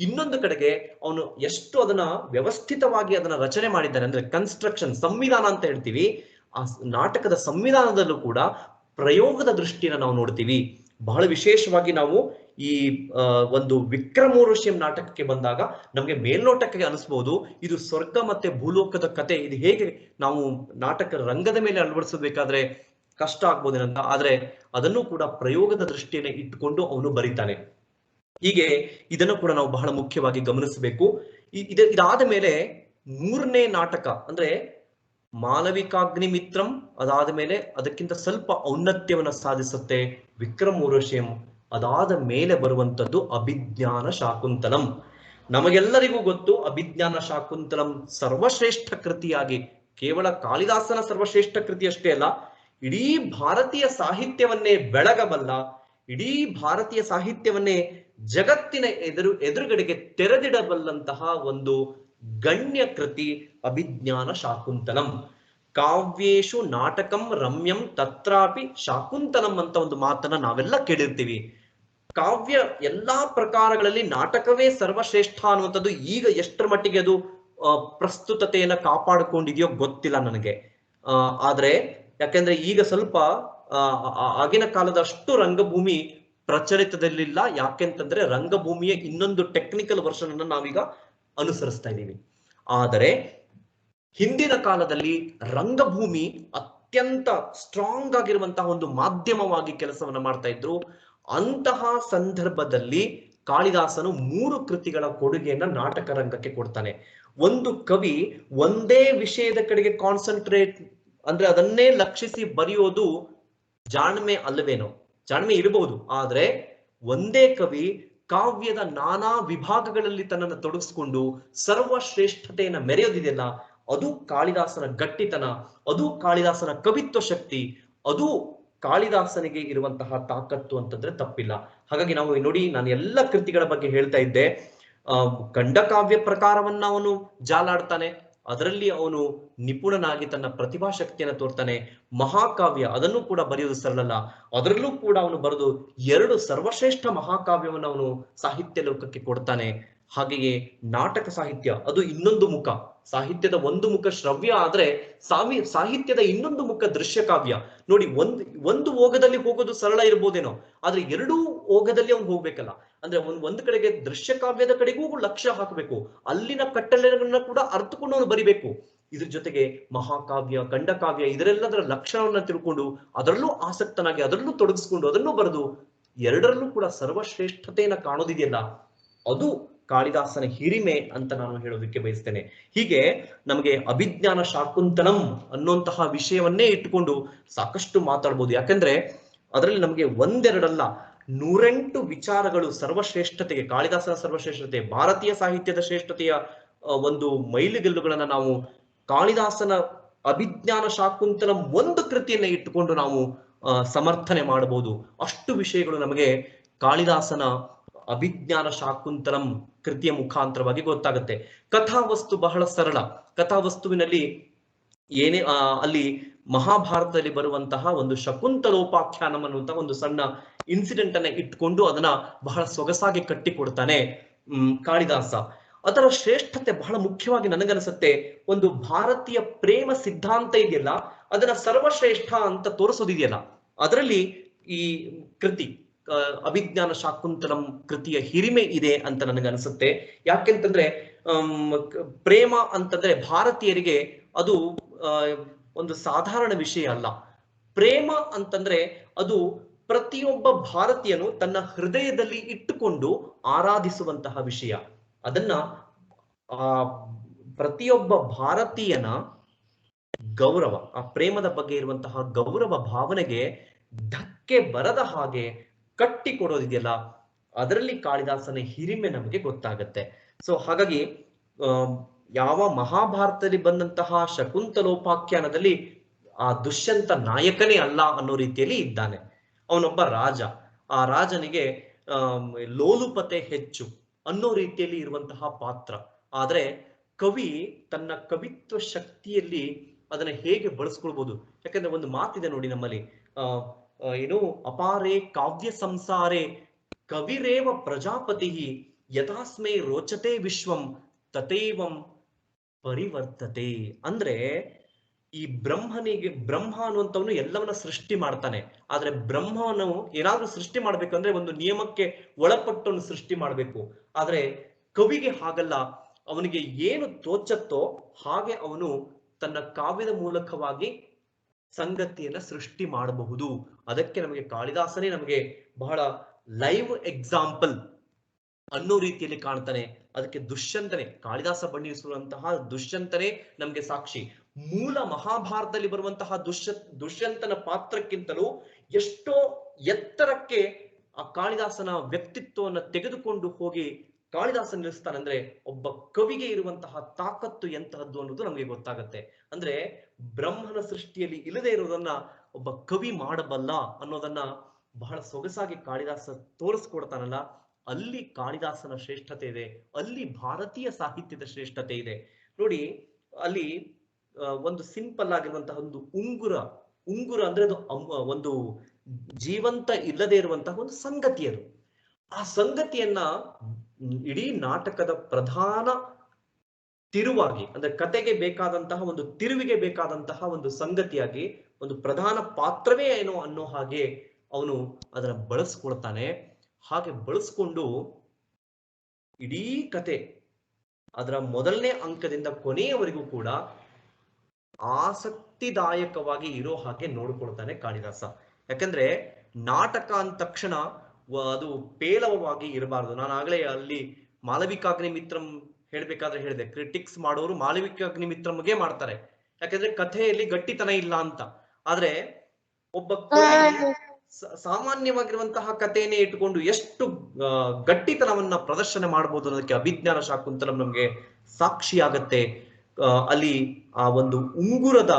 ಇನ್ನೊಂದು ಕಡೆಗೆ ಅವನು ಎಷ್ಟು ಅದನ್ನ ವ್ಯವಸ್ಥಿತವಾಗಿ ಅದನ್ನ ರಚನೆ ಮಾಡಿದ್ದಾನೆ ಅಂದ್ರೆ ಕನ್ಸ್ಟ್ರಕ್ಷನ್, ಸಂವಿಧಾನ ಅಂತ ಹೇಳ್ತೀವಿ. ಆ ನಾಟಕದ ಸಂವಿಧಾನದಲ್ಲೂ ಕೂಡ ಪ್ರಯೋಗದ ದೃಷ್ಟಿಯನ್ನು ನಾವು ನೋಡ್ತೀವಿ. ಬಹಳ ವಿಶೇಷವಾಗಿ ನಾವು ಈ ಒಂದು ವಿಕ್ರಮೋರ್ವಶೀಯಂ ನಾಟಕಕ್ಕೆ ಬಂದಾಗ ನಮ್ಗೆ ಮೇಲ್ನೋಟಕ್ಕೆ ಅನಿಸ್ಬಹುದು ಇದು ಸ್ವರ್ಗ ಮತ್ತೆ ಭೂಲೋಕದ ಕತೆ, ಇದು ಹೇಗೆ ನಾವು ನಾಟಕ ರಂಗದ ಮೇಲೆ ಅಳವಡಿಸಬೇಕಾದ್ರೆ ಕಷ್ಟ ಆಗ್ಬೋದೇನಂತ. ಆದ್ರೆ ಅದನ್ನು ಕೂಡ ಪ್ರಯೋಗದ ದೃಷ್ಟಿಯನ್ನು ಇಟ್ಟುಕೊಂಡು ಅವನು ಬರೀತಾನೆ. ಹೀಗೆ ಇದನ್ನು ಕೂಡ ನಾವು ಬಹಳ ಮುಖ್ಯವಾಗಿ ಗಮನಿಸಬೇಕು. ಇದಾದ ಮೇಲೆ ಮೂರನೇ ನಾಟಕ ಅಂದ್ರೆ ಮಾಲವಿಕಾಗ್ನಿ ಮಿತ್ರಂ, ಅದಾದ ಮೇಲೆ ಅದಕ್ಕಿಂತ ಸ್ವಲ್ಪ ಔನ್ನತ್ಯವನ್ನ ಸಾಧಿಸುತ್ತೆ ವಿಕ್ರಮೋರ್ವಶೀಯಂ. ಅದಾದ ಮೇಲೆ ಬರುವಂತದ್ದು ಅಭಿಜ್ಞಾನ ಶಾಕುಂತಲಂ. ನಮಗೆಲ್ಲರಿಗೂ ಗೊತ್ತು ಅಭಿಜ್ಞಾನ ಶಾಕುಂತಲಂ ಸರ್ವಶ್ರೇಷ್ಠ ಕೃತಿಯಾಗಿ, ಕೇವಲ ಕಾಳಿದಾಸನ ಸರ್ವಶ್ರೇಷ್ಠ ಕೃತಿ ಅಷ್ಟೇ ಅಲ್ಲ, ಇಡೀ ಭಾರತೀಯ ಸಾಹಿತ್ಯವನ್ನೇ ಬೆಳಗಬಲ್ಲ, ಇಡೀ ಭಾರತೀಯ ಸಾಹಿತ್ಯವನ್ನೇ ಜಗತ್ತಿನ ಎದುರುಗಡೆಗೆ ತೆರೆದಿಡಬಲ್ಲಂತಹ ಒಂದು ಗಣ್ಯ ಕೃತಿ ಅಭಿಜ್ಞಾನ ಶಾಕುಂತಲಂ. ಕಾವ್ಯೇಶು ನಾಟಕಂ ರಮ್ಯಂ ತತ್ರಾಪಿ ಶಾಕುಂತಲಂ ಅಂತ ಒಂದು ಮಾತನ್ನ ನಾವೆಲ್ಲ ಕೇಳಿರ್ತೀವಿ. ಕಾವ್ಯ ಎಲ್ಲಾ ಪ್ರಕಾರಗಳಲ್ಲಿ ನಾಟಕವೇ ಸರ್ವಶ್ರೇಷ್ಠ ಅನ್ನುವಂಥದ್ದು ಈಗ ಎಷ್ಟರ ಮಟ್ಟಿಗೆ ಅದು ಪ್ರಸ್ತುತತೆಯನ್ನ ಕಾಪಾಡಿಕೊಂಡಿದೆಯೋ ಗೊತ್ತಿಲ್ಲ ನನಗೆ. ಆದ್ರೆ ಯಾಕೆಂದ್ರೆ ಈಗ ಸ್ವಲ್ಪ ಆಗಿನ ಕಾಲದಷ್ಟು ರಂಗಭೂಮಿ ಪ್ರಚಲಿತದಲ್ಲಿಲ್ಲ. ಯಾಕೆಂತಂದ್ರೆ ರಂಗಭೂಮಿಯ ಇನ್ನೊಂದು ಟೆಕ್ನಿಕಲ್ ವರ್ಷನ್ ಅನ್ನು ನಾವೀಗ ಅನುಸರಿಸ್ತಾ ಇದ್ದೀವಿ. ಆದರೆ ಹಿಂದಿನ ಕಾಲದಲ್ಲಿ ರಂಗಭೂಮಿ ಅತ್ಯಂತ ಸ್ಟ್ರಾಂಗ್ ಆಗಿರುವಂತಹ ಒಂದು ಮಾಧ್ಯಮವಾಗಿ ಕೆಲಸವನ್ನ ಮಾಡ್ತಾ ಇದ್ರು. ಅಂತಹ ಸಂದರ್ಭದಲ್ಲಿ ಕಾಳಿದಾಸನು 3 ಕೃತಿಗಳ ಕೊಡುಗೆಯನ್ನ ನಾಟಕ ರಂಗಕ್ಕೆ ಕೊಡ್ತಾನೆ. ಒಂದು ಕವಿ ಒಂದೇ ವಿಷಯದ ಕಡೆಗೆ ಕಾನ್ಸಂಟ್ರೇಟ್ ಅಂದ್ರೆ ಅದನ್ನೇ ಲಕ್ಷಿಸಿ ಬರೆಯೋದು ಜಾಣ್ಮೆ ಅಲ್ಲವೇನೋ? ಜಾಣ್ಮೆ ಇರಬಹುದು, ಆದ್ರೆ ಒಂದೇ ಕವಿ ಕಾವ್ಯದ ನಾನಾ ವಿಭಾಗಗಳಲ್ಲಿ ತನ್ನನ್ನು ತೊಡಗಿಸ್ಕೊಂಡು ಸರ್ವಶ್ರೇಷ್ಠತೆಯನ್ನ ಮೆರೆಯೋದಿದೆಯಲ್ಲ, ಅದು ಕಾಳಿದಾಸನ ಗಟ್ಟಿತನ, ಅದು ಕಾಳಿದಾಸನ ಕವಿತ್ವ ಶಕ್ತಿ, ಅದು ಕಾಳಿದಾಸನಿಗೆ ಇರುವಂತಹ ತಾಕತ್ತು ಅಂತಂದ್ರೆ ತಪ್ಪಿಲ್ಲ. ಹಾಗಾಗಿ ನಾವು ನೋಡಿ, ನಾನು ಎಲ್ಲ ಕೃತಿಗಳ ಬಗ್ಗೆ ಹೇಳ್ತಾ ಇದ್ದೆ. ಖಂಡಕಾವ್ಯ ಪ್ರಕಾರವನ್ನ ಅವನು ಜಾಲಾಡ್ತಾನೆ, ಅದರಲ್ಲಿ ಅವನು ನಿಪುಣನಾಗಿ ತನ್ನ ಪ್ರತಿಭಾ ಶಕ್ತಿಯನ್ನು ತೋರ್ತಾನೆ. ಮಹಾಕಾವ್ಯ ಅದನ್ನು ಕೂಡ ಬರೆಯುವುದು ಸರಳಲ್ಲ, ಅದರಲ್ಲೂ ಕೂಡ ಅವನು ಬರೆದು 2 ಸರ್ವಶ್ರೇಷ್ಠ ಮಹಾಕಾವ್ಯವನ್ನು ಅವನು ಸಾಹಿತ್ಯ ಲೋಕಕ್ಕೆ ಕೊಡ್ತಾನೆ. ಹಾಗೆಯೇ ನಾಟಕ ಸಾಹಿತ್ಯ ಅದು ಇನ್ನೊಂದು ಮುಖ. ಸಾಹಿತ್ಯದ ಒಂದು ಮುಖ ಶ್ರವ್ಯ ಆದ್ರೆ ಸಾಹಿತ್ಯದ ಇನ್ನೊಂದು ಮುಖ ದೃಶ್ಯ ಕಾವ್ಯ. ನೋಡಿ, ಒಂದು ಓಗದಲ್ಲಿ ಹೋಗೋದು ಸರಳ ಇರ್ಬೋದೇನೋ, ಆದ್ರೆ 2 ಓಗದಲ್ಲಿ ಅವ್ನು ಹೋಗ್ಬೇಕಲ್ಲ. ಅಂದ್ರೆ ಒಂದು ಕಡೆಗೆ ದೃಶ್ಯ ಕಾವ್ಯದ ಕಡೆಗೂ ಲಕ್ಷ್ಯ ಹಾಕಬೇಕು, ಅಲ್ಲಿನ ಕಟ್ಟಳೆಗಳನ್ನ ಕೂಡ ಅರ್ಥಕೊಂಡು ಅವನು ಬರಿಬೇಕು. ಇದ್ರ ಜೊತೆಗೆ ಮಹಾಕಾವ್ಯ, ಖಂಡಕಾವ್ಯ ಇದರೆಲ್ಲದರ ಲಕ್ಷಣವನ್ನ ತಿಳ್ಕೊಂಡು ಅದರಲ್ಲೂ ಆಸಕ್ತನಾಗಿ ಅದರಲ್ಲೂ ತೊಡಗಿಸ್ಕೊಂಡು ಅದನ್ನು ಬರೆದು 2ರಲ್ಲೂ ಕೂಡ ಸರ್ವಶ್ರೇಷ್ಠತೆಯನ್ನ ಕಾಣೋದಿದೆಯಲ್ಲ, ಅದು ಕಾಳಿದಾಸನ ಹಿರಿಮೆ ಅಂತ ನಾನು ಹೇಳೋದಕ್ಕೆ ಬಯಸ್ತೇನೆ. ಹೀಗೆ ನಮಗೆ ಅಭಿಜ್ಞಾನ ಶಾಕುಂತಲಂ ಅನ್ನುವಂತಹ ವಿಷಯವನ್ನೇ ಇಟ್ಟುಕೊಂಡು ಸಾಕಷ್ಟು ಮಾತಾಡ್ಬೋದು. ಯಾಕಂದ್ರೆ ಅದರಲ್ಲಿ ನಮಗೆ 1-2 108 ವಿಚಾರಗಳು ಸರ್ವಶ್ರೇಷ್ಠತೆಗೆ, ಕಾಳಿದಾಸನ ಸರ್ವಶ್ರೇಷ್ಠತೆ, ಭಾರತೀಯ ಸಾಹಿತ್ಯದ ಶ್ರೇಷ್ಠತೆಯ ಒಂದು ಮೈಲಿಗಲ್ಲುಗಳನ್ನ ನಾವು ಕಾಳಿದಾಸನ ಅಭಿಜ್ಞಾನ ಶಾಕುಂತಲಂ ಒಂದು ಕೃತಿಯನ್ನ ಇಟ್ಟುಕೊಂಡು ನಾವು ಸಮರ್ಥನೆ ಮಾಡಬಹುದು. ಅಷ್ಟು ವಿಷಯಗಳು ನಮಗೆ ಕಾಳಿದಾಸನ ಅಭಿಜ್ಞಾನ ಶಾಕುಂತಲಂ ಕೃತಿಯ ಮುಖಾಂತರವಾಗಿ ಗೊತ್ತಾಗುತ್ತೆ. ಕಥಾವಸ್ತು ಬಹಳ ಸರಳ. ಕಥಾವಸ್ತುವಿನಲ್ಲಿ ಏನೇ ಅಲ್ಲಿ ಮಹಾಭಾರತದಲ್ಲಿ ಬರುವಂತಹ ಒಂದು ಶಕುಂತಲೋಪಾಖ್ಯಾನಂ ಅನ್ನುವಂತಹ ಒಂದು ಸಣ್ಣ ಇನ್ಸಿಡೆಂಟ್ ಅನ್ನ ಇಟ್ಕೊಂಡು ಅದನ್ನ ಬಹಳ ಸೊಗಸಾಗಿ ಕಟ್ಟಿಕೊಡ್ತಾನೆ ಕಾಳಿದಾಸ. ಅದರ ಶ್ರೇಷ್ಠತೆ ಬಹಳ ಮುಖ್ಯವಾಗಿ ನನಗನ್ಸುತ್ತೆ, ಒಂದು ಭಾರತೀಯ ಪ್ರೇಮ ಸಿದ್ಧಾಂತ ಇದೆಯಲ್ಲ, ಅದನ್ನ ಸರ್ವಶ್ರೇಷ್ಠ ಅಂತ ತೋರಿಸೋದಿದೆಯಲ್ಲ, ಅದರಲ್ಲಿ ಈ ಕೃತಿ ಅಭಿಜ್ಞಾನ ಶಾಕುಂತಲಂ ಕೃತಿಯ ಹಿರಿಮೆ ಇದೆ ಅಂತ ನನಗನ್ಸುತ್ತೆ. ಯಾಕೆಂತಂದ್ರೆ ಪ್ರೇಮ ಅಂತಂದ್ರೆ ಭಾರತೀಯರಿಗೆ ಅದು ಒಂದು ಸಾಧಾರಣ ವಿಷಯ ಅಲ್ಲ. ಪ್ರೇಮ ಅಂತಂದ್ರೆ ಅದು ಪ್ರತಿಯೊಬ್ಬ ಭಾರತೀಯನು ತನ್ನ ಹೃದಯದಲ್ಲಿ ಇಟ್ಟುಕೊಂಡು ಆರಾಧಿಸುವಂತಹ ವಿಷಯ. ಅದನ್ನ ಪ್ರತಿಯೊಬ್ಬ ಭಾರತೀಯನ ಗೌರವ, ಆ ಪ್ರೇಮದ ಬಗ್ಗೆ ಇರುವಂತಹ ಗೌರವ ಭಾವನೆಗೆ ಧಕ್ಕೆ ಬರದ ಹಾಗೆ ಕಟ್ಟಿ ಕೊಡೋದಿದೆಯಲ್ಲ, ಅದರಲ್ಲಿ ಕಾಳಿದಾಸನ ಹಿರಿಮೆ ನಮಗೆ ಗೊತ್ತಾಗತ್ತೆ. ಸೊ ಹಾಗಾಗಿ ಯಾವ ಮಹಾಭಾರತದಲ್ಲಿ ಬಂದಂತಹ ಶಕುಂತಲೋಪಾಖ್ಯಾನದಲ್ಲಿ ಆ ದುಷ್ಯಂತ ನಾಯಕನೇ ಅಲ್ಲ ಅನ್ನೋ ರೀತಿಯಲ್ಲಿ ಇದ್ದಾನೆ. ಅವನೊಬ್ಬ ರಾಜ, ಆ ರಾಜನಿಗೆ ಲೋಲುಪತೆ ಹೆಚ್ಚು ಅನ್ನೋ ರೀತಿಯಲ್ಲಿ ಇರುವಂತಹ ಪಾತ್ರ. ಆದ್ರೆ ಕವಿ ತನ್ನ ಕವಿತ್ವ ಶಕ್ತಿಯಲ್ಲಿ ಅದನ್ನ ಹೇಗೆ ಬಳಸ್ಕೊಳ್ಬಹುದು. ಯಾಕಂದ್ರೆ ಒಂದು ಮಾತಿದೆ ನೋಡಿ ನಮ್ಮಲ್ಲಿ, ಏನು ಅಪಾರೇ ಕಾವ್ಯ ಸಂಸಾರೇ ಕವಿರೇವ ಪ್ರಜಾಪತಿ ಯಥಾಸ್ಮೈ ರೋಚತೆ ವಿಶ್ವಂ ತಥೈವಂ ಪರಿವರ್ತತೆ. ಅಂದ್ರೆ ಈ ಬ್ರಹ್ಮ ಅನ್ನುವಂಥವನು ಎಲ್ಲವನ್ನ ಸೃಷ್ಟಿ ಮಾಡ್ತಾನೆ. ಆದ್ರೆ ಬ್ರಹ್ಮನು ಏನಾದ್ರೂ ಸೃಷ್ಟಿ ಮಾಡ್ಬೇಕಂದ್ರೆ ಒಂದು ನಿಯಮಕ್ಕೆ ಒಳಪಟ್ಟು ಸೃಷ್ಟಿ ಮಾಡ್ಬೇಕು. ಆದ್ರೆ ಕವಿಗೆ ಹಾಗಲ್ಲ, ಅವನಿಗೆ ಏನು ತೋಚತ್ತೋ ಹಾಗೆ ಅವನು ತನ್ನ ಕಾವ್ಯದ ಮೂಲಕವಾಗಿ ಸಂಗತಿಯನ್ನ ಸೃಷ್ಟಿ ಮಾಡಬಹುದು. ಅದಕ್ಕೆ ನಮಗೆ ಕಾಳಿದಾಸನೇ ನಮಗೆ ಬಹಳ ಲೈವ್ ಎಕ್ಸಾಂಪಲ್ ಅನ್ನೋ ರೀತಿಯಲ್ಲಿ ಕಾಣ್ತಾನೆ. ಅದಕ್ಕೆ ದುಷ್ಯಂತನೇ, ಕಾಳಿದಾಸ ಬಣ್ಣಿಸುವಂತಹ ದುಷ್ಯಂತನೇ ನಮ್ಗೆ ಸಾಕ್ಷಿ. ಮೂಲ ಮಹಾಭಾರತದಲ್ಲಿ ಬರುವಂತಹ ದುಷ್ಯಂತನ ಪಾತ್ರಕ್ಕಿಂತಲೂ ಎಷ್ಟೋ ಎತ್ತರಕ್ಕೆ ಆ ಕಾಳಿದಾಸನ ವ್ಯಕ್ತಿತ್ವವನ್ನು ತೆಗೆದುಕೊಂಡು ಹೋಗಿ ಕಾಳಿದಾಸ ನಿಲ್ಲಿಸ್ತಾನೆ. ಅಂದ್ರೆ ಒಬ್ಬ ಕವಿಗೆ ಇರುವಂತಹ ತಾಕತ್ತು ಎಂತಹದ್ದು ಅನ್ನೋದು ನಮಗೆ ಗೊತ್ತಾಗತ್ತೆ. ಅಂದ್ರೆ ಬ್ರಹ್ಮನ ಸೃಷ್ಟಿಯಲ್ಲಿ ಇಲ್ಲದೆ ಇರುವುದನ್ನ ಒಬ್ಬ ಕವಿ ಮಾಡಬಲ್ಲ ಅನ್ನೋದನ್ನ ಬಹಳ ಸೊಗಸಾಗಿ ಕಾಳಿದಾಸ ತೋರಿಸ್ಕೊಡ್ತಾನಲ್ಲ, ಅಲ್ಲಿ ಕಾಳಿದಾಸನ ಶ್ರೇಷ್ಠತೆ ಇದೆ, ಅಲ್ಲಿ ಭಾರತೀಯ ಸಾಹಿತ್ಯದ ಶ್ರೇಷ್ಠತೆ ಇದೆ. ನೋಡಿ, ಅಲ್ಲಿ ಒಂದು ಸಿಂಪಲ್ ಆಗಿರುವಂತಹ ಒಂದು ಉಂಗುರ ಅಂದ್ರೆ ಅದು ಒಂದು ಜೀವಂತ ಇಲ್ಲದೆ ಇರುವಂತಹ ಒಂದು ಸಂಗತಿ. ಅದು ಆ ಸಂಗತಿಯನ್ನ ಇಡೀ ನಾಟಕದ ಪ್ರಧಾನ ತಿರುವಾಗಿ, ಅಂದ್ರೆ ಕತೆಗೆ ಬೇಕಾದಂತಹ ಒಂದು ತಿರುವಿಗೆ ಬೇಕಾದಂತಹ ಒಂದು ಸಂಗತಿಯಾಗಿ ಒಂದು ಪ್ರಧಾನ ಪಾತ್ರವೇ ಏನು ಅನ್ನೋ ಹಾಗೆ ಅವನು ಅದನ್ನ ಬಳಸ್ಕೊಳ್ತಾನೆ. ಹಾಗೆ ಬಳಸ್ಕೊಂಡು ಇಡೀ ಕತೆ ಅದರ ಮೊದಲನೇ ಅಂಕದಿಂದ ಕೊನೆಯವರೆಗೂ ಕೂಡ ಆಸಕ್ತಿದಾಯಕವಾಗಿ ಇರೋ ಹಾಗೆ ನೋಡ್ಕೊಳ್ತಾನೆ ಕಾಳಿದಾಸ. ಯಾಕಂದ್ರೆ ನಾಟಕ ಅಂದ ತಕ್ಷಣ ಅದು ಪೇಲವವಾಗಿ ಇರಬಾರದು. ನಾನು ಆಗ್ಲೇ ಅಲ್ಲಿ ಮಾಲವಿಕಾಗ್ನಿಮಿತ್ರಂ ಹೇಳ್ಬೇಕಾದ್ರೆ ಹೇಳಿದೆ, ಕ್ರಿಟಿಕ್ಸ್ ಮಾಡೋರು ಮಾಲವಿಕಾಗ್ನಿಮಿತ್ರಮ್ಗೆ ಮಾಡ್ತಾರೆ, ಯಾಕಂದ್ರೆ ಕಥೆಯಲ್ಲಿ ಗಟ್ಟಿತನ ಇಲ್ಲ ಅಂತ. ಆದ್ರೆ ಒಬ್ಬ ಕವಿ ಸಾಮಾನ್ಯವಾಗಿರುವಂತಹ ಕಥೆಯನ್ನೇ ಇಟ್ಟುಕೊಂಡು ಎಷ್ಟು ಗಟ್ಟಿತನವನ್ನ ಪ್ರದರ್ಶನ ಮಾಡಬಹುದು ಅನ್ನೋದಕ್ಕೆ ಅಭಿಜ್ಞಾನ ಶಾಕುಂತಲಂ ನಮ್ಗೆ ಸಾಕ್ಷಿಯಾಗತ್ತೆ. ಅಲ್ಲಿ ಆ ಒಂದು ಉಂಗುರದ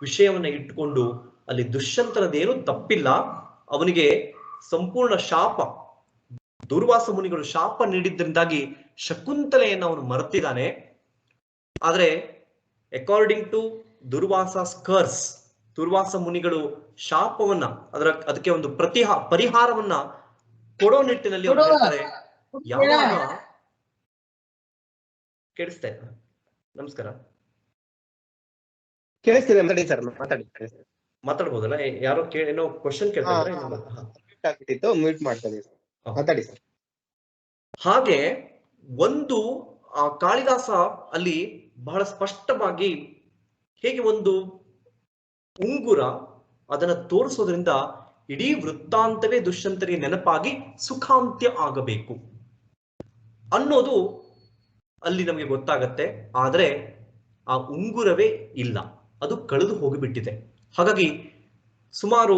ವಿಷಯವನ್ನ ಇಟ್ಟುಕೊಂಡು ಅಲ್ಲಿ ದುಷ್ಯಂತನದೇನು ತಪ್ಪಿಲ್ಲ, ಅವನಿಗೆ ಸಂಪೂರ್ಣ ಶಾಪ, ದುರ್ವಾಸ ಮುನಿಗಳು ಶಾಪ ನೀಡಿದ್ರಿಂದಾಗಿ ಶಕುಂತಲೆಯನ್ನು ಅವನು ಮರೆತಿದ್ದಾನೆ. ಆದ್ರೆ ಅಕಾರ್ಡಿಂಗ್ ಟು ದುರ್ವಾಸಾಸ್ ಕರ್ಸ್, ದುರ್ವಾಸ ಮುನಿಗಳು ಶಾಪವನ್ನ ಅದಕ್ಕೆ ಒಂದು ಪರಿಹಾರವನ್ನ ಕೊಡೋ ನಿಟ್ಟಿನಲ್ಲಿ ಅವರು ಹೇಳ್ತಾರೆ. ಯಾವಾಗ ಕೇಳಿಸ್ತಾ ಇತ್ತ? ನಮಸ್ಕಾರ, ಕೇಳಿಸ್ತಿದೆ, ಮಾತಾಡಿ ಸರ್, ಮಾತಾಡ್ಬೋದಲ್ಲ? ಯಾರೋ ಏನೋ ಕ್ವಶನ್ ಕೇಳ್ತಾರೆ, ಮ್ಯೂಟ್ ಮಾಡ್ತಾ ಮಾತಾಡಿ ಸರ್. ಹಾಗೆ ಒಂದು ಕಾಳಿದಾಸ ಅಲ್ಲಿ ಬಹಳ ಸ್ಪಷ್ಟವಾಗಿ ಹೇಗೆ ಒಂದು ಉಂಗುರ ಅದನ್ನ ತೋರಿಸೋದ್ರಿಂದ ಇಡೀ ವೃತ್ತಾಂತವೇ ದುಷ್ಯಂತರಿಗೆ ನೆನಪಾಗಿ ಸುಖಾಂತ್ಯ ಆಗಬೇಕು ಅನ್ನೋದು ಅಲ್ಲಿ ನಮಗೆ ಗೊತ್ತಾಗತ್ತೆ. ಆದ್ರೆ ಆ ಉಂಗುರವೇ ಇಲ್ಲ, ಅದು ಕಳೆದು ಹೋಗಿಬಿಟ್ಟಿದೆ. ಹಾಗಾಗಿ ಸುಮಾರು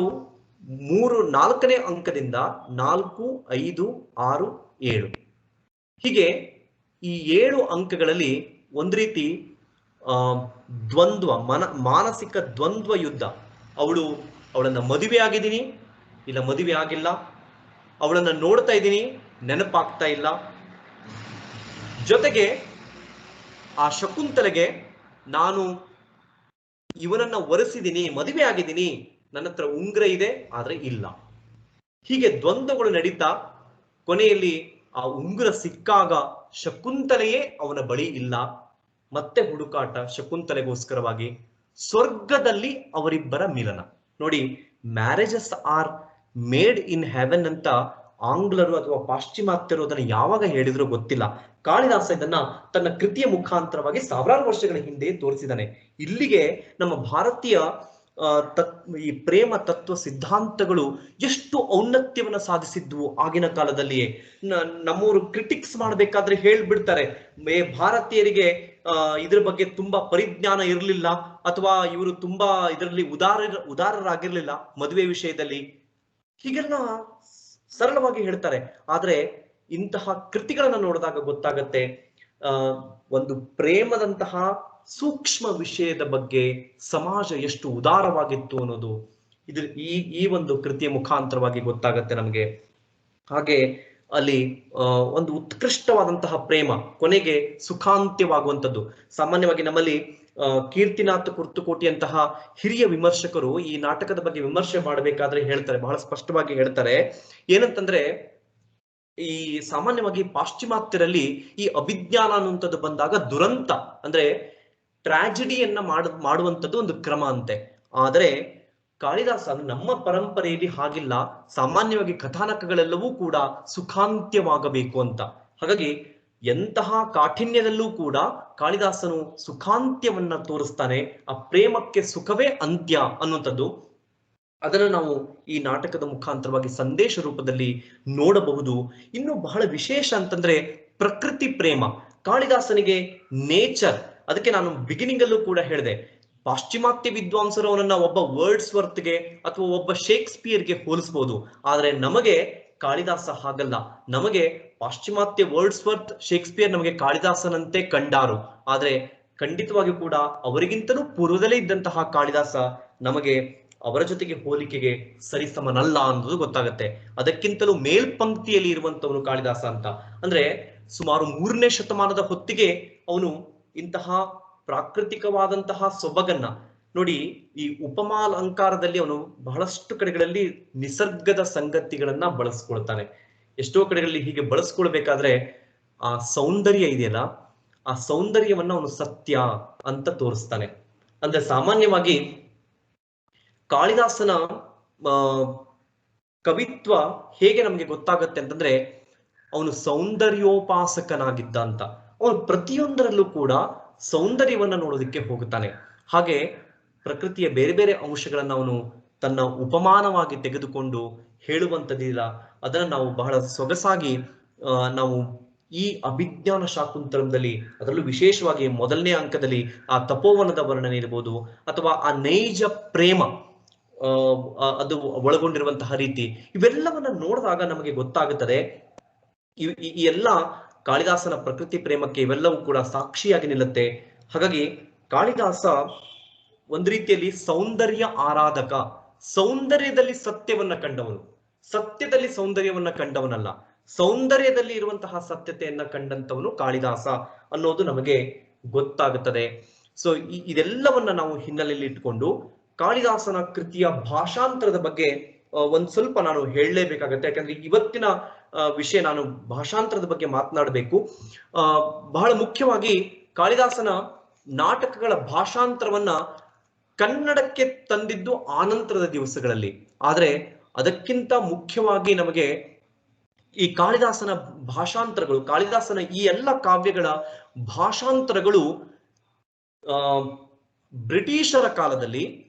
4ನೇ ಅಂಕದಿಂದ 4, 5, 6, 7 ಹೀಗೆ ಈ 7 ಅಂಕಗಳಲ್ಲಿ ಒಂದ್ ರೀತಿ ದ್ವಂದ್ವ, ಮಾನಸಿಕ ದ್ವಂದ್ವ ಯುದ್ಧ. ಅವಳನ್ನ ಮದುವೆ ಆಗಿದ್ದೀನಿ, ಇಲ್ಲ ಮದುವೆ ಆಗಿಲ್ಲ, ಅವಳನ್ನ ನೋಡ್ತಾ ಇದ್ದೀನಿ, ನೆನಪಾಗ್ತಾ ಇಲ್ಲ. ಜೊತೆಗೆ ಆ ಶಕುಂತಲೆಗೆ ನಾನು ಇವನನ್ನ ಒರೆಸಿದ್ದೀನಿ, ಮದುವೆ ಆಗಿದ್ದೀನಿ, ನನ್ನ ಹತ್ರ ಉಂಗ್ರ ಇದೆ ಆದ್ರೆ ಇಲ್ಲ. ಹೀಗೆ ದ್ವಂದ್ವಗಳು ನಡೀತಾ ಕೊನೆಯಲ್ಲಿ ಆ ಉಂಗುರ ಸಿಕ್ಕಾಗ ಶಕುಂತಲೆಯೇ ಅವನ ಬಳಿ ಇಲ್ಲ. ಮತ್ತೆ ಹುಡುಕಾಟ ಶಕುಂತಲೆಗೋಸ್ಕರವಾಗಿ. ಸ್ವರ್ಗದಲ್ಲಿ ಅವರಿಬ್ಬರ ಮಿಲನ. ನೋಡಿ, marriages are made in heaven ಅಂತ ಆಂಗ್ಲರು ಅಥವಾ ಪಾಶ್ಚಿಮಾತ್ಯರು ಅದನ್ನು ಯಾವಾಗ ಹೇಳಿದ್ರು ಗೊತ್ತಿಲ್ಲ. ಕಾಳಿದಾಸ ಇದನ್ನ ತನ್ನ ಕೃತಿಯ ಮುಖಾಂತರವಾಗಿ ಸಾವಿರಾರು ವರ್ಷಗಳ ಹಿಂದೆ ತೋರಿಸಿದ್ದಾನೆ. ಇಲ್ಲಿಗೆ ನಮ್ಮ ಭಾರತೀಯ ಈ ಪ್ರೇಮ ತತ್ವ ಸಿದ್ಧಾಂತಗಳು ಎಷ್ಟು ಔನ್ನತ್ಯವನ್ನ ಸಾಧಿಸಿದ್ವು ಆಗಿನ ಕಾಲದಲ್ಲಿಯೇ. ನಮ್ಮವರು ಕ್ರಿಟಿಕ್ಸ್ ಮಾಡ್ಬೇಕಾದ್ರೆ ಹೇಳ್ಬಿಡ್ತಾರೆ, ಭಾರತೀಯರಿಗೆ ಇದ್ರ ಬಗ್ಗೆ ತುಂಬಾ ಪರಿಜ್ಞಾನ ಇರಲಿಲ್ಲ, ಅಥವಾ ಇವರು ತುಂಬಾ ಇದರಲ್ಲಿ ಉದಾರರಾಗಿರ್ಲಿಲ್ಲ ಮದುವೆ ವಿಷಯದಲ್ಲಿ, ಹೀಗೆಲ್ಲ ಸರಳವಾಗಿ ಹೇಳ್ತಾರೆ. ಆದ್ರೆ ಇಂತಹ ಕೃತಿಗಳನ್ನ ನೋಡಿದಾಗ ಗೊತ್ತಾಗತ್ತೆ ಒಂದು ಪ್ರೇಮದಂತಹ ಸೂಕ್ಷ್ಮ ವಿಷಯದ ಬಗ್ಗೆ ಸಮಾಜ ಎಷ್ಟು ಉದಾರವಾಗಿತ್ತು ಅನ್ನೋದು ಈ ಒಂದು ಕೃತಿಯ ಮುಖಾಂತರವಾಗಿ ಗೊತ್ತಾಗತ್ತೆ ನಮ್ಗೆ. ಹಾಗೆ ಅಲ್ಲಿ ಒಂದು ಉತ್ಕೃಷ್ಟವಾದಂತಹ ಪ್ರೇಮ ಕೊನೆಗೆ ಸುಖಾಂತ್ಯವಾಗುವಂಥದ್ದು. ಸಾಮಾನ್ಯವಾಗಿ ನಮ್ಮಲ್ಲಿ ಕೀರ್ತಿನಾಥ ಕುರ್ತುಕೋಟಿಯಂತಹ ಹಿರಿಯ ವಿಮರ್ಶಕರು ಈ ನಾಟಕದ ಬಗ್ಗೆ ವಿಮರ್ಶೆ ಮಾಡಬೇಕಾದ್ರೆ ಹೇಳ್ತಾರೆ, ಬಹಳ ಸ್ಪಷ್ಟವಾಗಿ ಹೇಳ್ತಾರೆ. ಏನಂತಂದ್ರೆ, ಈ ಸಾಮಾನ್ಯವಾಗಿ ಪಾಶ್ಚಿಮಾತ್ಯರಲ್ಲಿ ಈ ಅಭಿಜ್ಞಾನ ಅನ್ನುವಂಥದ್ದು ಬಂದಾಗ ದುರಂತ ಅಂದ್ರೆ ಟ್ರಾಜಿಡಿಯನ್ನ ಮಾಡುವಂಥದ್ದು ಒಂದು ಕ್ರಮ ಅಂತೆ. ಆದರೆ ಕಾಳಿದಾಸ ನಮ್ಮ ಪರಂಪರೆಯಲ್ಲಿ ಹಾಗಿಲ್ಲ. ಸಾಮಾನ್ಯವಾಗಿ ಕಥಾನಕಗಳೆಲ್ಲವೂ ಕೂಡ ಸುಖಾಂತ್ಯವಾಗಬೇಕು ಅಂತ. ಹಾಗಾಗಿ ಎಂತಹ ಕಾಠಿಣ್ಯದಲ್ಲೂ ಕೂಡ ಕಾಳಿದಾಸನು ಸುಖಾಂತ್ಯವನ್ನ ತೋರಿಸ್ತಾನೆ. ಆ ಪ್ರೇಮಕ್ಕೆ ಸುಖವೇ ಅಂತ್ಯ ಅನ್ನುವಂಥದ್ದು ಅದನ್ನು ನಾವು ಈ ನಾಟಕದ ಮುಖಾಂತರವಾಗಿ ಸಂದೇಶ ರೂಪದಲ್ಲಿ ನೋಡಬಹುದು. ಇನ್ನು ಬಹಳ ವಿಶೇಷ ಅಂತಂದ್ರೆ ಪ್ರಕೃತಿ ಪ್ರೇಮ. ಕಾಳಿದಾಸನಿಗೆ ನೇಚರ್, ಅದಕ್ಕೆ ನಾನು ಬಿಗಿನಿಂಗ್ ಅಲ್ಲೂ ಕೂಡ ಹೇಳಿದೆ, ಪಾಶ್ಚಿಮಾತ್ಯ ವಿದ್ವಾಂಸರು ಅವನನ್ನ ಒಬ್ಬ ವರ್ಡ್ಸ್ ವರ್ತ್ಗೆ ಅಥವಾ ಒಬ್ಬ ಶೇಕ್ಸ್ಪಿಯರ್ಗೆ ಹೋಲಿಸಬಹುದು. ಆದ್ರೆ ನಮಗೆ ಕಾಳಿದಾಸ ಹಾಗಲ್ಲ. ನಮಗೆ ಪಾಶ್ಚಿಮಾತ್ಯ ವರ್ಡ್ಸ್ ವರ್ತ್, ಶೇಕ್ಸ್ಪಿಯರ್ ನಮಗೆ ಕಾಳಿದಾಸನಂತೆ ಕಂಡಾರು. ಆದ್ರೆ ಖಂಡಿತವಾಗಿಯೂ ಕೂಡ ಅವರಿಗಿಂತಲೂ ಪೂರ್ವದಲ್ಲೇ ಇದ್ದಂತಹ ಕಾಳಿದಾಸ ನಮಗೆ ಅವರ ಜೊತೆಗೆ ಹೋಲಿಕೆಗೆ ಸರಿಸಮನಲ್ಲ ಅನ್ನೋದು ಗೊತ್ತಾಗತ್ತೆ. ಅದಕ್ಕಿಂತಲೂ ಮೇಲ್ಪಂಕ್ತಿಯಲ್ಲಿ ಇರುವಂತವನು ಕಾಳಿದಾಸ ಅಂತ. ಅಂದ್ರೆ ಸುಮಾರು 3ನೇ ಶತಮಾನದ ಹೊತ್ತಿಗೆ ಅವನು ಇಂತಹ ಪ್ರಾಕೃತಿಕವಾದಂತಹ ಸೊಬಗನ್ನ ನೋಡಿ. ಈ ಉಪಮಾಲಂಕಾರದಲ್ಲಿ ಅವನು ಬಹಳಷ್ಟು ಕಡೆಗಳಲ್ಲಿ ನಿಸರ್ಗದ ಸಂಗತಿಗಳನ್ನ ಬಳಸ್ಕೊಳ್ತಾನೆ. ಎಷ್ಟೋ ಕಡೆಗಳಲ್ಲಿ ಹೀಗೆ ಬಳಸ್ಕೊಳ್ಬೇಕಾದ್ರೆ ಆ ಸೌಂದರ್ಯ ಇದೆಯಲ್ಲ, ಆ ಸೌಂದರ್ಯವನ್ನ ಅವನು ಸತ್ಯ ಅಂತ ತೋರಿಸ್ತಾನೆ. ಅಂದ್ರೆ ಸಾಮಾನ್ಯವಾಗಿ ಕಾಳಿದಾಸನ ಕವಿತ್ವ ಹೇಗೆ ನಮ್ಗೆ ಗೊತ್ತಾಗತ್ತೆ ಅಂತಂದ್ರೆ ಅವನು ಸೌಂದರ್ಯೋಪಾಸಕನಾಗಿದ್ದ ಅಂತ. ಅವನು ಪ್ರತಿಯೊಂದರಲ್ಲೂ ಕೂಡ ಸೌಂದರ್ಯವನ್ನ ನೋಡೋದಕ್ಕೆ ಹೋಗುತ್ತಾನೆ. ಹಾಗೆ ಪ್ರಕೃತಿಯ ಬೇರೆ ಬೇರೆ ಅಂಶಗಳನ್ನ ಅವನು ತನ್ನ ಉಪಮಾನವಾಗಿ ತೆಗೆದುಕೊಂಡು ಹೇಳುವಂಥದ್ದಿಲ್ಲ. ಅದನ್ನ ನಾವು ಬಹಳ ಸೊಗಸಾಗಿ ನಾವು ಈ ಅಭಿಜ್ಞಾನ ಶಾಕುಂತಲಂದಲ್ಲಿ, ಅದರಲ್ಲೂ ವಿಶೇಷವಾಗಿ ಮೊದಲನೇ ಅಂಕದಲ್ಲಿ ಆ ತಪೋವನದ ವರ್ಣನೆ ಇರ್ಬೋದು, ಅಥವಾ ಆ ನೈಜ ಪ್ರೇಮ ಅದು ಒಳಗೊಂಡಿರುವಂತಹ ರೀತಿ, ಇವೆಲ್ಲವನ್ನ ನೋಡಿದಾಗ ನಮಗೆ ಗೊತ್ತಾಗುತ್ತದೆ ಈ ಎಲ್ಲ ಕಾಳಿದಾಸನ ಪ್ರಕೃತಿ ಪ್ರೇಮಕ್ಕೆ ಇವೆಲ್ಲವೂ ಕೂಡ ಸಾಕ್ಷಿಯಾಗಿ ನಿಲ್ಲುತ್ತೆ. ಹಾಗಾಗಿ ಕಾಳಿದಾಸ ಒಂದು ರೀತಿಯಲ್ಲಿ ಸೌಂದರ್ಯ ಆರಾಧಕ, ಸೌಂದರ್ಯದಲ್ಲಿ ಸತ್ಯವನ್ನ ಕಂಡವನು, ಸತ್ಯದಲ್ಲಿ ಸೌಂದರ್ಯವನ್ನ ಕಂಡವನಲ್ಲ, ಸೌಂದರ್ಯದಲ್ಲಿ ಇರುವಂತಹ ಸತ್ಯತೆಯನ್ನ ಕಂಡಂತವನು ಕಾಳಿದಾಸ ಅನ್ನೋದು ನಮಗೆ ಗೊತ್ತಾಗುತ್ತದೆ. ಸೊ ಇದೆಲ್ಲವನ್ನ ನಾವು ಹಿನ್ನೆಲೆಯಲ್ಲಿ ಇಟ್ಕೊಂಡು ಕಾಳಿದಾಸನ ಕೃತಿಯ ಭಾಷಾಂತರದ ಬಗ್ಗೆ ಒಂದ್ ಸ್ವಲ್ಪ ನಾನು ಹೇಳಲೇಬೇಕಾಗತ್ತೆ. ಯಾಕಂದ್ರೆ ಇವತ್ತಿನ ವಿಷಯ ನಾನು ಭಾಷಾಂತರದ ಬಗ್ಗೆ ಮಾತನಾಡಬೇಕು. ಬಹಳ ಮುಖ್ಯವಾಗಿ ಕಾಳಿದಾಸನ ನಾಟಕಗಳ ಭಾಷಾಂತರವನ್ನ ಕನ್ನಡಕ್ಕೆ ತಂದಿದ್ದು ಆನಂತರದ ದಿವಸಗಳಲ್ಲಿ. ಆದ್ರೆ ಅದಕ್ಕಿಂತ ಮುಖ್ಯವಾಗಿ ನಮಗೆ ಈ ಕಾಳಿದಾಸನ ಭಾಷಾಂತರಗಳು, ಕಾಳಿದಾಸನ ಈ ಎಲ್ಲ ಕಾವ್ಯಗಳ ಭಾಷಾಂತರಗಳು ಬ್ರಿಟಿಷರ ಕಾಲದಲ್ಲಿ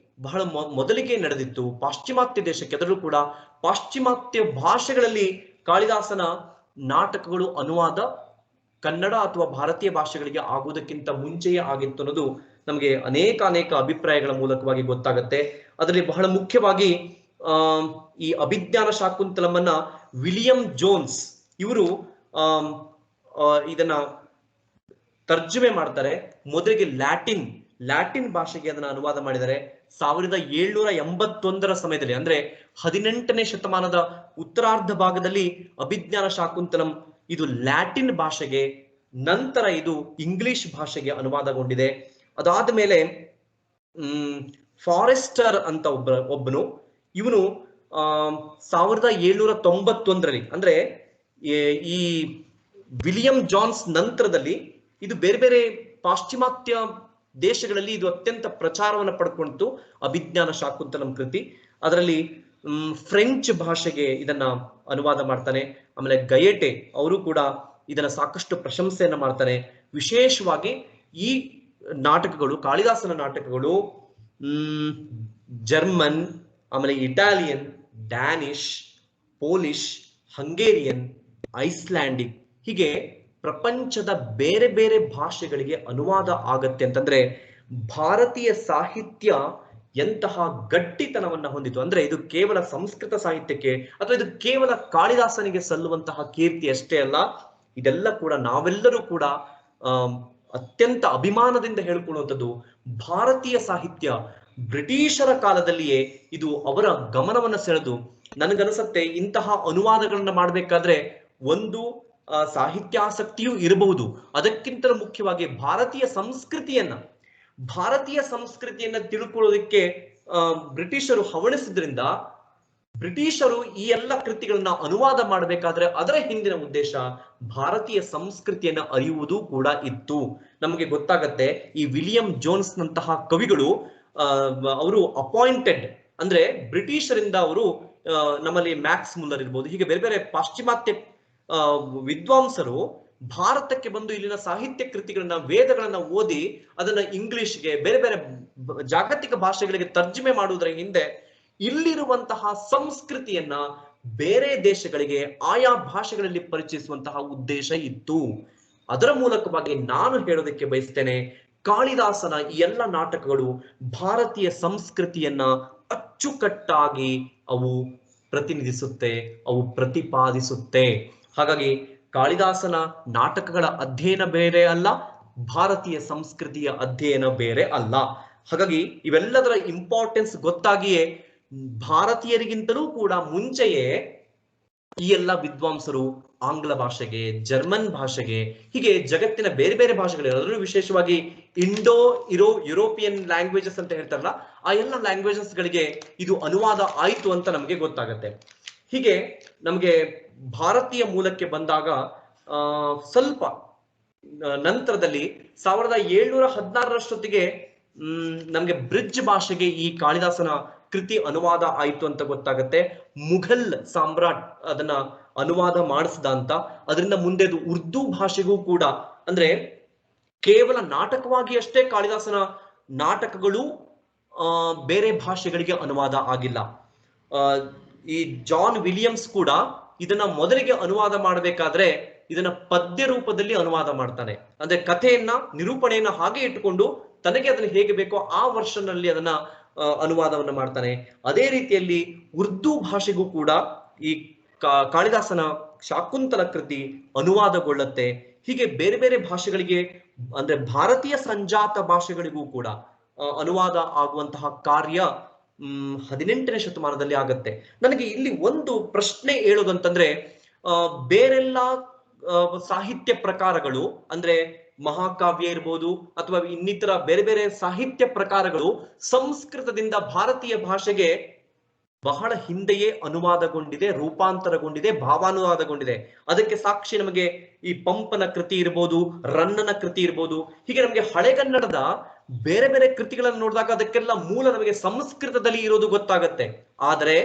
ಬಹಳ ಮೊದಲಿಗೆ ನಡೆದಿತ್ತು. ಪಾಶ್ಚಿಮಾತ್ಯ ದೇಶಕ್ಕೆ, ಅದರಲ್ಲೂ ಕೂಡ ಪಾಶ್ಚಿಮಾತ್ಯ ಭಾಷೆಗಳಲ್ಲಿ ಕಾಳಿದಾಸನ ನಾಟಕಗಳು ಅನುವಾದ ಕನ್ನಡ ಅಥವಾ ಭಾರತೀಯ ಭಾಷೆಗಳಿಗೆ ಆಗುವುದಕ್ಕಿಂತ ಮುಂಚೆಯೇ ಆಗಿತ್ತು ಅನ್ನೋದು ನಮಗೆ ಅನೇಕ ಅಭಿಪ್ರಾಯಗಳ ಮೂಲಕವಾಗಿ ಗೊತ್ತಾಗತ್ತೆ. ಅದರಲ್ಲಿ ಬಹಳ ಮುಖ್ಯವಾಗಿ ಈ ಅಭಿಜ್ಞಾನ ಶಾಕುಂತಲಮನ್ನ ವಿಲಿಯಂ ಜೋನ್ಸ್ ಇವರು ಇದನ್ನ ತರ್ಜುಮೆ ಮಾಡ್ತಾರೆ. ಮೊದಲಿಗೆ ಲ್ಯಾಟಿನ್ ಭಾಷೆಗೆ ಅದನ್ನ ಅನುವಾದ ಮಾಡಿದ್ದಾರೆ 1781 ಸಮಯದಲ್ಲಿ, ಅಂದ್ರೆ 18ನೇ ಶತಮಾನದ ಉತ್ತರಾರ್ಧ ಭಾಗದಲ್ಲಿ ಅಭಿಜ್ಞಾನ ಶಾಕುಂತಲಂ ಇದು ಲ್ಯಾಟಿನ್ ಭಾಷೆಗೆ, ನಂತರ ಇದು ಇಂಗ್ಲಿಷ್ ಭಾಷೆಗೆ ಅನುವಾದಗೊಂಡಿದೆ. ಅದಾದ ಮೇಲೆ ಫಾರೆಸ್ಟರ್ ಅಂತ ಒಬ್ಬನು, ಇವನು 1791ರಲ್ಲಿ, ಅಂದ್ರೆ ಈ ವಿಲಿಯಂ ಜಾನ್ಸ್ ನಂತರದಲ್ಲಿ ಇದು ಬೇರೆ ಬೇರೆ ಪಾಶ್ಚಿಮಾತ್ಯ ದೇಶಗಳಲ್ಲಿ ಇದು ಅತ್ಯಂತ ಪ್ರಚಾರವನ್ನು ಪಡ್ಕೊಂಡಿತು ಅಭಿಜ್ಞಾನ ಶಾಕುಂತಲಂ ಕೃತಿ. ಅದರಲ್ಲಿ ಫ್ರೆಂಚ್ ಭಾಷೆಗೆ ಇದನ್ನ ಅನುವಾದ ಮಾಡ್ತಾನೆ. ಆಮೇಲೆ ಗಯೆಟೆ ಅವರು ಕೂಡ ಇದನ್ನ ಸಾಕಷ್ಟು ಪ್ರಶಂಸೆಯನ್ನ ಮಾಡ್ತಾನೆ. ವಿಶೇಷವಾಗಿ ಈ ನಾಟಕಗಳು, ಕಾಳಿದಾಸನ ನಾಟಕಗಳು ಜರ್ಮನ್, ಆಮೇಲೆ Italian, Danish, Polish, Hungarian, Icelandic, ಹೀಗೆ ಪ್ರಪಂಚದ ಬೇರೆ ಬೇರೆ ಭಾಷೆಗಳಿಗೆ ಅನುವಾದ ಆಗತ್ತೆ. ಅಂತಂದ್ರೆ ಭಾರತೀಯ ಸಾಹಿತ್ಯ ಎಂತಹ ಗಟ್ಟಿತನವನ್ನ ಹೊಂದಿತು ಅಂದ್ರೆ ಇದು ಕೇವಲ ಸಂಸ್ಕೃತ ಸಾಹಿತ್ಯಕ್ಕೆ ಅಥವಾ ಇದು ಕೇವಲ ಕಾಳಿದಾಸನಿಗೆ ಸಲ್ಲುವಂತಹ ಕೀರ್ತಿ ಅಷ್ಟೇ ಅಲ್ಲ, ಇದೆಲ್ಲ ಕೂಡ ನಾವೆಲ್ಲರೂ ಕೂಡ ಅತ್ಯಂತ ಅಭಿಮಾನದಿಂದ ಹೇಳ್ಕೊಳ್ಳುವಂಥದ್ದು. ಭಾರತೀಯ ಸಾಹಿತ್ಯ ಬ್ರಿಟಿಷರ ಕಾಲದಲ್ಲಿಯೇ ಇದು ಅವರ ಗಮನವನ್ನ ಸೆಳೆದು, ನನಗನ್ಸುತ್ತೆ ಇಂತಹ ಅನುವಾದಗಳನ್ನ ಮಾಡ್ಬೇಕಾದ್ರೆ ಒಂದು ಸಾಹಿತ್ಯಾಸಕ್ತಿಯೂ ಇರಬಹುದು, ಅದಕ್ಕಿಂತಲೂ ಮುಖ್ಯವಾಗಿ ಭಾರತೀಯ ಸಂಸ್ಕೃತಿಯನ್ನ ತಿಳ್ಕೊಳ್ಳೋದಕ್ಕೆ ಬ್ರಿಟಿಷರು ಹವಣಿಸಿದ್ರಿಂದ ಬ್ರಿಟಿಷರು ಈ ಎಲ್ಲ ಕೃತಿಗಳನ್ನ ಅನುವಾದ ಮಾಡಬೇಕಾದ್ರೆ ಅದರ ಹಿಂದಿನ ಉದ್ದೇಶ ಭಾರತೀಯ ಸಂಸ್ಕೃತಿಯನ್ನ ಅರಿಯುವುದು ಕೂಡ ಇತ್ತು. ನಮಗೆ ಗೊತ್ತಾಗತ್ತೆ ಈ ವಿಲಿಯಂ ಜೋನ್ಸ್ ನಂತಹ ಕವಿಗಳು ಅವರು ಅಪಾಯಿಂಟೆಡ್, ಅಂದ್ರೆ ಬ್ರಿಟಿಷರಿಂದ ಅವರು, ನಮ್ಮಲ್ಲಿ ಮ್ಯಾಕ್ಸ್ ಮುಲ್ಲರ್ ಇರ್ಬೋದು, ಹೀಗೆ ಬೇರೆ ಬೇರೆ ಪಾಶ್ಚಿಮಾತ್ಯ ವಿದ್ವಾಂಸರು ಭಾರತಕ್ಕೆ ಬಂದು ಇಲ್ಲಿನ ಸಾಹಿತ್ಯ ಕೃತಿಗಳನ್ನ, ವೇದಗಳನ್ನ ಓದಿ ಅದನ್ನ ಇಂಗ್ಲಿಷ್ಗೆ, ಬೇರೆ ಬೇರೆ ಜಾಗತಿಕ ಭಾಷೆಗಳಿಗೆ ತರ್ಜುಮೆ ಮಾಡುವುದರ ಹಿಂದೆ ಇಲ್ಲಿರುವಂತಹ ಸಂಸ್ಕೃತಿಯನ್ನ ಬೇರೆ ದೇಶಗಳಿಗೆ ಆಯಾ ಭಾಷೆಗಳಲ್ಲಿ ಪರಿಚಯಿಸುವಂತಹ ಉದ್ದೇಶ ಇತ್ತು. ಅದರ ಮೂಲಕವಾಗಿ ನಾನು ಹೇಳೋದಕ್ಕೆ ಬಯಸ್ತೇನೆ, ಕಾಳಿದಾಸನ ಈ ಎಲ್ಲ ನಾಟಕಗಳು ಭಾರತೀಯ ಸಂಸ್ಕೃತಿಯನ್ನ ಅಚ್ಚುಕಟ್ಟಾಗಿ ಅವು ಪ್ರತಿನಿಧಿಸುತ್ತೆ, ಅವು ಪ್ರತಿಪಾದಿಸುತ್ತೆ. ಹಾಗಾಗಿ ಕಾಳಿದಾಸನ ನಾಟಕಗಳ ಅಧ್ಯಯನ ಬೇರೆ ಅಲ್ಲ, ಭಾರತೀಯ ಸಂಸ್ಕೃತಿಯ ಅಧ್ಯಯನ ಬೇರೆ ಅಲ್ಲ. ಹಾಗಾಗಿ ಇವೆಲ್ಲದರ ಇಂಪಾರ್ಟೆನ್ಸ್ ಗೊತ್ತಾಗಿಯೇ ಭಾರತೀಯರಿಗಿಂತಲೂ ಕೂಡ ಮುಂಚೆಯೇ ಈ ಎಲ್ಲ ವಿದ್ವಾಂಸರು ಆಂಗ್ಲ ಭಾಷೆಗೆ, ಜರ್ಮನ್ ಭಾಷೆಗೆ, ಹೀಗೆ ಜಗತ್ತಿನ ಬೇರೆ ಬೇರೆ ಭಾಷೆಗಳು, ಅದರಲ್ಲೂ ವಿಶೇಷವಾಗಿ ಯುರೋಪಿಯನ್ ಲ್ಯಾಂಗ್ವೇಜಸ್ ಅಂತ ಹೇಳ್ತಾರಲ್ಲ, ಆ ಎಲ್ಲ ಲ್ಯಾಂಗ್ವೇಜಸ್ ಗಳಿಗೆ ಇದು ಅನುವಾದ ಆಯ್ತು ಅಂತ ನಮಗೆ ಗೊತ್ತಾಗತ್ತೆ. ಹೀಗೆ ನಮಗೆ ಭಾರತೀಯ ಮೂಲಕ್ಕೆ ಬಂದಾಗ ಸ್ವಲ್ಪ ನಂತರದಲ್ಲಿ 1716ರಷ್ಟೊತ್ತಿಗೆ ನಮ್ಗೆ ಬ್ರಿಡ್ಜ್ ಭಾಷೆಗೆ ಈ ಕಾಳಿದಾಸನ ಕೃತಿ ಅನುವಾದ ಆಯ್ತು ಅಂತ ಗೊತ್ತಾಗತ್ತೆ. ಮುಘಲ್ ಸಾಮ್ರಾಟ್ ಅದನ್ನ ಅನುವಾದ ಮಾಡಿಸ್ದ ಅಂತ. ಅದರಿಂದ ಮುಂದೆ ಅದು ಉರ್ದು ಭಾಷೆಗೂ ಕೂಡ, ಅಂದ್ರೆ ಕೇವಲ ನಾಟಕವಾಗಿ ಅಷ್ಟೇ ಕಾಳಿದಾಸನ ನಾಟಕಗಳು ಬೇರೆ ಭಾಷೆಗಳಿಗೆ ಅನುವಾದ ಆಗಿಲ್ಲ. ಈ ಜಾನ್ ವಿಲಿಯಮ್ಸ್ ಕೂಡ ಇದನ್ನ ಮೊದಲಿಗೆ ಅನುವಾದ ಮಾಡಬೇಕಾದ್ರೆ ಇದನ್ನ ಪದ್ಯ ರೂಪದಲ್ಲಿ ಅನುವಾದ ಮಾಡ್ತಾನೆ. ಅಂದ್ರೆ ಕಥೆಯನ್ನ, ನಿರೂಪಣೆಯನ್ನ ಹಾಗೆ ಇಟ್ಟುಕೊಂಡು ತನಗೆ ಅದನ್ನ ಹೇಗೆ ಬೇಕೋ ಆ ವರ್ಷನ್ ಅಲ್ಲಿ ಅದನ್ನ ಅನುವಾದವನ್ನ ಮಾಡ್ತಾನೆ. ಅದೇ ರೀತಿಯಲ್ಲಿ ಉರ್ದು ಭಾಷೆಗೂ ಕೂಡ ಈ ಕಾಳಿದಾಸನ ಶಾಕುಂತಲ ಕೃತಿ ಅನುವಾದಗೊಳ್ಳುತ್ತೆ. ಹೀಗೆ ಬೇರೆ ಬೇರೆ ಭಾಷೆಗಳಿಗೆ, ಅಂದ್ರೆ ಭಾರತೀಯ ಸಂಜಾತ ಭಾಷೆಗಳಿಗೂ ಕೂಡ ಅನುವಾದ ಆಗುವಂತಹ ಕಾರ್ಯ 18ನೇ ಶತಮಾನದಲ್ಲಿ ಆಗತ್ತೆ. ನನಗೆ ಇಲ್ಲಿ ಒಂದು ಪ್ರಶ್ನೆ ಹೇಳೋದಂತಂದ್ರೆ, ಬೇರೆಲ್ಲ ಸಾಹಿತ್ಯ ಪ್ರಕಾರಗಳು, ಅಂದ್ರೆ ಮಹಾಕಾವ್ಯ ಇರ್ಬೋದು ಅಥವಾ ಇನ್ನಿತರ ಬೇರೆ ಬೇರೆ ಸಾಹಿತ್ಯ ಪ್ರಕಾರಗಳು ಸಂಸ್ಕೃತದಿಂದ ಭಾರತೀಯ ಭಾಷೆಗೆ ಬಹಳ ಹಿಂದೆಯೇ ಅನುವಾದಗೊಂಡಿದೆ, ರೂಪಾಂತರಗೊಂಡಿದೆ, ಭಾವಾನುವಾದಗೊಂಡಿದೆ. ಅದಕ್ಕೆ ಸಾಕ್ಷಿ ನಮಗೆ ಈ ಪಂಪನ ಕೃತಿ ಇರ್ಬೋದು, ರನ್ನನ ಕೃತಿ ಇರ್ಬೋದು. ಹೀಗೆ ನಮಗೆ ಹಳೆಗನ್ನಡದ ಬೇರೆ ಬೇರೆ ಕೃತಿಗಳನ್ನು ನೋಡಿದಾಗ ಅದಕ್ಕೆಲ್ಲ ಮೂಲ ನಮಗೆ ಸಂಸ್ಕೃತದಲ್ಲಿ ಇರೋದು ಗೊತ್ತಾಗತ್ತೆ. ಆದರೆ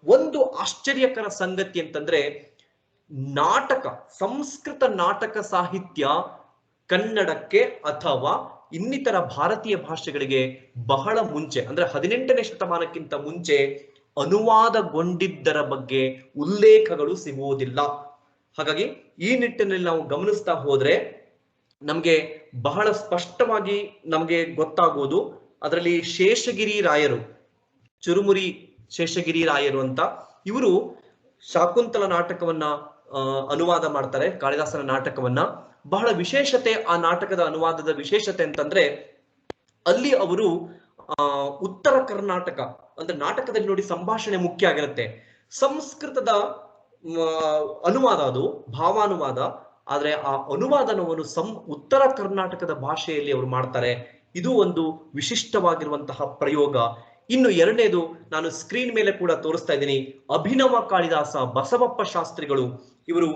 ಒಂದು ಆಶ್ಚರ್ಯಕರ ಸಂಗತಿ ಅಂತಂದ್ರೆ, ನಾಟಕ, ಸಂಸ್ಕೃತ ನಾಟಕ ಸಾಹಿತ್ಯ ಕನ್ನಡಕ್ಕೆ ಅಥವಾ ಇನ್ನಿತರ ಭಾರತೀಯ ಭಾಷೆಗಳಿಗೆ ಬಹಳ ಮುಂಚೆ, ಅಂದ್ರೆ 18ನೇ ಶತಮಾನಕ್ಕಿಂತ ಮುಂಚೆ ಅನುವಾದಗೊಂಡಿದ್ದರ ಬಗ್ಗೆ ಉಲ್ಲೇಖಗಳು ಸಿಗುವುದಿಲ್ಲ. ಹಾಗಾಗಿ ಈ ನಿಟ್ಟಿನಲ್ಲಿ ನಾವು ಗಮನಿಸ್ತಾ ಹೋದ್ರೆ ನಮ್ಗೆ ಬಹಳ ಸ್ಪಷ್ಟವಾಗಿ ನಮ್ಗೆ ಗೊತ್ತಾಗೋದು, ಅದರಲ್ಲಿ ಶೇಷಗಿರಿ ರಾಯರು, ಚುರುಮುರಿ ಶೇಷಗಿರಿ ರಾಯರು ಅಂತ, ಇವರು ಶಾಕುಂತಲ ನಾಟಕವನ್ನ ಅನುವಾದ ಮಾಡ್ತಾರೆ, ಕಾಳಿದಾಸನ ನಾಟಕವನ್ನ. ಬಹಳ ವಿಶೇಷತೆ ಆ ನಾಟಕದ ಅನುವಾದದ ವಿಶೇಷತೆ ಅಂತಂದ್ರೆ, ಅಲ್ಲಿ ಅವರು ಉತ್ತರ ಕರ್ನಾಟಕ, ಅಂದ್ರೆ ನಾಟಕದಲ್ಲಿ ನೋಡಿ ಸಂಭಾಷಣೆ ಮುಖ್ಯ ಆಗಿರುತ್ತೆ. ಸಂಸ್ಕೃತದ ಅನುವಾದ, ಅದು ಭಾವಾನುವಾದ, ಆದ್ರೆ ಆ ಅನುವಾದನವನ್ನು ಉತ್ತರ ಕರ್ನಾಟಕದ ಭಾಷೆಯಲ್ಲಿ ಅವರು ಮಾಡ್ತಾರೆ. ಇದು ಒಂದು ವಿಶಿಷ್ಟವಾಗಿರುವಂತಹ ಪ್ರಯೋಗ. ಇನ್ನು ಎರಡನೇದು, ನಾನು ಸ್ಕ್ರೀನ್ ಮೇಲೆ ಕೂಡ ತೋರಿಸ್ತಾ ಇದ್ದೀನಿ, ಅಭಿನವ ಕಾಳಿದಾಸ ಬಸವಪ್ಪ ಶಾಸ್ತ್ರಿಗಳು. ಇವರು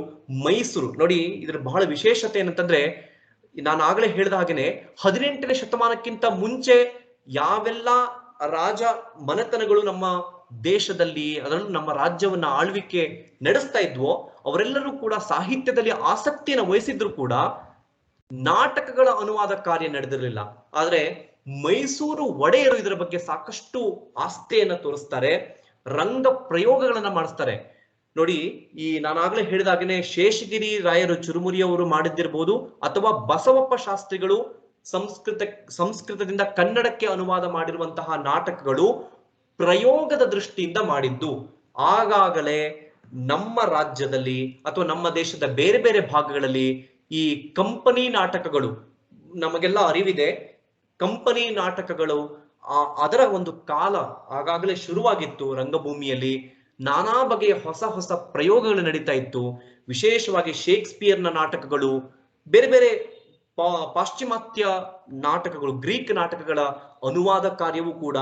ಮೈಸೂರು, ನೋಡಿ ಇದರ ಬಹಳ ವಿಶೇಷತೆ ಏನಂತಂದ್ರೆ, ನಾನು ಆಗಲೇ ಹೇಳಿದ ಹಾಗೇನೆ 18ನೇ ಶತಮಾನಕ್ಕಿಂತ ಮುಂಚೆ ಯಾವೆಲ್ಲ ರಾಜ ಮನೆತನಗಳು ನಮ್ಮ ದೇಶದಲ್ಲಿ, ಅದರಲ್ಲೂ ನಮ್ಮ ರಾಜ್ಯವನ್ನ ಆಳ್ವಿಕೆ ನಡೆಸ್ತಾ ಇದ್ವೋ ಅವರೆಲ್ಲರೂ ಕೂಡ ಸಾಹಿತ್ಯದಲ್ಲಿ ಆಸಕ್ತಿಯನ್ನು ವಹಿಸಿದ್ರು ಕೂಡ ನಾಟಕಗಳ ಅನುವಾದ ಕಾರ್ಯ ನಡೆದಿರಲಿಲ್ಲ. ಆದ್ರೆ ಮೈಸೂರು ಒಡೆಯರು ಇದರ ಬಗ್ಗೆ ಸಾಕಷ್ಟು ಆಸ್ಥೆಯನ್ನ ತೋರಿಸ್ತಾರೆ, ರಂಗ ಪ್ರಯೋಗಗಳನ್ನ ಮಾಡಿಸ್ತಾರೆ. ನೋಡಿ, ಈ ನಾನಾಗ್ಲೇ ಹೇಳಿದಾಗನೆ ಶೇಷಗಿರಿ ರಾಯರು ಚುರುಮುರಿಯವರು ಮಾಡಿದ್ದಿರ್ಬೋದು, ಅಥವಾ ಬಸವಪ್ಪ ಶಾಸ್ತ್ರಿಗಳು ಸಂಸ್ಕೃತದಿಂದ ಕನ್ನಡಕ್ಕೆ ಅನುವಾದ ಮಾಡಿರುವಂತಹ ನಾಟಕಗಳು ಪ್ರಯೋಗದ ದೃಷ್ಟಿಯಿಂದ ಮಾಡಿದ್ದು. ಆಗಾಗಲೇ ನಮ್ಮ ರಾಜ್ಯದಲ್ಲಿ ಅಥವಾ ನಮ್ಮ ದೇಶದ ಬೇರೆ ಬೇರೆ ಭಾಗಗಳಲ್ಲಿ ಈ ಕಂಪನಿ ನಾಟಕಗಳು, ನಮಗೆಲ್ಲ ಅರಿವಿದೆ, ಕಂಪನಿ ನಾಟಕಗಳು ಅದರ ಒಂದು ಕಾಲ ಆಗಾಗಲೇ ಶುರುವಾಗಿತ್ತು. ರಂಗಭೂಮಿಯಲ್ಲಿ ನಾನಾ ಬಗೆಯ ಹೊಸ ಹೊಸ ಪ್ರಯೋಗಗಳು ನಡೀತಾ ಇತ್ತು. ವಿಶೇಷವಾಗಿ ಶೇಕ್ಸ್ಪಿಯರ್ನ ನಾಟಕಗಳು, ಬೇರೆ ಬೇರೆ ಪಾಶ್ಚಿಮಾತ್ಯ ನಾಟಕಗಳು, ಗ್ರೀಕ್ ನಾಟಕಗಳ ಅನುವಾದ ಕಾರ್ಯವೂ ಕೂಡ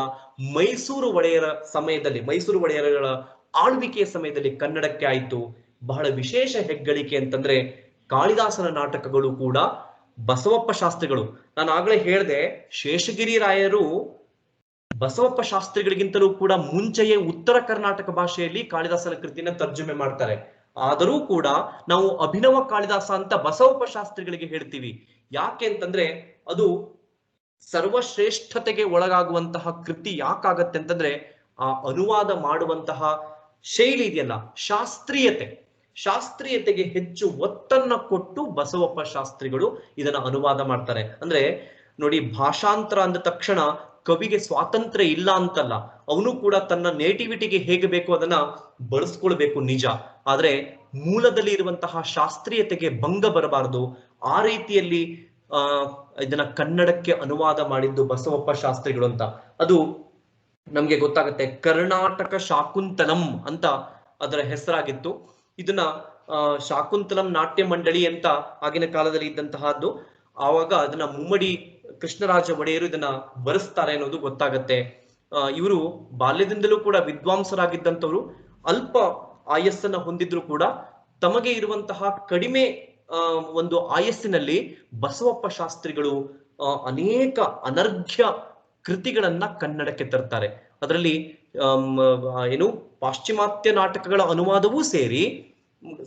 ಮೈಸೂರು ಒಡೆಯರ ಸಮಯದಲ್ಲಿ, ಮೈಸೂರು ಒಡೆಯರ ಆಳ್ವಿಕೆಯ ಸಮಯದಲ್ಲಿ ಕನ್ನಡಕ್ಕೆ ಆಯಿತು. ಬಹಳ ವಿಶೇಷ ಹೆಗ್ಗಳಿಕೆ ಅಂತಂದ್ರೆ, ಕಾಳಿದಾಸನ ನಾಟಕಗಳು ಕೂಡ ಬಸವಪ್ಪ ಶಾಸ್ತ್ರಿಗಳು, ನಾನು ಆಗ್ಲೇ ಹೇಳಿದೆ, ಶೇಷಗಿರಿ ರಾಯರು ಬಸವಪ್ಪ ಶಾಸ್ತ್ರಿಗಳಿಗಿಂತಲೂ ಕೂಡ ಮುಂಚೆಯೇ ಉತ್ತರ ಕರ್ನಾಟಕ ಭಾಷೆಯಲ್ಲಿ ಕಾಳಿದಾಸನ ಕೃತಿನ ತರ್ಜುಮೆ ಮಾಡ್ತಾರೆ. ಆದರೂ ಕೂಡ ನಾವು ಅಭಿನವ ಕಾಳಿದಾಸ ಅಂತ ಬಸವಪ್ಪ ಶಾಸ್ತ್ರಿಗಳಿಗೆ ಹೇಳ್ತೀವಿ. ಯಾಕೆ ಅಂತಂದ್ರೆ ಅದು ಸರ್ವಶ್ರೇಷ್ಠತೆಗೆ ಒಳಗಾಗುವಂತಹ ಕೃತಿ ಯಾಕಾಗತ್ತೆ ಅಂತಂದ್ರೆ, ಆ ಅನುವಾದ ಮಾಡುವಂತಹ ಶೈಲಿ ಇದೆಯಲ್ಲ, ಶಾಸ್ತ್ರೀಯತೆಗೆ ಹೆಚ್ಚು ಒತ್ತನ್ನ ಕೊಟ್ಟು ಬಸವಪ್ಪ ಶಾಸ್ತ್ರಿಗಳು ಇದನ್ನ ಅನುವಾದ ಮಾಡ್ತಾರೆ. ಅಂದ್ರೆ ನೋಡಿ, ಭಾಷಾಂತರ ಅಂದ ತಕ್ಷಣ ಕವಿಗೆ ಸ್ವಾತಂತ್ರ್ಯ ಇಲ್ಲ ಅಂತಲ್ಲ, ಅವನು ಕೂಡ ತನ್ನ ನೇಟಿವಿಟಿಗೆ ಹೇಗೆ ಬೇಕೋ ಅದನ್ನ ಬಳಸ್ಕೊಳ್ಬೇಕು ನಿಜ. ಆದ್ರೆ ಮೂಲದಲ್ಲಿ ಇರುವಂತಹ ಶಾಸ್ತ್ರೀಯತೆಗೆ ಭಂಗ ಬರಬಾರದು. ಆ ರೀತಿಯಲ್ಲಿ ಇದನ್ನ ಕನ್ನಡಕ್ಕೆ ಅನುವಾದ ಮಾಡಿದ್ದು ಬಸವಪ್ಪ ಶಾಸ್ತ್ರಿಗಳು ಅಂತ ಅದು ನಮ್ಗೆ ಗೊತ್ತಾಗುತ್ತೆ. ಕರ್ನಾಟಕ ಶಾಕುಂತಲಂ ಅಂತ ಅದರ ಹೆಸರಾಗಿತ್ತು. ಇದನ್ನ ಶಾಕುಂತಲಂ ನಾಟ್ಯ ಮಂಡಳಿ ಅಂತ ಆಗಿನ ಕಾಲದಲ್ಲಿ ಇದ್ದಂತಹದ್ದು. ಆವಾಗ ಅದನ್ನ ಮುಮ್ಮಡಿ ಕೃಷ್ಣರಾಜ ಒಡೆಯರು ಇದನ್ನ ಬರೆಸ್ತಾರೆ ಅನ್ನೋದು ಗೊತ್ತಾಗತ್ತೆ. ಇವರು ಬಾಲ್ಯದಿಂದಲೂ ಕೂಡ ವಿದ್ವಾಂಸರಾಗಿದ್ದಂಥವ್ರು, ಅಲ್ಪ ಆಯಸ್ಸನ್ನ ಹೊಂದಿದ್ರು ಕೂಡ ತಮಗೆ ಇರುವಂತಹ ಕಡಿಮೆ ಒಂದು ಆಯಸ್ಸಿನಲ್ಲಿ ಬಸವಪ್ಪ ಶಾಸ್ತ್ರಿಗಳು ಅನೇಕ ಅನರ್ಘ್ಯ ಕೃತಿಗಳನ್ನ ಕನ್ನಡಕ್ಕೆ ತರ್ತಾರೆ. ಅದರಲ್ಲಿ ಏನು ಪಾಶ್ಚಿಮಾತ್ಯ ನಾಟಕಗಳ ಅನುವಾದವೂ ಸೇರಿ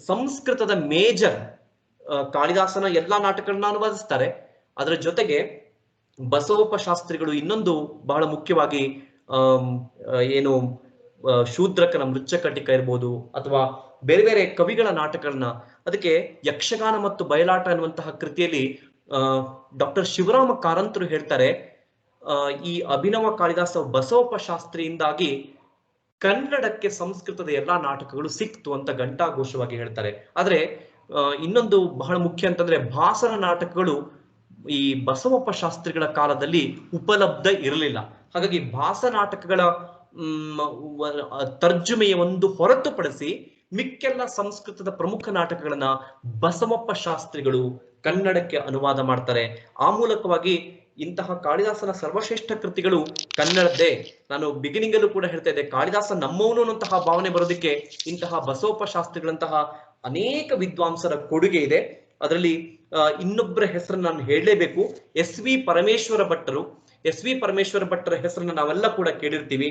ಸಂಸ್ಕೃತದ ಮೇಜರ್ ಕಾಳಿದಾಸನ ಎಲ್ಲಾ ನಾಟಕಗಳನ್ನ ಅನುವಾದಿಸ್ತಾರೆ. ಅದರ ಜೊತೆಗೆ ಬಸವಪ್ಪ ಶಾಸ್ತ್ರಿಗಳು ಇನ್ನೊಂದು ಬಹಳ ಮುಖ್ಯವಾಗಿ ಏನು ಶೂದ್ರಕನ ಮೃಚ್ಛಕಟಿಕ ಇರ್ಬೋದು ಅಥವಾ ಬೇರೆ ಬೇರೆ ಕವಿಗಳ ನಾಟಕಗಳನ್ನ, ಅದಕ್ಕೆ ಯಕ್ಷಗಾನ ಮತ್ತು ಬಯಲಾಟ ಅನ್ನುವಂತಹ ಕೃತಿಯಲ್ಲಿ ಡಾಕ್ಟರ್ ಶಿವರಾಮ ಕಾರಂತರು ಹೇಳ್ತಾರೆ, ಈ ಅಭಿನವ ಕಾಳಿದಾಸ ಬಸವಪ್ಪ ಶಾಸ್ತ್ರಿಯಿಂದಾಗಿ ಕನ್ನಡಕ್ಕೆ ಸಂಸ್ಕೃತದ ಎಲ್ಲಾ ನಾಟಕಗಳು ಸಿಕ್ತು ಅಂತ ಘಂಟಾಘೋಷವಾಗಿ ಹೇಳ್ತಾರೆ. ಆದ್ರೆ ಇನ್ನೊಂದು ಬಹಳ ಮುಖ್ಯ ಅಂತಂದ್ರೆ ಭಾಸರ ನಾಟಕಗಳು ಈ ಬಸವಪ್ಪ ಶಾಸ್ತ್ರಿಗಳ ಕಾಲದಲ್ಲಿ ಉಪಲಬ್ಧ ಇರಲಿಲ್ಲ. ಹಾಗಾಗಿ ಭಾಸ ನಾಟಕಗಳ ತರ್ಜುಮೆಯ ಒಂದು ಹೊರತುಪಡಿಸಿ ಮಿಕ್ಕೆಲ್ಲ ಸಂಸ್ಕೃತದ ಪ್ರಮುಖ ನಾಟಕಗಳನ್ನ ಬಸವಪ್ಪ ಶಾಸ್ತ್ರಿಗಳು ಕನ್ನಡಕ್ಕೆ ಅನುವಾದ ಮಾಡ್ತಾರೆ. ಆ ಮೂಲಕವಾಗಿ ಇಂತಹ ಕಾಳಿದಾಸನ ಸರ್ವಶ್ರೇಷ್ಠ ಕೃತಿಗಳು ಕನ್ನಡದ್ದೇ. ನಾನು ಬಿಗಿನಿಂಗ್ ಅಲ್ಲೂ ಕೂಡ ಹೇಳ್ತಾ ಇದ್ದೆ, ಕಾಳಿದಾಸ ನಮ್ಮವನು ಅನ್ನುವಂತಹ ಭಾವನೆ ಬರೋದಕ್ಕೆ ಇಂತಹ ಬಸವಪ್ಪ ಶಾಸ್ತ್ರಿಗಳಂತಹ ಅನೇಕ ವಿದ್ವಾಂಸರ ಕೊಡುಗೆ ಇದೆ. ಅದರಲ್ಲಿ ಇನ್ನೊಬ್ಬರ ಹೆಸರನ್ನು ನಾನು ಹೇಳಲೇಬೇಕು, ಎಸ್ ವಿ ಪರಮೇಶ್ವರ ಭಟ್ಟರು. ಎಸ್ ವಿ ಪರಮೇಶ್ವರ ಭಟ್ಟರ ಹೆಸರನ್ನ ನಾವೆಲ್ಲ ಕೂಡ ಕೇಳಿರ್ತೀವಿ.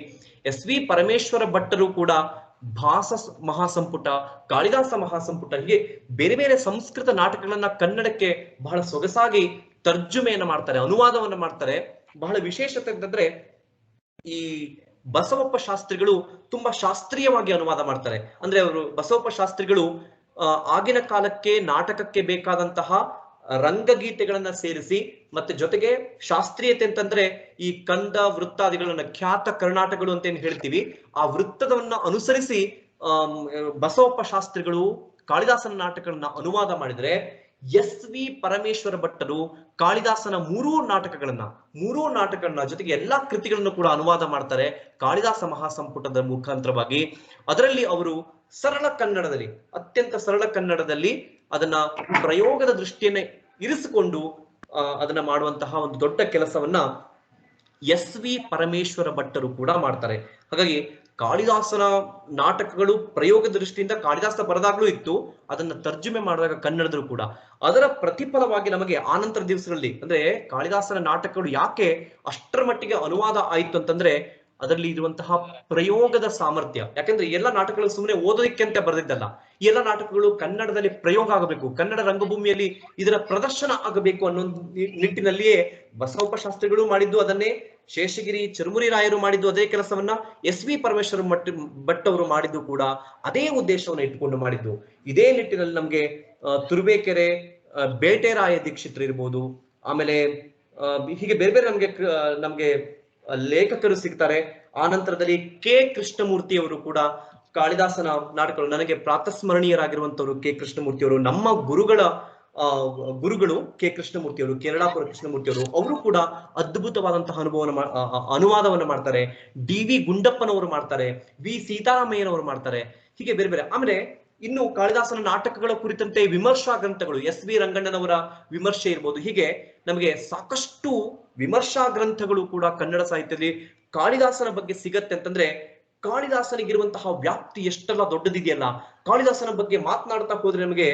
ಎಸ್ ವಿ ಪರಮೇಶ್ವರ ಭಟ್ಟರು ಕೂಡ ಭಾಸ ಮಹಾಸಂಪುಟ, ಕಾಳಿದಾಸ ಮಹಾಸಂಪುಟ, ಹೀಗೆ ಬೇರೆ ಬೇರೆ ಸಂಸ್ಕೃತ ನಾಟಕಗಳನ್ನ ಕನ್ನಡಕ್ಕೆ ಬಹಳ ಸೊಗಸಾಗಿ ತರ್ಜುಮೆಯನ್ನ ಮಾಡ್ತಾರೆ, ಅನುವಾದವನ್ನ ಮಾಡ್ತಾರೆ. ಬಹಳ ವಿಶೇಷತೆ ಅಂತಂದ್ರೆ ಈ ಬಸವಪ್ಪ ಶಾಸ್ತ್ರಿಗಳು ತುಂಬಾ ಶಾಸ್ತ್ರೀಯವಾಗಿ ಅನುವಾದ ಮಾಡ್ತಾರೆ. ಅಂದ್ರೆ ಅವರು ಬಸವಪ್ಪ ಶಾಸ್ತ್ರಿಗಳು ಆಗಿನ ಕಾಲಕ್ಕೆ ನಾಟಕಕ್ಕೆ ಬೇಕಾದಂತಹ ರಂಗಗೀತೆಗಳನ್ನ ಸೇರಿಸಿ, ಮತ್ತೆ ಜೊತೆಗೆ ಶಾಸ್ತ್ರೀಯತೆ ಅಂತಂದ್ರೆ ಈ ಕಂದ ವೃತ್ತಾದಿಗಳನ್ನ, ಖ್ಯಾತ ಕರ್ನಾಟಕಗಳು ಅಂತ ಏನ್ ಹೇಳ್ತೀವಿ, ಆ ವೃತ್ತದವನ್ನ ಅನುಸರಿಸಿ ಬಸವಪ್ಪ ಶಾಸ್ತ್ರಿಗಳು ಕಾಳಿದಾಸನ ನಾಟಕಗಳನ್ನ ಅನುವಾದ ಮಾಡಿದ್ರೆ, ಎಸ್ ವಿ ಪರಮೇಶ್ವರ ಭಟ್ಟರು ಕಾಳಿದಾಸನ ಮೂರೂ ನಾಟಕಗಳನ್ನ ಜೊತೆಗೆ ಎಲ್ಲಾ ಕೃತಿಗಳನ್ನು ಕೂಡ ಅನುವಾದ ಮಾಡ್ತಾರೆ ಕಾಳಿದಾಸ ಮಹಾಸಂಪುಟದ ಮುಖಾಂತರವಾಗಿ. ಅದರಲ್ಲಿ ಅವರು ಸರಳ ಕನ್ನಡದಲ್ಲಿ, ಅತ್ಯಂತ ಸರಳ ಕನ್ನಡದಲ್ಲಿ ಅದನ್ನ ಪ್ರಯೋಗದ ದೃಷ್ಟಿಯನ್ನ ಇರಿಸಿಕೊಂಡು ಅದನ್ನ ಮಾಡುವಂತಹ ಒಂದು ದೊಡ್ಡ ಕೆಲಸವನ್ನ ಎಸ್ ವಿ ಪರಮೇಶ್ವರ ಭಟ್ಟರು ಕೂಡ ಮಾಡ್ತಾರೆ. ಹಾಗಾಗಿ ಕಾಳಿದಾಸನ ನಾಟಕಗಳು ಪ್ರಯೋಗದ ದೃಷ್ಟಿಯಿಂದ ಕಾಳಿದಾಸ ಬರದಾಗ್ಲೂ ಇತ್ತು, ಅದನ್ನ ತರ್ಜುಮೆ ಮಾಡಿದಾಗ ಕನ್ನಡದಲ್ಲೂ ಕೂಡ. ಅದರ ಪ್ರತಿಫಲವಾಗಿ ನಮಗೆ ಆನಂತರ ದಿವಸಗಳಲ್ಲಿ, ಅಂದ್ರೆ ಕಾಳಿದಾಸನ ನಾಟಕಗಳು ಯಾಕೆ ಅಷ್ಟರ ಮಟ್ಟಿಗೆ ಅನುವಾದ ಆಯಿತು ಅಂತಂದ್ರೆ ಅದರಲ್ಲಿ ಇರುವಂತಹ ಪ್ರಯೋಗದ ಸಾಮರ್ಥ್ಯ. ಯಾಕಂದ್ರೆ ಎಲ್ಲ ನಾಟಕಗಳು ಸುಮ್ಮನೆ ಓದೋದಕ್ಕೆ ಅಂತ ಬರೆದಿದ್ದಲ್ಲ, ಈ ಎಲ್ಲ ನಾಟಕಗಳು ಕನ್ನಡದಲ್ಲಿ ಪ್ರಯೋಗ ಆಗಬೇಕು, ಕನ್ನಡ ರಂಗಭೂಮಿಯಲ್ಲಿ ಇದರ ಪ್ರದರ್ಶನ ಆಗಬೇಕು ಅನ್ನೋ ನಿಟ್ಟಿನಲ್ಲಿಯೇ ಬಸವಪ್ಪ ಶಾಸ್ತ್ರಿಗಳು ಮಾಡಿದ್ದು ಅದನ್ನೇ, ಶೇಷಗಿರಿ ಚರುಮುರಿ ರಾಯರು ಮಾಡಿದ್ದು ಅದೇ ಕೆಲಸವನ್ನ, ಎಸ್ ವಿ ಪರಮೇಶ್ವರ ಭಟ್ ಅವರು ಮಾಡಿದ್ದು ಕೂಡ ಅದೇ ಉದ್ದೇಶವನ್ನು ಇಟ್ಟುಕೊಂಡು ಮಾಡಿದ್ದು. ಇದೇ ನಿಟ್ಟಿನಲ್ಲಿ ನಮ್ಗೆ ತುರುವೇಕೆರೆ ಬೇಟೆರಾಯ ದೀಕ್ಷಿತರು ಇರ್ಬೋದು, ಆಮೇಲೆ ಹೀಗೆ ಬೇರೆ ಬೇರೆ ನಮ್ಗೆ ಲೇಖಕರು ಸಿಗ್ತಾರೆ. ಆ ನಂತರದಲ್ಲಿ ಕೆ ಕೃಷ್ಣಮೂರ್ತಿ ಅವರು ಕೂಡ ಕಾಳಿದಾಸನ ನಾಟಕಗಳು, ನನಗೆ ಪ್ರಾತಸ್ಮರಣೀಯರಾಗಿರುವಂತವರು ಕೆ ಕೃಷ್ಣಮೂರ್ತಿ ಅವರು, ನಮ್ಮ ಗುರುಗಳು ಕೆ ಕೃಷ್ಣಮೂರ್ತಿ ಅವರು, ಕೇರಳಾಪುರ ಕೃಷ್ಣಮೂರ್ತಿ ಅವರು ಕೂಡ ಅದ್ಭುತವಾದಂತಹ ಅನುವಾದವನ್ನ ಮಾಡ್ತಾರೆ. ಡಿ ವಿ ಗುಂಡಪ್ಪನವರು ಮಾಡ್ತಾರೆ, ವಿ ಸೀತಾರಾಮಯ್ಯನವರು ಮಾಡ್ತಾರೆ, ಹೀಗೆ ಬೇರೆ ಬೇರೆ. ಆಮೇಲೆ ಇನ್ನು ಕಾಳಿದಾಸನ ನಾಟಕಗಳ ಕುರಿತಂತೆ ವಿಮರ್ಶಾ ಗ್ರಂಥಗಳು, ಎಸ್ ವಿ ರಂಗಣ್ಣನವರ ವಿಮರ್ಶೆ ಇರ್ಬೋದು, ಹೀಗೆ ನಮಗೆ ಸಾಕಷ್ಟು ವಿಮರ್ಶಾ ಗ್ರಂಥಗಳು ಕೂಡ ಕನ್ನಡ ಸಾಹಿತ್ಯದಲ್ಲಿ ಕಾಳಿದಾಸನ ಬಗ್ಗೆ ಸಿಗತ್ತೆ. ಅಂತಂದ್ರೆ ಕಾಳಿದಾಸನಿಗಿರುವಂತಹ ವ್ಯಾಪ್ತಿ ಎಷ್ಟೆಲ್ಲ ದೊಡ್ಡದಿದೆಯಲ್ಲ, ಕಾಳಿದಾಸನ ಬಗ್ಗೆ ಮಾತನಾಡ್ತಾ ಹೋದ್ರೆ ನಮಗೆ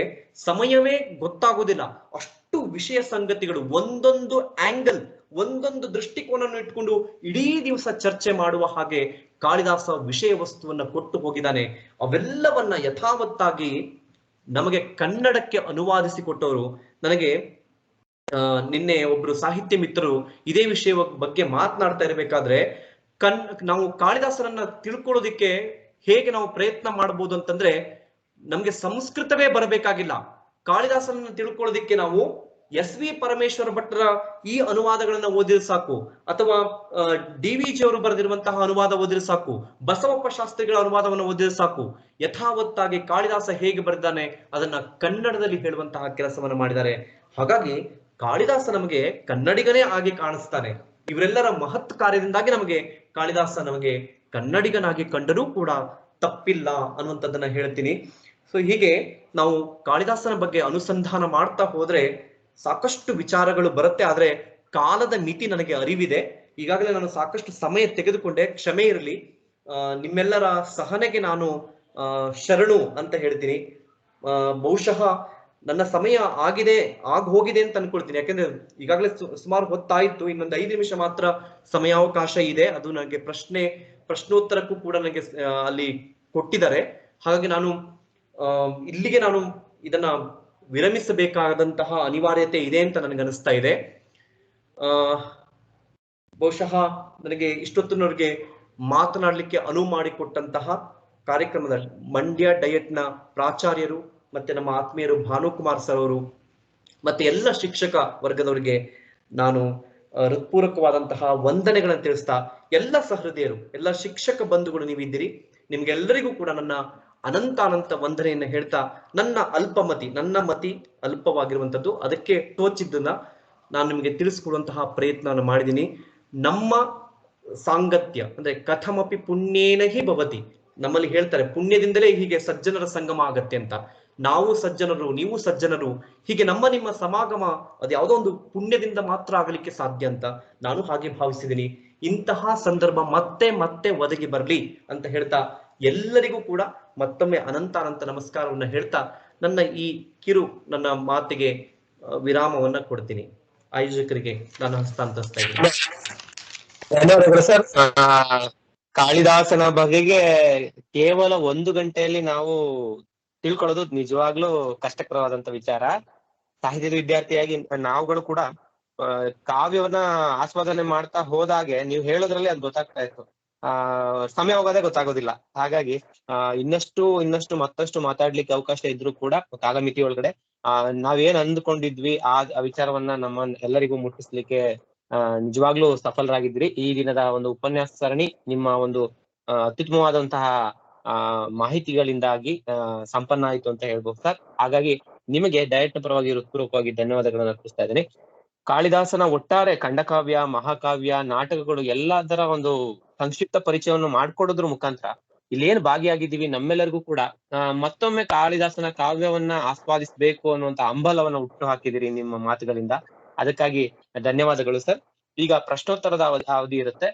ಸಮಯವೇ ಗೊತ್ತಾಗೋದಿಲ್ಲ. ಅಷ್ಟು ವಿಷಯ ಸಂಗತಿಗಳು, ಒಂದೊಂದು ಆಂಗಲ್, ಒಂದೊಂದು ದೃಷ್ಟಿಕೋನವನ್ನು ಇಟ್ಕೊಂಡು ಇಡೀ ದಿವಸ ಚರ್ಚೆ ಮಾಡುವ ಹಾಗೆ ಕಾಳಿದಾಸ ವಿಷಯ ವಸ್ತುವನ್ನ ಕೊಟ್ಟು ಹೋಗಿದ್ದಾನೆ. ಅವೆಲ್ಲವನ್ನ ಯಥಾವತ್ತಾಗಿ ನಮಗೆ ಕನ್ನಡಕ್ಕೆ ಅನುವಾದಿಸಿಕೊಟ್ಟವರು. ನನಗೆ ನಿನ್ನೆ ಒಬ್ರು ಸಾಹಿತ್ಯ ಮಿತ್ರರು ಇದೇ ವಿಷಯ ಬಗ್ಗೆ ಮಾತನಾಡ್ತಾ ಇರಬೇಕಾದ್ರೆ, ನಾವು ಕಾಳಿದಾಸರನ್ನ ತಿಳ್ಕೊಳ್ಳೋದಿಕ್ಕೆ ಹೇಗೆ ನಾವು ಪ್ರಯತ್ನ ಮಾಡಬಹುದು ಅಂತಂದ್ರೆ, ನಮ್ಗೆ ಸಂಸ್ಕೃತವೇ ಬರಬೇಕಾಗಿಲ್ಲ. ಕಾಳಿದಾಸನನ್ನ ತಿಳ್ಕೊಳ್ಳೋದಿಕ್ಕೆ ನಾವು ಎಸ್ ವಿ ಪರಮೇಶ್ವರ ಭಟ್ಟರ ಈ ಅನುವಾದಗಳನ್ನ ಓದಿದ್ರೆ ಸಾಕು, ಅಥವಾ ಡಿ ವಿ ಜಿ ಅವರು ಬರೆದಿರುವಂತಹ ಅನುವಾದ ಓದಿದ್ರೆ ಸಾಕು, ಬಸವಪ್ಪ ಶಾಸ್ತ್ರಿಗಳ ಅನುವಾದವನ್ನು ಓದಿದ್ರೆ ಸಾಕು. ಯಥಾವತ್ತಾಗಿ ಕಾಳಿದಾಸ ಹೇಗೆ ಬರೆದಿದ್ದಾನೆ ಅದನ್ನ ಕನ್ನಡದಲ್ಲಿ ಹೇಳುವಂತಹ ಕೆಲಸವನ್ನು ಮಾಡಿದ್ದಾರೆ. ಹಾಗಾಗಿ ಕಾಳಿದಾಸ ನಮಗೆ ಕನ್ನಡಿಗನೇ ಆಗಿ ಕಾಣಿಸ್ತಾನೆ. ಇವರೆಲ್ಲರ ಮಹತ್ ಕಾರ್ಯದಿಂದಾಗಿ ನಮಗೆ ಕಾಳಿದಾಸ ನಮಗೆ ಕನ್ನಡಿಗನಾಗಿ ಕಂಡರೂ ಕೂಡ ತಪ್ಪಿಲ್ಲ ಅನ್ನುವಂಥದ್ದನ್ನ ಹೇಳ್ತೀನಿ. ಸೊ ಹೀಗೆ ನಾವು ಕಾಳಿದಾಸನ ಬಗ್ಗೆ ಅನುಸಂಧಾನ ಮಾಡ್ತಾ ಹೋದ್ರೆ ಸಾಕಷ್ಟು ವಿಚಾರಗಳು ಬರುತ್ತೆ. ಆದ್ರೆ ಕಾಲದ ಮಿತಿ ನನಗೆ ಅರಿವಿದೆ. ಈಗಾಗಲೇ ನಾನು ಸಾಕಷ್ಟು ಸಮಯ ತೆಗೆದುಕೊಂಡೆ, ಕ್ಷಮೆ ಇರಲಿ. ನಿಮ್ಮೆಲ್ಲರ ಸಹನೆಗೆ ನಾನು ಶರಣು ಅಂತ ಹೇಳ್ತೀನಿ. ಬಹುಶಃ ನನ್ನ ಸಮಯ ಹೋಗಿದೆ ಅಂತ ಅನ್ಕೊಳ್ತೀನಿ. ಯಾಕಂದ್ರೆ ಈಗಾಗಲೇ ಸುಮಾರು ಹೊತ್ತಾಯ್ತು, ಇನ್ನೊಂದು 5 ನಿಮಿಷ ಮಾತ್ರ ಸಮಯಾವಕಾಶ ಇದೆ. ಅದು ನನಗೆ ಪ್ರಶ್ನೋತ್ತರಕ್ಕೂ ಕೂಡ ನನಗೆ ಅಲ್ಲಿ ಕೊಟ್ಟಿದ್ದಾರೆ. ಹಾಗಾಗಿ ನಾನು ಇಲ್ಲಿಗೆ ನಾನು ಇದನ್ನ ವಿರಮಿಸಬೇಕಾದಂತಹ ಅನಿವಾರ್ಯತೆ ಇದೆ ಅಂತ ನನಗೆ ಅನಿಸ್ತಾ ಇದೆ. ಬಹುಶಃ ನನಗೆ ಇಷ್ಟೊತ್ತಿನವರೆಗೆ ಮಾತನಾಡಲಿಕ್ಕೆ ಅನುವು ಮಾಡಿಕೊಟ್ಟಂತಹ ಕಾರ್ಯಕ್ರಮದ ಮಂಡ್ಯ ಡಯಟ್ನ ಪ್ರಾಚಾರ್ಯರು ಮತ್ತೆ ನಮ್ಮ ಆತ್ಮೀಯರು ಭಾನುಕುಮಾರ್ ಸರ್ ಅವರು ಮತ್ತೆ ಎಲ್ಲ ಶಿಕ್ಷಕ ವರ್ಗದವರಿಗೆ ನಾನು ಹೃತ್ಪೂರ್ವಕವಾದಂತಹ ವಂದನೆಗಳನ್ನು ತಿಳಿಸ್ತಾ, ಎಲ್ಲ ಸಹೃದಯರು, ಎಲ್ಲ ಶಿಕ್ಷಕ ಬಂಧುಗಳು ನೀವಿದ್ದೀರಿ, ನಿಮ್ಗೆಲ್ಲರಿಗೂ ಕೂಡ ನನ್ನ ಅನಂತ ವಂದನೆಯನ್ನು ಹೇಳ್ತಾ, ನನ್ನ ಮತಿ ಅಲ್ಪವಾಗಿರುವಂತದ್ದು, ಅದಕ್ಕೆ ತೋಚಿದ್ದನ್ನ ನಾನು ನಿಮಗೆ ತಿಳಿಸ್ಕೊಡುವಂತಹ ಪ್ರಯತ್ನವನ್ನು ಮಾಡಿದ್ದೀನಿ. ನಮ್ಮ ಸಾಂಗತ್ಯ ಅಂದ್ರೆ ಕಥಮಪಿ ಪುಣ್ಯೇನ ಹಿ ಭವತಿ, ನಮ್ಮಲ್ಲಿ ಹೇಳ್ತಾರೆ ಪುಣ್ಯದಿಂದಲೇ ಹೀಗೆ ಸಜ್ಜನರ ಸಂಗಮ ಆಗತ್ತೆ ಅಂತ. ನಾವು ಸಜ್ಜನರು, ನೀವು ಸಜ್ಜನರು, ಹೀಗೆ ನಿಮ್ಮ ಸಮಾಗಮ ಅದು ಯಾವುದೋ ಒಂದು ಪುಣ್ಯದಿಂದ ಮಾತ್ರ ಆಗಲಿಕ್ಕೆ ಸಾಧ್ಯ ಅಂತ ನಾನು ಹಾಗೆ ಭಾವಿಸಿದ್ದೀನಿ. ಇಂತಹ ಸಂದರ್ಭ ಮತ್ತೆ ಮತ್ತೆ ಒದಗಿ ಬರಲಿ ಅಂತ ಹೇಳ್ತಾ, ಎಲ್ಲರಿಗೂ ಕೂಡ ಮತ್ತೊಮ್ಮೆ ಅನಂತ ನಮಸ್ಕಾರವನ್ನ ಹೇಳ್ತಾ ನನ್ನ ಮಾತಿಗೆ ವಿರಾಮವನ್ನ ಕೊಡ್ತೀನಿ. ಆಯೋಜಕರಿಗೆ ನಾನು ಹಸ್ತಾಂತರಿಸ್ತಾ ಇದ್ದೀನಿ. ಧನ್ಯವಾದಗಳು ಸರ್. ಕಾಳಿದಾಸನ ಬಗೆಗೆ ಕೇವಲ 1 ಗಂಟೆಯಲ್ಲಿ ನಾವು ತಿಳ್ಕೊಳ್ಳೋದು ನಿಜವಾಗ್ಲೂ ಕಷ್ಟಕರವಾದಂತ ವಿಚಾರ. ಸಾಹಿತ್ಯದ ವಿದ್ಯಾರ್ಥಿಯಾಗಿ ನಾವುಗಳು ಕೂಡ ಕಾವ್ಯವನ್ನ ಆಸ್ವಾದನೆ ಮಾಡ್ತಾ ಹೋದಾಗೆ ನೀವು ಹೇಳೋದ್ರಲ್ಲಿ ಅದು ಗೊತ್ತಾಗ್ತಾ ಇತ್ತು. ಸಮಯ ಹೋಗೋದೇ ಗೊತ್ತಾಗೋದಿಲ್ಲ. ಹಾಗಾಗಿ ಇನ್ನಷ್ಟು ಮತ್ತಷ್ಟು ಮಾತಾಡ್ಲಿಕ್ಕೆ ಅವಕಾಶ ಇದ್ರೂ ಕೂಡ ಕಾಲಮಿತಿ ಒಳಗಡೆ ನಾವೇನ್ ಅಂದ್ಕೊಂಡಿದ್ವಿ ಆ ವಿಚಾರವನ್ನ ನಮ್ಮ ಎಲ್ಲರಿಗೂ ಮುಟ್ಟಿಸ್ಲಿಕ್ಕೆ ನಿಜವಾಗ್ಲೂ ಸಫಲರಾಗಿದ್ರಿ. ಈ ದಿನದ ಒಂದು ಉಪನ್ಯಾಸ ಸರಣಿ ನಿಮ್ಮ ಒಂದು ಅತ್ಯುತ್ತಮವಾದಂತಹ ಮಾಹಿತಿಗಳಿಂದಾಗಿ ಸಂಪನ್ನ ಆಯ್ತು ಅಂತ ಹೇಳ್ಬೋದು ಸರ್. ಹಾಗಾಗಿ ನಿಮಗೆ ಡಯಟ್ನ ಪರವಾಗಿ ಹೃತ್ಪೂರ್ವಕವಾಗಿ ಧನ್ಯವಾದಗಳನ್ನು ಅರ್ಪಿಸ್ತಾ ಇದ್ದೀನಿ. ಕಾಳಿದಾಸನ ಒಟ್ಟಾರೆ ಖಂಡಕಾವ್ಯ, ಮಹಾಕಾವ್ಯ, ನಾಟಕಗಳು ಎಲ್ಲದರ ಒಂದು ಸಂಕ್ಷಿಪ್ತ ಪರಿಚಯವನ್ನು ಮಾಡ್ಕೊಡೋದ್ರ ಮುಖಾಂತರ ಇಲ್ಲೇನ್ ಭಾಗಿಯಾಗಿದ್ದೀವಿ ನಮ್ಮೆಲ್ಲರಿಗೂ ಕೂಡ ಮತ್ತೊಮ್ಮೆ ಕಾಳಿದಾಸನ ಕಾವ್ಯವನ್ನ ಆಸ್ವಾದಿಸ್ಬೇಕು ಅನ್ನುವಂತ ಹಂಬಲವನ್ನ ಹುಟ್ಟು ಹಾಕಿದಿರಿ ನಿಮ್ಮ ಮಾತುಗಳಿಂದ. ಅದಕ್ಕಾಗಿ ಧನ್ಯವಾದಗಳು ಸರ್. ಈಗ ಪ್ರಶ್ನೋತ್ತರದ ಅವಧಿ ಇರುತ್ತೆ.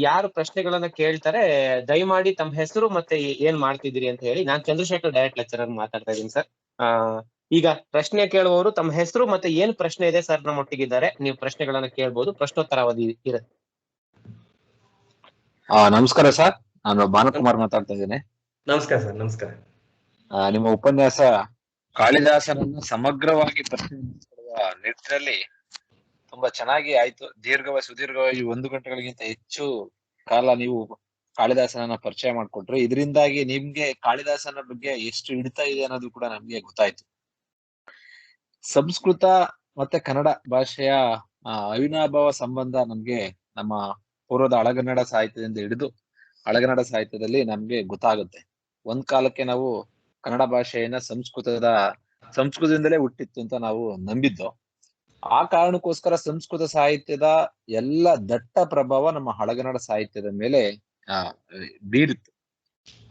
ಯಾರು ಪ್ರಶ್ನೆಗಳನ್ನ ಕೇಳ್ತಾರೆ ದಯಮಾಡಿ ತಮ್ಮ ಹೆಸರು ಮತ್ತೆ ಏನ್ ಮಾಡ್ತಿದ್ದೀರಿ ಅಂತ ಹೇಳಿ. ನಾನ್ ಚಂದ್ರಶೇಖರ್ ಡಯಟ್ ಲೆಕ್ಚರರ್ ಮಾತಾಡ್ತಾ ಇದ್ದೀನಿ ಸರ್. ಈಗ ಪ್ರಶ್ನೆ ಕೇಳುವವರು ತಮ್ಮ ಹೆಸರು ಮತ್ತೆ ಏನ್ ಪ್ರಶ್ನೆ ಇದೆ ಸರ್ ನಮ್ಮೊಟ್ಟಿಗಿದ್ದಾರೆ, ನೀವು ಪ್ರಶ್ನೆಗಳನ್ನ ಕೇಳ್ಬೋದು. ಪ್ರಶ್ನೋತ್ತರ ಅವಧಿ ಇರುತ್ತೆ. ನಮಸ್ಕಾರ ಸರ್, ನಾನು ಭಾನುಕುಮಾರ್ ಮಾತಾಡ್ತಾ ಇದ್ದೇನೆ. ನಮಸ್ಕಾರ ಸರ್. ನಮಸ್ಕಾರ. ನಿಮ್ಮ ಉಪನ್ಯಾಸ ಕಾಳಿದಾಸನನ್ನು ಸಮಗ್ರವಾಗಿ ಪ್ರಶ್ನಿಸುವ ನಿಟ್ಟಿನಲ್ಲಿ ತುಂಬಾ ಚೆನ್ನಾಗಿ ಆಯ್ತು. ಸುದೀರ್ಘವಾಗಿ 1 ಗಂಟೆಗಳಿಗಿಂತ ಹೆಚ್ಚು ಕಾಲ ನೀವು ಕಾಳಿದಾಸನನ್ನ ಪರಿಚಯ ಮಾಡ್ಕೊಟ್ರು. ಇದರಿಂದಾಗಿ ನಿಮ್ಗೆ ಕಾಳಿದಾಸನ ಬಗ್ಗೆ ಎಷ್ಟು ಹಿಡಿತಾ ಇದೆ ಅನ್ನೋದು ಕೂಡ ನಮ್ಗೆ ಗೊತ್ತಾಯ್ತು. ಸಂಸ್ಕೃತ ಮತ್ತೆ ಕನ್ನಡ ಭಾಷೆಯ ಅವಿನಾಭಾವ ಸಂಬಂಧ ನಮ್ಗೆ ನಮ್ಮ ಪೂರ್ವದ ಹಳಗನ್ನಡ ಸಾಹಿತ್ಯದಿಂದ ಹಿಡಿದು ಹಳಗನ್ನಡ ಸಾಹಿತ್ಯದಲ್ಲಿ ನಮ್ಗೆ ಗೊತ್ತಾಗುತ್ತೆ. ಒಂದ್ ಕಾಲಕ್ಕೆ ನಾವು ಕನ್ನಡ ಭಾಷೆಯನ್ನ ಸಂಸ್ಕೃತದಿಂದಲೇ ಹುಟ್ಟಿತ್ತು ಅಂತ ನಾವು ನಂಬಿದ್ದು. ಆ ಕಾರಣಕ್ಕೋಸ್ಕರ ಸಂಸ್ಕೃತ ಸಾಹಿತ್ಯದ ಎಲ್ಲ ದಟ್ಟ ಪ್ರಭಾವ ನಮ್ಮ ಹಳಗನ್ನಡ ಸಾಹಿತ್ಯದ ಮೇಲೆ ಬೀರಿತ್ತು.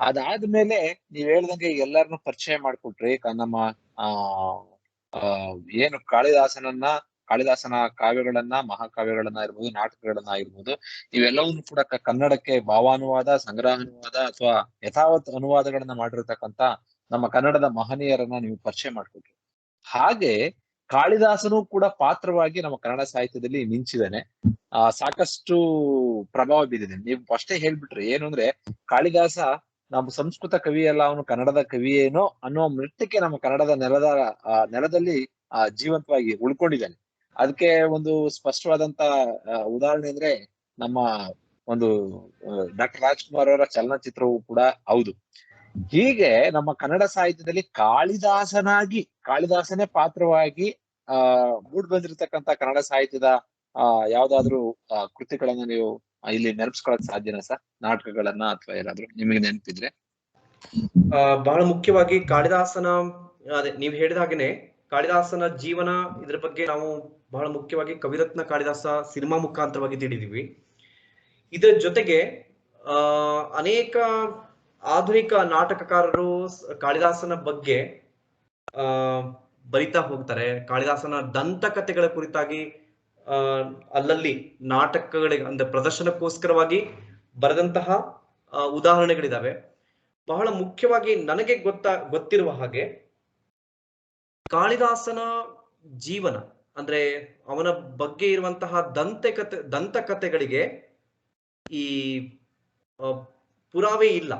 ಅದಾದ್ಮೇಲೆ ನೀವ್ ಹೇಳ್ದಂಗೆ ಎಲ್ಲರನ್ನು ಪರಿಚಯ ಮಾಡ್ಕೊಟ್ರಿ. ನಮ್ಮ ಏನು ಕಾಳಿದಾಸನ ಕಾವ್ಯಗಳನ್ನ, ಮಹಾಕಾವ್ಯಗಳನ್ನ ಇರ್ಬೋದು, ನಾಟಕಗಳನ್ನ ಇರ್ಬೋದು, ಇವೆಲ್ಲವನ್ನೂ ಕೂಡ ಕನ್ನಡಕ್ಕೆ ಭಾವಾನುವಾದ, ಸಂಗ್ರಹಾನುವಾದ ಅಥವಾ ಯಥಾವತ್ ಅನುವಾದಗಳನ್ನ ಮಾಡಿರ್ತಕ್ಕಂಥ ನಮ್ಮ ಕನ್ನಡದ ಮಹನೀಯರನ್ನ ನೀವು ಪರಿಚಯ ಮಾಡ್ಕೊಟ್ರಿ. ಹಾಗೆ ಕಾಳಿದಾಸನು ಕೂಡ ಪಾತ್ರವಾಗಿ ನಮ್ಮ ಕನ್ನಡ ಸಾಹಿತ್ಯದಲ್ಲಿ ಮಿಂಚಿದಾನೆ. ಸಾಕಷ್ಟು ಪ್ರಭಾವ ಬೀರಿದೆ. ನೀವು ಅಷ್ಟೇ ಹೇಳ್ಬಿಟ್ರಿ. ಏನು ಅಂದ್ರೆ ಕಾಳಿದಾಸ ನಮ್ಮ ಸಂಸ್ಕೃತ ಕವಿ ಅಲ್ಲ, ಅವನು ಕನ್ನಡದ ಕವಿಯೇನೋ ಅನ್ನೋ ಮಟ್ಟಕ್ಕೆ ನಮ್ಮ ಕನ್ನಡದ ನೆಲದಲ್ಲಿ ಜೀವಂತವಾಗಿ ಉಳ್ಕೊಂಡಿದ್ದಾನೆ. ಅದಕ್ಕೆ ಒಂದು ಸ್ಪಷ್ಟವಾದಂತ ಉದಾಹರಣೆ ಅಂದ್ರೆ ನಮ್ಮ ಒಂದು ಡಾಕ್ಟರ್ ರಾಜ್ಕುಮಾರ್ ಅವರ ಚಲನಚಿತ್ರವೂ ಕೂಡ ಹೌದು. ಹೀಗೆ ನಮ್ಮ ಕನ್ನಡ ಸಾಹಿತ್ಯದಲ್ಲಿ ಕಾಳಿದಾಸನೇ ಪಾತ್ರವಾಗಿ ಮೂಡ್ ಬಂದಿರತಕ್ಕಂತ ಕನ್ನಡ ಸಾಹಿತ್ಯದ ಯಾವ್ದಾದ್ರು ಕೃತಿಗಳನ್ನ ನೀವು ಇಲ್ಲಿ ನೆನಪಿಸ್ಕೊಳಕ್ ಸಾಧ್ಯನಾ ಸರ್? ನಾಟಕಗಳನ್ನ ಅಥವಾ ಏನಾದ್ರು ನಿಮಗೆ ನೆನಪಿದ್ರೆ? ಬಹಳ ಮುಖ್ಯವಾಗಿ ಅದೇ ನೀವು ಹೇಳಿದ ಹಾಗೇನೆ ಕಾಳಿದಾಸನ ಜೀವನ, ಇದ್ರ ಬಗ್ಗೆ ನಾವು ಬಹಳ ಮುಖ್ಯವಾಗಿ ಕವಿರತ್ನ ಕಾಳಿದಾಸ ಸಿನಿಮಾ ಮುಖಾಂತರವಾಗಿ ತಿಳಿದೀವಿ. ಇದರ ಜೊತೆಗೆ ಅನೇಕ ಆಧುನಿಕ ನಾಟಕಕಾರರು ಕಾಳಿದಾಸನ ಬಗ್ಗೆ ಬರಿತಾ ಹೋಗ್ತಾರೆ. ಕಾಳಿದಾಸನ ದಂತಕಥೆಗಳ ಕುರಿತಾಗಿ ಅಲ್ಲಲ್ಲಿ ನಾಟಕಗಳಿಗೆ ಅಂದ್ರೆ ಪ್ರದರ್ಶನಕ್ಕೋಸ್ಕರವಾಗಿ ಬರೆದಂತಹ ಉದಾಹರಣೆಗಳಿದಾವೆ. ಬಹಳ ಮುಖ್ಯವಾಗಿ ನನಗೆ ಗೊತ್ತಿರುವ ಹಾಗೆ ಕಾಳಿದಾಸನ ಜೀವನ ಅಂದ್ರೆ ಅವನ ಬಗ್ಗೆ ಇರುವಂತಹ ದಂತಕಥೆಗಳಿಗೆ ಈ ಪುರಾವೆ ಇಲ್ಲ.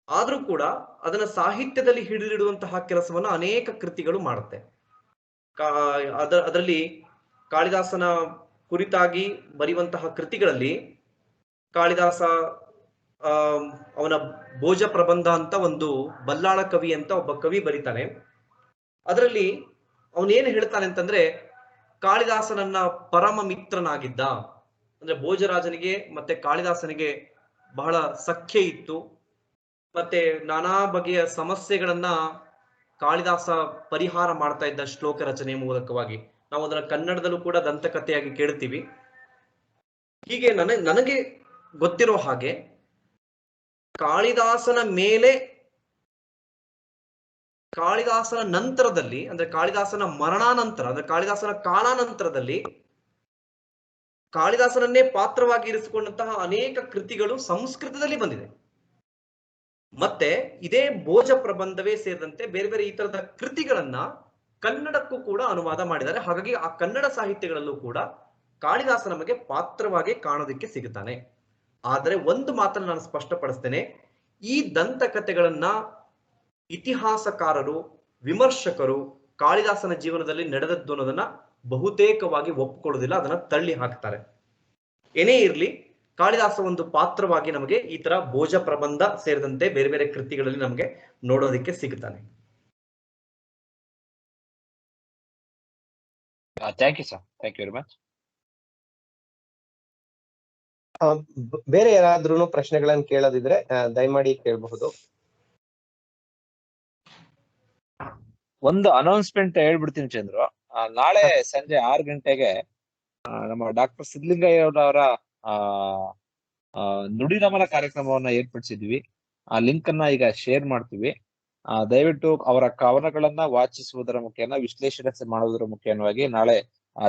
ಆದ್ರೂ ಕೂಡ ಅದನ್ನ ಸಾಹಿತ್ಯದಲ್ಲಿ ಹಿಡಿದಿಡುವಂತಹ ಕೆಲಸವನ್ನ ಅನೇಕ ಕೃತಿಗಳು ಮಾಡುತ್ತೆ. ಅದರಲ್ಲಿ ಕಾಳಿದಾಸನ ಕುರಿತಾಗಿ ಬರೆಯುವಂತಹ ಕೃತಿಗಳಲ್ಲಿ ಕಾಳಿದಾಸ ಅವನ ಭೋಜ ಪ್ರಬಂಧ ಅಂತ ಒಂದು ಬಲ್ಲಾಳ ಕವಿ ಅಂತ ಒಬ್ಬ ಕವಿ ಬರೀತಾನೆ. ಅದರಲ್ಲಿ ಅವನೇನು ಹೇಳ್ತಾನೆ ಅಂತಂದ್ರೆ, ಕಾಳಿದಾಸನನ್ನ ಪರಮ ಮಿತ್ರನಾಗಿದ್ದ. ಅಂದ್ರೆ ಭೋಜರಾಜನಿಗೆ ಮತ್ತೆ ಕಾಳಿದಾಸನಿಗೆ ಬಹಳ ಸಖ್ಯ ಇತ್ತು. ಮತ್ತೆ ನಾನಾ ಬಗೆಯ ಸಮಸ್ಯೆಗಳನ್ನ ಕಾಳಿದಾಸ ಪರಿಹಾರ ಮಾಡ್ತಾ ಇದ್ದ ಶ್ಲೋಕ ರಚನೆಯ ಮೂಲಕವಾಗಿ. ನಾವು ಅದನ್ನ ಕನ್ನಡದಲ್ಲೂ ಕೂಡ ದಂತಕಥೆಯಾಗಿ ಕೇಳ್ತೀವಿ. ಹೀಗೆ ನನಗೆ ಗೊತ್ತಿರೋ ಹಾಗೆ ಕಾಳಿದಾಸನ ಮೇಲೆ, ಕಾಳಿದಾಸನ ನಂತರದಲ್ಲಿ ಅಂದ್ರೆ ಕಾಳಿದಾಸನ ಮರಣಾನಂತರ ಅಂದ್ರೆ ಕಾಳಿದಾಸನ ಕಾಲಾನಂತರದಲ್ಲಿ ಕಾಳಿದಾಸನನ್ನೇ ಪಾತ್ರವಾಗಿ ಇರಿಸಿಕೊಂಡಂತಹ ಅನೇಕ ಕೃತಿಗಳು ಸಂಸ್ಕೃತದಲ್ಲಿ ಬಂದಿದೆ. ಮತ್ತೆ ಇದೇ ಭೋಜ ಪ್ರಬಂಧವೇ ಸೇರಿದಂತೆ ಬೇರೆ ಬೇರೆ ಈ ತರದ ಕೃತಿಗಳನ್ನ ಕನ್ನಡಕ್ಕೂ ಕೂಡ ಅನುವಾದ ಮಾಡಿದ್ದಾರೆ. ಹಾಗಾಗಿ ಆ ಕನ್ನಡ ಸಾಹಿತ್ಯಗಳಲ್ಲೂ ಕೂಡ ಕಾಳಿದಾಸ ನಮಗೆ ಪಾತ್ರವಾಗಿ ಕಾಣೋದಕ್ಕೆ ಸಿಗುತ್ತಾನೆ. ಆದರೆ ಒಂದು ಮಾತನ್ನು ನಾನು ಸ್ಪಷ್ಟಪಡಿಸ್ತೇನೆ, ಈ ದಂತಕಥೆಗಳನ್ನ ಇತಿಹಾಸಕಾರರು, ವಿಮರ್ಶಕರು ಕಾಳಿದಾಸನ ಜೀವನದಲ್ಲಿ ನಡೆದದ್ದು ಅನ್ನೋದನ್ನ ಬಹುತೇಕವಾಗಿ ಒಪ್ಕೊಳ್ಳೋದಿಲ್ಲ, ಅದನ್ನ ತಳ್ಳಿ ಹಾಕ್ತಾರೆ. ಏನೇ ಇರ್ಲಿ, ಕಾಳಿದಾಸ ಒಂದು ಪಾತ್ರವಾಗಿ ನಮಗೆ ಈ ತರ ಭೋಜ ಪ್ರಬಂಧ ಸೇರಿದಂತೆ ಬೇರೆ ಬೇರೆ ಕೃತಿಗಳಲ್ಲಿ ನಮಗೆ ನೋಡೋದಕ್ಕೆ ಸಿಗುತ್ತಾನೆ. Thank you sir, thank you very much. ಬೇರೆ ಯಾರಾದ್ರೂ ಪ್ರಶ್ನೆಗಳನ್ನು ಕೇಳೋದಿದ್ರೆ ದಯಮಾಡಿ ಕೇಳಬಹುದು. ಒಂದು ಅನೌನ್ಸ್ಮೆಂಟ್ ಹೇಳ್ಬಿಡ್ತೀನಿ ಚಂದ್ರು. ನಾಳೆ ಸಂಜೆ 6 ಗಂಟೆಗೆ ನಮ್ಮ ಡಾಕ್ಟರ್ ಸಿದ್ಧಲಿಂಗಯ್ಯನವರ ನುಡಿನಮನ ಕಾರ್ಯಕ್ರಮವನ್ನ ಏರ್ಪಡಿಸಿದ್ವಿ. ಆ ಲಿಂಕ್ ಅನ್ನ ಈಗ ಶೇರ್ ಮಾಡ್ತೀವಿ. ದಯವಿಟ್ಟು ಅವರ ಕವನಗಳನ್ನ ವಾಚಿಸುವುದರ ಮುಖೇನ, ವಿಶ್ಲೇಷಣೆ ಮಾಡುವುದರ ಮುಖೇನವಾಗಿ ನಾಳೆ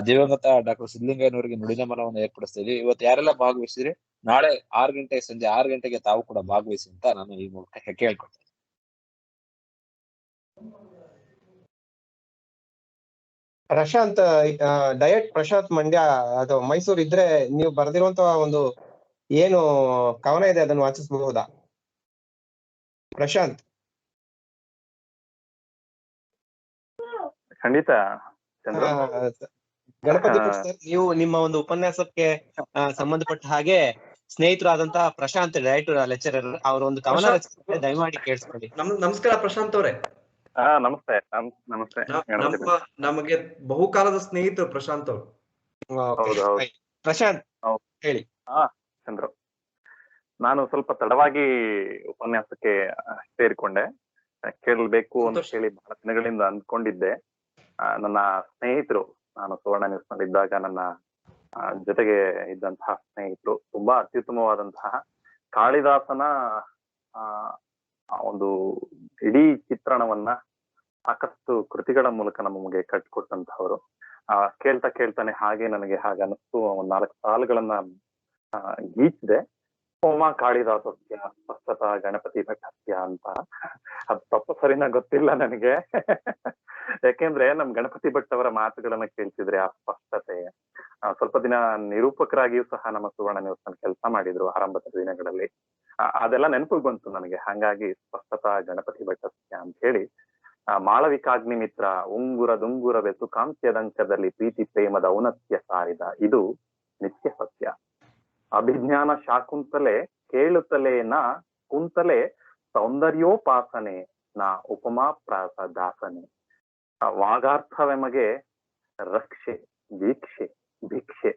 ದಿವಂಗತ ಡಾಕ್ಟರ್ ಸಿದ್ಧಲಿಂಗಯ್ಯನವರಿಗೆ ನುಡಿನಮನವನ್ನು ಏರ್ಪಡಿಸ್ತೀವಿ. ಇವತ್ತು ಯಾರೆಲ್ಲ ಭಾಗವಹಿಸಿದ್ರಿ, ನಾಳೆ ಸಂಜೆ 6 ಗಂಟೆಗೆ ತಾವು ಕೂಡ ಭಾಗವಹಿಸಿ ಅಂತ ನಾನು ಈ ಮೂಲಕ ಕೇಳ್ಕೊಳ್ತೇನೆ. ಪ್ರಶಾಂತ್, ಡಯಟ್ ಪ್ರಶಾಂತ್ ಮಂಡ್ಯ ಅದು ಮೈಸೂರು ಇದ್ರೆ ನೀವು ಬರೆದಿರುವಂತ ಒಂದು ಏನು ಕವನ ಇದೆ ಅದನ್ನು ವಾಚಿಸಬಹುದಾ ಪ್ರಶಾಂತ್? ಖಂಡಿತ ಗಣಪತಿ ಸರ್, ನೀವು ನಿಮ್ಮ ಒಂದು ಉಪನ್ಯಾಸಕ್ಕೆ ಸಂಬಂಧಪಟ್ಟ ಹಾಗೆ ಸ್ನೇಹಿತರಾದಂತಹ ಪ್ರಶಾಂತ್, ಡಯಟ್ ಲೆಕ್ಚರರ್, ಅವರ ಒಂದು ಕವನ ರಚಿಸಿದ್ರೆ ದಯಮಾಡಿ ಕೇಳಿಸ್ಕೊಳ್ಳಿ. ನಮಸ್ಕಾರ ಪ್ರಶಾಂತ್ ಅವರೇ. ನಮಸ್ತೆ. ನಮಸ್ತೆ. ನಮಗೆ ಬಹುಕಾಲದ ಸ್ನೇಹಿತರು ಪ್ರಶಾಂತ್ ಅವರು. ಪ್ರಶಾಂತ್ ಹೇಳಿ. ಚಂದ್ರು, ನಾನು ಸ್ವಲ್ಪ ತಡವಾಗಿ ಉಪನ್ಯಾಸಕ್ಕೆ ಸೇರಿಕೊಂಡೆ. ಕೇಳಬೇಕು ಅಂತ ಹೇಳಿ ಬಹಳ ದಿನಗಳಿಂದ ಅಂದ್ಕೊಂಡಿದ್ದೆ. ನನ್ನ ಸ್ನೇಹಿತರು, ನಾನು ಸುವರ್ಣ ನ್ಯೂಸ್ ನಲ್ಲಿದ್ದಾಗ ನನ್ನ ಜೊತೆಗೆ ಇದ್ದಂತಹ ಸ್ನೇಹಿತರು ತುಂಬಾ ಅತ್ಯುತ್ತಮವಾದಂತಹ ಕಾಳಿದಾಸನ ಒಂದು ಇಡೀ ಚಿತ್ರಣವನ್ನ ಸಾಕಷ್ಟು ಕೃತಿಗಳ ಮೂಲಕ ನಮಗೆ ಕಟ್ಟಿಕೊಟ್ಟಂತಹವರು. ಕೇಳ್ತಾ ಕೇಳ್ತಾನೆ ಹಾಗೆ ನನಗೆ ಅನಿಸ್ತು. ಒಂದ್ 4 ಸಾಲುಗಳನ್ನ ಗೀಚಿದೆ. ಹೋಮ ಕಾಳಿದಾಸಸ್ಯ ಸ್ಪಷ್ಟತ ಗಣಪತಿ ಭಟ್ಟಸ್ಯ ಅಂತ. ಅದು ತಪ್ಪು ಸರಿನಾ ಗೊತ್ತಿಲ್ಲ ನನಗೆ. ಯಾಕೆಂದ್ರೆ ನಮ್ ಗಣಪತಿ ಭಟ್ ಅವರ ಮಾತುಗಳನ್ನ ಕೇಳ್ತಿದ್ರೆ ಆ ಸ್ಪಷ್ಟತೆ, ಸ್ವಲ್ಪ ದಿನ ನಿರೂಪಕರಾಗಿಯೂ ಸಹ ನಮ್ಮ ಸುವರ್ಣ ನ್ಯೂಸ್ ನಲ್ಲಿ ಕೆಲಸ ಮಾಡಿದ್ರು ಆರಂಭದ ದಿನಗಳಲ್ಲಿ. ಅದೆಲ್ಲ ನೆನಪಿಗೆ ಬಂತು ನನಗೆ. ಹಾಗಾಗಿ ಸ್ಪಷ್ಟತ ಗಣಪತಿ ಭಟ್ಟಸ್ಯ ಅಂತ ಹೇಳಿ, ಮಾಳವಿಕಾಗ್ನಿ ಮಿತ್ರ ದುಂಗುರವೆ ಸುಖಾಂತ್ಯದಂಕದಲ್ಲಿ ಪ್ರೀತಿ ಪ್ರೇಮದ ಔನ್ನತ್ಯ ಸಾರಿದ, ಇದು ನಿತ್ಯ ಸತ್ಯ. ಅಭಿಜ್ಞಾನ ಶಾಕುಂತಲೆ ಕೇಳುತ್ತಲೇ ನ ಕುಂತಲೆ ಸೌಂದರ್ಯೋಪಾಸನೆ ನಾ ಉಪಮಾ ಪ್ರಾಸ ದಾಸನೆ. ವಾಗಾರ್ಥವೆಮಗೆ ರಕ್ಷೆ ವೀಕ್ಷೆ ಭಿಕ್ಷೆ,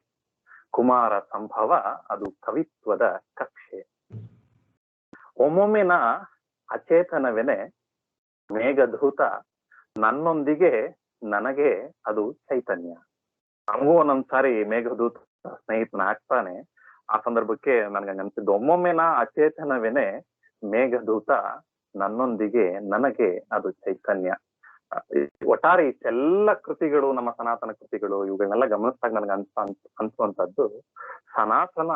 ಕುಮಾರ ಸಂಭವ ಅದು ಕವಿತ್ವದ ಕಕ್ಷೆ. ಒಮ್ಮೊಮ್ಮೆ ನಾ ಅಚೇತನವೆನೆ ಮೇಘಧೂತ, ನನ್ನೊಂದಿಗೆ ನನಗೆ ಅದು ಚೈತನ್ಯ. ನಮಗೂ ಒಂದೊಂದ್ಸಾರಿ ಮೇಘದೂತ ಸ್ನೇಹಿತನ ಆಗ್ತಾನೆ. ಆ ಸಂದರ್ಭಕ್ಕೆ ನನ್ಗೆ ಅನ್ಸಿದ್ದು, ಒಮ್ಮೊಮ್ಮೆ ನಾ ಅಚೇತನವೇನೆ ಮೇಘದೂತ, ನನ್ನೊಂದಿಗೆ ನನಗೆ ಅದು ಚೈತನ್ಯ. ಒಟ್ಟಾರೆ ಇಷ್ಟೆಲ್ಲ ಕೃತಿಗಳು, ನಮ್ಮ ಸನಾತನ ಕೃತಿಗಳು, ಇವುಗಳನ್ನೆಲ್ಲ ಗಮನಿಸಿದಾಗ ನನಗೆ ಅನ್ಸುವಂತದ್ದು, ಸನಾತನ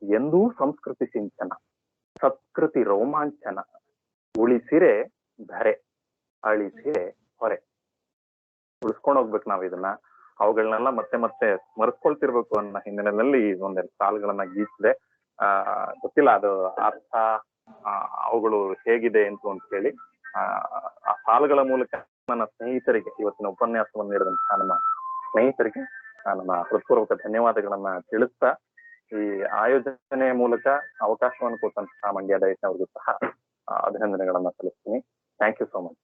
ಎಂದೂ ಸಂಸ್ಕೃತಿ ಸಿಂಚನ, ಸತ್ಕೃತಿ ರೋಮಾಂಚನ, ಉಳಿಸಿರೆ ಧರೆ, ಅಳಿಸಿರೆ ಹೊರೆ. ಉಳಿಸ್ಕೊಂಡು ಹೋಗ್ಬೇಕು ನಾವ್ ಇದನ್ನ. ಅವುಗಳನ್ನೆಲ್ಲ ಮತ್ತೆ ಮತ್ತೆ ಸ್ಮರಿಸ್ಕೊಳ್ತಿರ್ಬೇಕು ಅನ್ನೋ ಹಿನ್ನೆಲೆಯಲ್ಲಿ ಒಂದೆರಡು ಸಾಲುಗಳನ್ನ ಗೀಚಿದೆ. ಗೊತ್ತಿಲ್ಲ ಅದು ಅರ್ಥ ಅವುಗಳು ಹೇಗಿದೆ ಅಂತ ಹೇಳಿ ಆ ಸಾಲುಗಳ ಮೂಲಕ ನನ್ನ ಸ್ನೇಹಿತರಿಗೆ, ಇವತ್ತಿನ ಉಪನ್ಯಾಸವನ್ನು ನೀಡಿದಂತಹ ನಮ್ಮ ಸ್ನೇಹಿತರಿಗೆ ನನ್ನ ಹೃತ್ಪೂರ್ವಕ ಧನ್ಯವಾದಗಳನ್ನ ತಿಳಿಸ್ತಾ, ಈ ಆಯೋಜನೆಯ ಮೂಲಕ ಅವಕಾಶವನ್ನು ಕೊಟ್ಟಂತಹ ಮಂಡ್ಯ ಡಯಟ್ ಅವ್ರಿಗೂ ಸಹ ಅಭಿನಂದನೆಗಳನ್ನ ಸಲ್ಲಿಸ್ತೀನಿ. Thank you so much.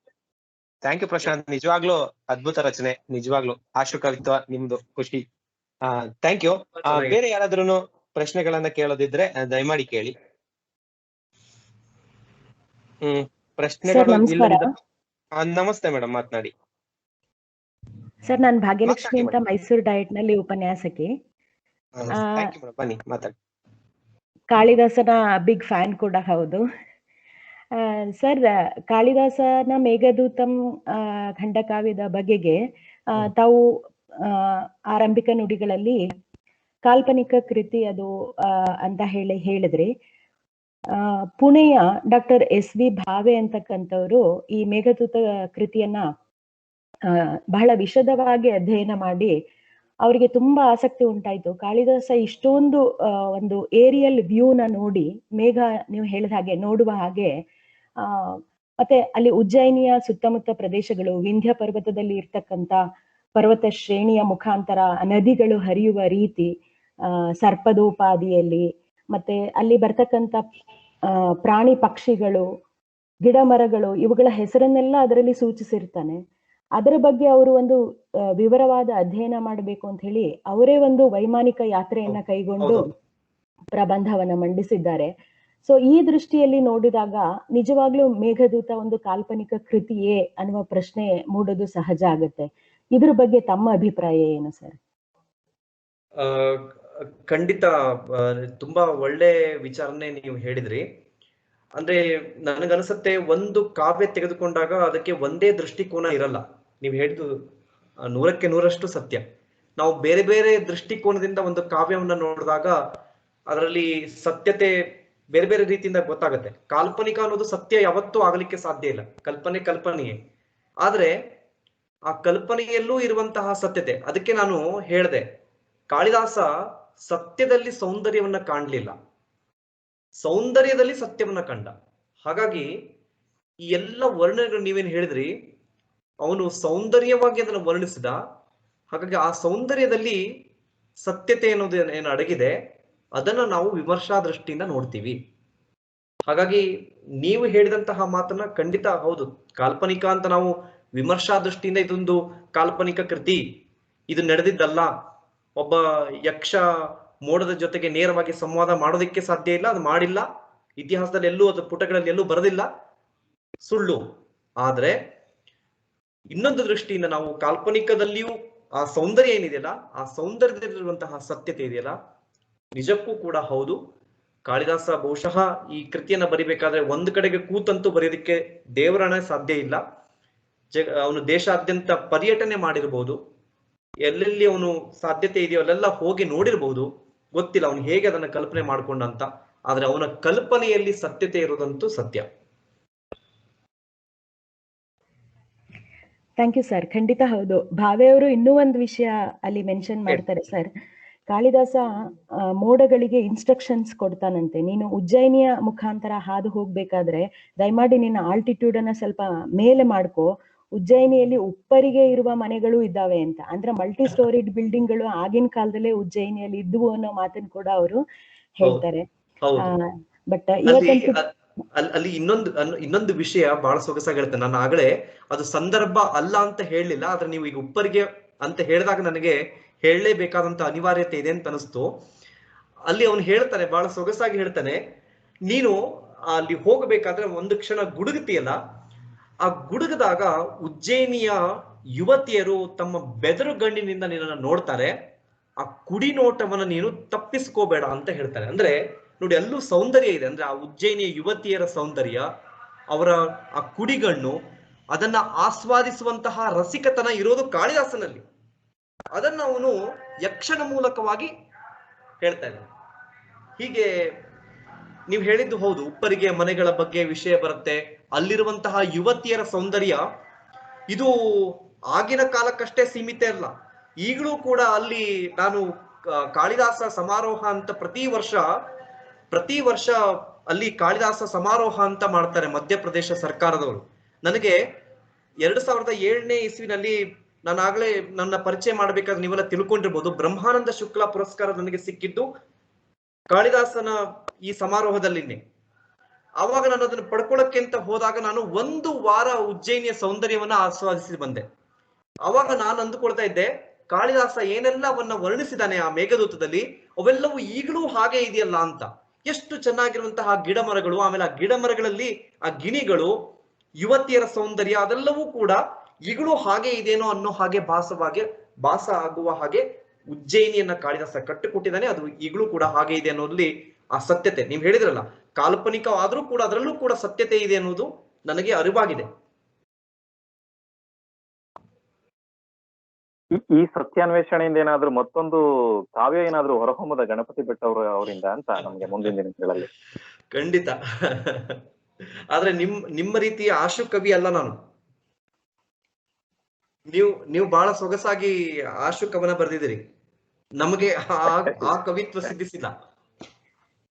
Thank you Prashant, ನಿಜವಾಗ್ಲೂ ಅದ್ಭುತ ರಚನೆ, ನಿಜವಾಗ್ಲೂ ಆಶು ಕವಿತ್ವ ನಿಮ್ದು ಖುಷಿ. Thank you. ಬೇರೆ ಯಾರಾದ್ರೂ ಪ್ರಶ್ನೆಗಳನ್ನ ಕೇಳೋದಿದ್ರೆ ದಯಮಾಡಿ ಕೇಳಿ. ಪ್ರಶ್ನೆಗಳು ನಮಸ್ತೆ ಮೇಡಮ್, ಮಾತನಾಡಿ. ಸರ್, ನಾನು ಭಾಗ್ಯಲಕ್ಷ್ಮಿ ಅಂತ ಮೈಸೂರು ಡಯಟ್ ನಲ್ಲಿ ಉಪನ್ಯಾಸಕಿ. ಬನ್ನಿ ಮಾತಾಡಿ. ಕಾಳಿದಾಸನ ಬಿಗ್ ಫ್ಯಾನ್ ಕೂಡ ಹೌದು. ಸರ್, ಕಾಳಿದಾಸನ ಮೇಘದೂತಂ ಖಂಡಕಾವ್ಯದ ಬಗೆಗೆ ತಾವು ಆರಂಭಿಕ ನುಡಿಗಳಲ್ಲಿ ಕಾಲ್ಪನಿಕ ಕೃತಿ ಅದು ಅಂತ ಹೇಳಿದ್ರಿ. ಪುಣೆಯ ಡಾಕ್ಟರ್ SV ಭಾವೆ ಅಂತಕ್ಕಂಥವ್ರು ಈ ಮೇಘದೂತ ಕೃತಿಯನ್ನ ಬಹಳ ವಿಶದವಾಗಿ ಅಧ್ಯಯನ ಮಾಡಿ ಅವರಿಗೆ ತುಂಬಾ ಆಸಕ್ತಿ ಉಂಟಾಯ್ತು. ಕಾಳಿದಾಸ ಇಷ್ಟೊಂದು ಒಂದು ಏರಿಯಲ್ ವ್ಯೂನ ನೋಡಿ, ಮೇಘ ನೀವು ಹೇಳಿದ ಹಾಗೆ ನೋಡುವ ಹಾಗೆ, ಮತ್ತೆ ಅಲ್ಲಿ ಉಜ್ಜಯಿನಿಯ ಸುತ್ತಮುತ್ತ ಪ್ರದೇಶಗಳು, ವಿಂಧ್ಯ ಪರ್ವತದಲ್ಲಿ ಇರ್ತಕ್ಕಂಥ ಪರ್ವತ ಶ್ರೇಣಿಯ ಮುಖಾಂತರ ನದಿಗಳು ಹರಿಯುವ ರೀತಿ, ಸರ್ಪದೋಪಾದಿಯಲ್ಲಿ, ಮತ್ತೆ ಅಲ್ಲಿ ಬರ್ತಕ್ಕಂಥ ಪ್ರಾಣಿ ಪಕ್ಷಿಗಳು, ಗಿಡ ಮರಗಳು, ಇವುಗಳ ಹೆಸರನ್ನೆಲ್ಲ ಅದರಲ್ಲಿ ಸೂಚಿಸಿರ್ತಾನೆ. ಅದರ ಬಗ್ಗೆ ಅವರು ಒಂದು ವಿವರವಾದ ಅಧ್ಯಯನ ಮಾಡಬೇಕು ಅಂತ ಹೇಳಿ ಅವರೇ ಒಂದು ವೈಮಾನಿಕ ಯಾತ್ರೆಯನ್ನ ಕೈಗೊಂಡು ಪ್ರಬಂಧವನ್ನ ಮಂಡಿಸಿದ್ದಾರೆ. ಸೊ ಈ ದೃಷ್ಟಿಯಲ್ಲಿ ನೋಡಿದಾಗ ನಿಜವಾಗ್ಲೂ ಮೇಘದೂತ ಒಂದು ಕಾಲ್ಪನಿಕ ಕೃತಿಯೇ ಅನ್ನುವ ಪ್ರಶ್ನೆ ಮೂಡೋದು ಸಹಜ ಆಗುತ್ತೆ. ಇದ್ರ ಬಗ್ಗೆ ತಮ್ಮ ಅಭಿಪ್ರಾಯ ಏನು ಸರ್? ಖಂಡಿತ ತುಂಬಾ ಒಳ್ಳೆ ವಿಚಾರನೆ ನೀವು ಹೇಳಿದ್ರಿ. ಅಂದ್ರೆ ನನಗನ್ಸುತ್ತೆ, ಒಂದು ಕಾವ್ಯ ತೆಗೆದುಕೊಂಡಾಗ ಅದಕ್ಕೆ ಒಂದೇ ದೃಷ್ಟಿಕೋನ ಇರಲ್ಲ. ನೀವು ಹೇಳಿದ್ದು 100ಕ್ಕೆ 100ರಷ್ಟು ಸತ್ಯ. ನಾವು ಬೇರೆ ಬೇರೆ ದೃಷ್ಟಿಕೋನದಿಂದ ಒಂದು ಕಾವ್ಯವನ್ನ ನೋಡಿದಾಗ ಅದರಲ್ಲಿ ಸತ್ಯತೆ ಬೇರೆ ಬೇರೆ ರೀತಿಯಿಂದ ಗೊತ್ತಾಗುತ್ತೆ. ಕಾಲ್ಪನಿಕ ಅನ್ನೋದು ಸತ್ಯ ಯಾವತ್ತೂ ಆಗಲಿಕ್ಕೆ ಸಾಧ್ಯ ಇಲ್ಲ. ಕಲ್ಪನೆಯೇ. ಆದ್ರೆ ಆ ಕಲ್ಪನೆಯಲ್ಲೂ ಇರುವಂತಹ ಸತ್ಯತೆ, ಅದಕ್ಕೆ ನಾನು ಹೇಳಿದೆ, ಕಾಳಿದಾಸ ಸತ್ಯದಲ್ಲಿ ಸೌಂದರ್ಯವನ್ನ ಕಾಣಲಿಲ್ಲ, ಸೌಂದರ್ಯದಲ್ಲಿ ಸತ್ಯವನ್ನ ಕಂಡ. ಹಾಗಾಗಿ ಈ ಎಲ್ಲ ವರ್ಣನೆಗಳು ನೀವೇನು ಹೇಳಿದ್ರಿ, ಅವನು ಸೌಂದರ್ಯವಾಗಿ ಅದನ್ನು ವರ್ಣಿಸಿದ. ಹಾಗಾಗಿ ಆ ಸೌಂದರ್ಯದಲ್ಲಿ ಸತ್ಯತೆ ಅನ್ನೋದು ಏನು ಅಡಗಿದೆ, ಅದನ್ನ ನಾವು ವಿಮರ್ಶಾ ದೃಷ್ಟಿಯಿಂದ ನೋಡ್ತೀವಿ. ಹಾಗಾಗಿ ನೀವು ಹೇಳಿದಂತಹ ಮಾತನ್ನ ಖಂಡಿತ ಹೌದು, ಕಾಲ್ಪನಿಕ ಅಂತ ನಾವು ವಿಮರ್ಶಾ ದೃಷ್ಟಿಯಿಂದ ಇದೊಂದು ಕಾಲ್ಪನಿಕ ಕೃತಿ, ಇದು ನಡೆದಿದ್ದಲ್ಲ, ಒಬ್ಬ ಯಕ್ಷ ಮೋಡದ ಜೊತೆಗೆ ನೇರವಾಗಿ ಸಂವಾದ ಮಾಡೋದಕ್ಕೆ ಸಾಧ್ಯ ಇಲ್ಲ, ಅದು ಮಾಡಿಲ್ಲ, ಇತಿಹಾಸದಲ್ಲಿ ಎಲ್ಲೂ ಅದು ಪುಟಗಳಲ್ಲಿ ಎಲ್ಲೂ ಬರೆದಿಲ್ಲ, ಸುಳ್ಳು. ಆದ್ರೆ ಇನ್ನೊಂದು ದೃಷ್ಟಿಯಿಂದ ನಾವು ಕಾಲ್ಪನಿಕದಲ್ಲಿಯೂ ಆ ಸೌಂದರ್ಯ ಏನಿದೆಯಲ್ಲ, ಆ ಸೌಂದರ್ಯದಲ್ಲಿರುವಂತಹ ಸತ್ಯತೆ ಇದೆಯಲ್ಲ, ನಿಜಕ್ಕೂ ಕೂಡ ಹೌದು. ಕಾಳಿದಾಸ ಬಹುಶಃ ಈ ಕೃತಿಯನ್ನ ಬರಿಬೇಕಾದ್ರೆ ಒಂದು ಕಡೆಗೆ ಕೂತಂತೂ ಬರೆಯೋದಕ್ಕೆ ದೇವರನೇ ಸಾಧ್ಯ ಇಲ್ಲ. ಅವನು ದೇಶಾದ್ಯಂತ ಪರ್ಯಟನೆ ಮಾಡಿರ್ಬೋದು, ಎಲ್ಲೆಲ್ಲಿ ಅವನು ಸಾಧ್ಯತೆ ಇದೆಯೋ ಅಲ್ಲೆಲ್ಲ ಹೋಗಿ ನೋಡಿರ್ಬಹುದು. ಗೊತ್ತಿಲ್ಲ ಅವನು ಹೇಗೆ ಅದನ್ನ ಕಲ್ಪನೆ ಮಾಡ್ಕೊಂಡಂತ, ಆದ್ರೆ ಅವನ ಕಲ್ಪನೆಯಲ್ಲಿ ಸತ್ಯತೆ ಇರೋದಂತೂ ಸತ್ಯ. Thank you sir. ಖಂಡಿತ ಹೌದು. ಭಾವೆಯವರು ಇನ್ನೂ ಒಂದು ವಿಷಯ ಅಲ್ಲಿ ಮೆನ್ಷನ್ ಮಾಡ್ತಾರೆ ಸರ್. ಕಾಳಿದಾಸ ಮೋಡಗಳಿಗೆ ಇನ್ಸ್ಟ್ರಕ್ಷನ್ಸ್ ಕೊಡ್ತಾನಂತೆ, ನೀನು ಉಜ್ಜಯಿನಿಯ ಮುಖಾಂತರ ಹಾದು ಹೋಗ್ಬೇಕಾದ್ರೆ ದಯಮಾಡಿ ನಿನ್ನ ಆಲ್ಟಿಟ್ಯೂಡ್ ಅನ್ನ ಸ್ವಲ್ಪ ಮೇಲೆ ಮಾಡ್ಕೋ, ಉಜ್ಜಯಿನಿಯಲ್ಲಿ ಉಪ್ಪರಿಗೆ ಇರುವ ಮನೆಗಳು ಇದ್ದಾವೆ ಅಂತ. ಅಂದ್ರೆ ಮಲ್ಟಿ ಸ್ಟೋರಿಡ್ ಬಿಲ್ಡಿಂಗ್ ಗಳು ಆಗಿನ ಕಾಲದಲ್ಲೇ ಉಜ್ಜಯಿನಿಯಲ್ಲಿ ಇದ್ವು ಅನ್ನೋ ಮಾತನ್ನು ಕೂಡ ಅವರು ಹೇಳ್ತಾರೆ. ಬಟ್ ಅಲ್ಲಿ ಇನ್ನೊಂದು ವಿಷಯ ಬಹಳ ಸೊಗಸಾಗಿರುತ್ತೆ. ನಾನು ಆಗಲೇ ಅದು ಸಂದರ್ಭ ಅಲ್ಲ ಅಂತ ಹೇಳಲಿಲ್ಲ, ಆದ್ರೆ ನೀವು ಈಗ ಉಪ್ಪರಿಗೆ ಅಂತ ಹೇಳಿದಾಗ ನನಗೆ ಹೇಳಲೇಬೇಕಾದಂತ ಅನಿವಾರ್ಯತೆ ಇದೆ ಅಂತ ಅನಿಸ್ತು. ಅಲ್ಲಿ ಅವನು ಹೇಳ್ತಾನೆ, ಬಹಳ ಸೊಗಸಾಗಿ ಹೇಳ್ತಾನೆ, ನೀನು ಅಲ್ಲಿ ಹೋಗಬೇಕಾದ್ರೆ ಒಂದು ಕ್ಷಣ ಗುಡುಗುತ್ತೀಯಲ್ಲ, ಆ ಗುಡುಗದಾಗ ಉಜ್ಜಯಿನಿಯ ಯುವತಿಯರು ತಮ್ಮ ಬೆದರುಗಣ್ಣಿನಿಂದ ನಿನ್ನನ್ನು ನೋಡ್ತಾರೆ, ಆ ಕುಡಿ ನೋಟವನ್ನ ನೀನು ತಪ್ಪಿಸ್ಕೋಬೇಡ ಅಂತ ಹೇಳ್ತಾರೆ. ಅಂದ್ರೆ ನೋಡಿ, ಅಲ್ಲೂ ಸೌಂದರ್ಯ ಇದೆ. ಅಂದ್ರೆ ಆ ಉಜ್ಜಯಿನಿಯ ಯುವತಿಯರ ಸೌಂದರ್ಯ, ಅವರ ಆ ಕುಡಿಗಣ್ಣು, ಅದನ್ನ ಆಸ್ವಾದಿಸುವಂತಹ ರಸಿಕತನ ಇರೋದು ಕಾಳಿದಾಸನಲ್ಲಿ. ಅದನ್ನ ಅವನು ಯಕ್ಷನ ಮೂಲಕವಾಗಿ ಹೇಳ್ತಾ ಇದ್ದಾನೆ. ಹೀಗೆ ನೀವು ಹೇಳಿದ್ದು ಹೌದು, ಉಪ್ಪರಿಗೆ ಮನೆಗಳ ಬಗ್ಗೆ ವಿಷಯ ಬರುತ್ತೆ, ಅಲ್ಲಿರುವಂತಹ ಯುವತಿಯರ ಸೌಂದರ್ಯ ಇದು ಆಗಿನ ಕಾಲಕ್ಕಷ್ಟೇ ಸೀಮಿತ ಇಲ್ಲ. ಈಗಲೂ ಕೂಡ ಅಲ್ಲಿ ನಾನು ಕಾಳಿದಾಸ ಸಮಾರೋಹ ಅಂತ ಪ್ರತಿ ವರ್ಷ ಅಲ್ಲಿ ಕಾಳಿದಾಸ ಸಮಾರೋಹ ಅಂತ ಮಾಡ್ತಾರೆ ಮಧ್ಯಪ್ರದೇಶ ಸರ್ಕಾರದವರು. ನನಗೆ 2007ನೇ ಇಸ್ವಿನಲ್ಲಿ ನಾನಾಗ್ಲೇ ನನ್ನ ಪರಿಚಯ ಮಾಡ್ಬೇಕಾದ್ರೆ ನೀವೆಲ್ಲ ತಿಳ್ಕೊಂಡಿರ್ಬೋದು, ಬ್ರಹ್ಮಾನಂದ ಶುಕ್ಲಾ ಪುರಸ್ಕಾರ ನನಗೆ ಸಿಕ್ಕಿದ್ದು ಕಾಳಿದಾಸನ ಈ ಸಮಾರೋಹದಲ್ಲಿನೇ. ಆವಾಗ ನಾನು ಅದನ್ನು ಪಡ್ಕೊಳ್ಳೋಕೆ ಅಂತ ಹೋದಾಗ ನಾನು 1 ವಾರ ಉಜ್ಜಯಿನಿಯ ಸೌಂದರ್ಯವನ್ನ ಆಸ್ವಾದಿಸಿ ಬಂದೆ. ಅವಾಗ ನಾನು ಅಂದುಕೊಳ್ತಾ ಇದ್ದೆ, ಕಾಳಿದಾಸ ಏನೆಲ್ಲವನ್ನ ವರ್ಣಿಸಿದಾನೆ ಆ ಮೇಘದೂತದಲ್ಲಿ ಅವೆಲ್ಲವೂ ಈಗಲೂ ಹಾಗೆ ಇದೆಯಲ್ಲ ಅಂತ. ಎಷ್ಟು ಚೆನ್ನಾಗಿರುವಂತಹ ಗಿಡ ಮರಗಳು, ಆಮೇಲೆ ಆ ಗಿಡ ಮರಗಳಲ್ಲಿ ಆ ಗಿಣಿಗಳು, ಯುವತಿಯರ ಸೌಂದರ್ಯ, ಅದೆಲ್ಲವೂ ಕೂಡ ಈಗಲೂ ಹಾಗೆ ಇದೆಯೇನೋ ಅನ್ನೋ ಹಾಗೆ ಭಾಸ ಆಗುವ ಹಾಗೆ ಉಜ್ಜಯಿನಿಯನ್ನ ಕಾಳಿದಾಸ ಕಟ್ಟಿಕೊಟ್ಟಿದ್ದಾನೆ. ಅದು ಈಗಲೂ ಕೂಡ ಹಾಗೆ ಇದೆ ಅನ್ನೋದ್ರಲ್ಲಿ ಆ ಸತ್ಯತೆ ನೀವು ಹೇಳಿದ್ರಲ್ಲ, ಕಾಲ್ಪನಿಕವಾದ್ರೂ ಕೂಡ ಅದರಲ್ಲೂ ಕೂಡ ಸತ್ಯತೆ ಇದೆ ಅನ್ನೋದು ನನಗೆ ಅರಿವಾಗಿದೆ. ಈ ಸತ್ಯಾನ್ವೇಷಣೆಯಿಂದ ಏನಾದ್ರೂ ಮತ್ತೊಂದು ಕಾವ್ಯ ಏನಾದ್ರೂ ಹೊರಹೊಮ್ಮದ ಗಣಪತಿ ಭಟ್ ಅವರಿಂದ ಅಂತ ನಮ್ಗೆ ಮುಂದಿನ ದಿನಗಳಲ್ಲಿ? ಖಂಡಿತ. ಆದ್ರೆ ನಿಮ್ಮ ರೀತಿಯ ಆಶು ಕವಿ ಅಲ್ಲ ನಾನು. ನೀವು ಬಹಳ ಸೊಗಸಾಗಿ ಆಶು ಕವನ ಬರೆದಿದ್ದೀರಿ, ನಮಗೆ ಆ ಕವಿತ್ವ ಸಿದ್ಧಿಸಿಲ್ಲ.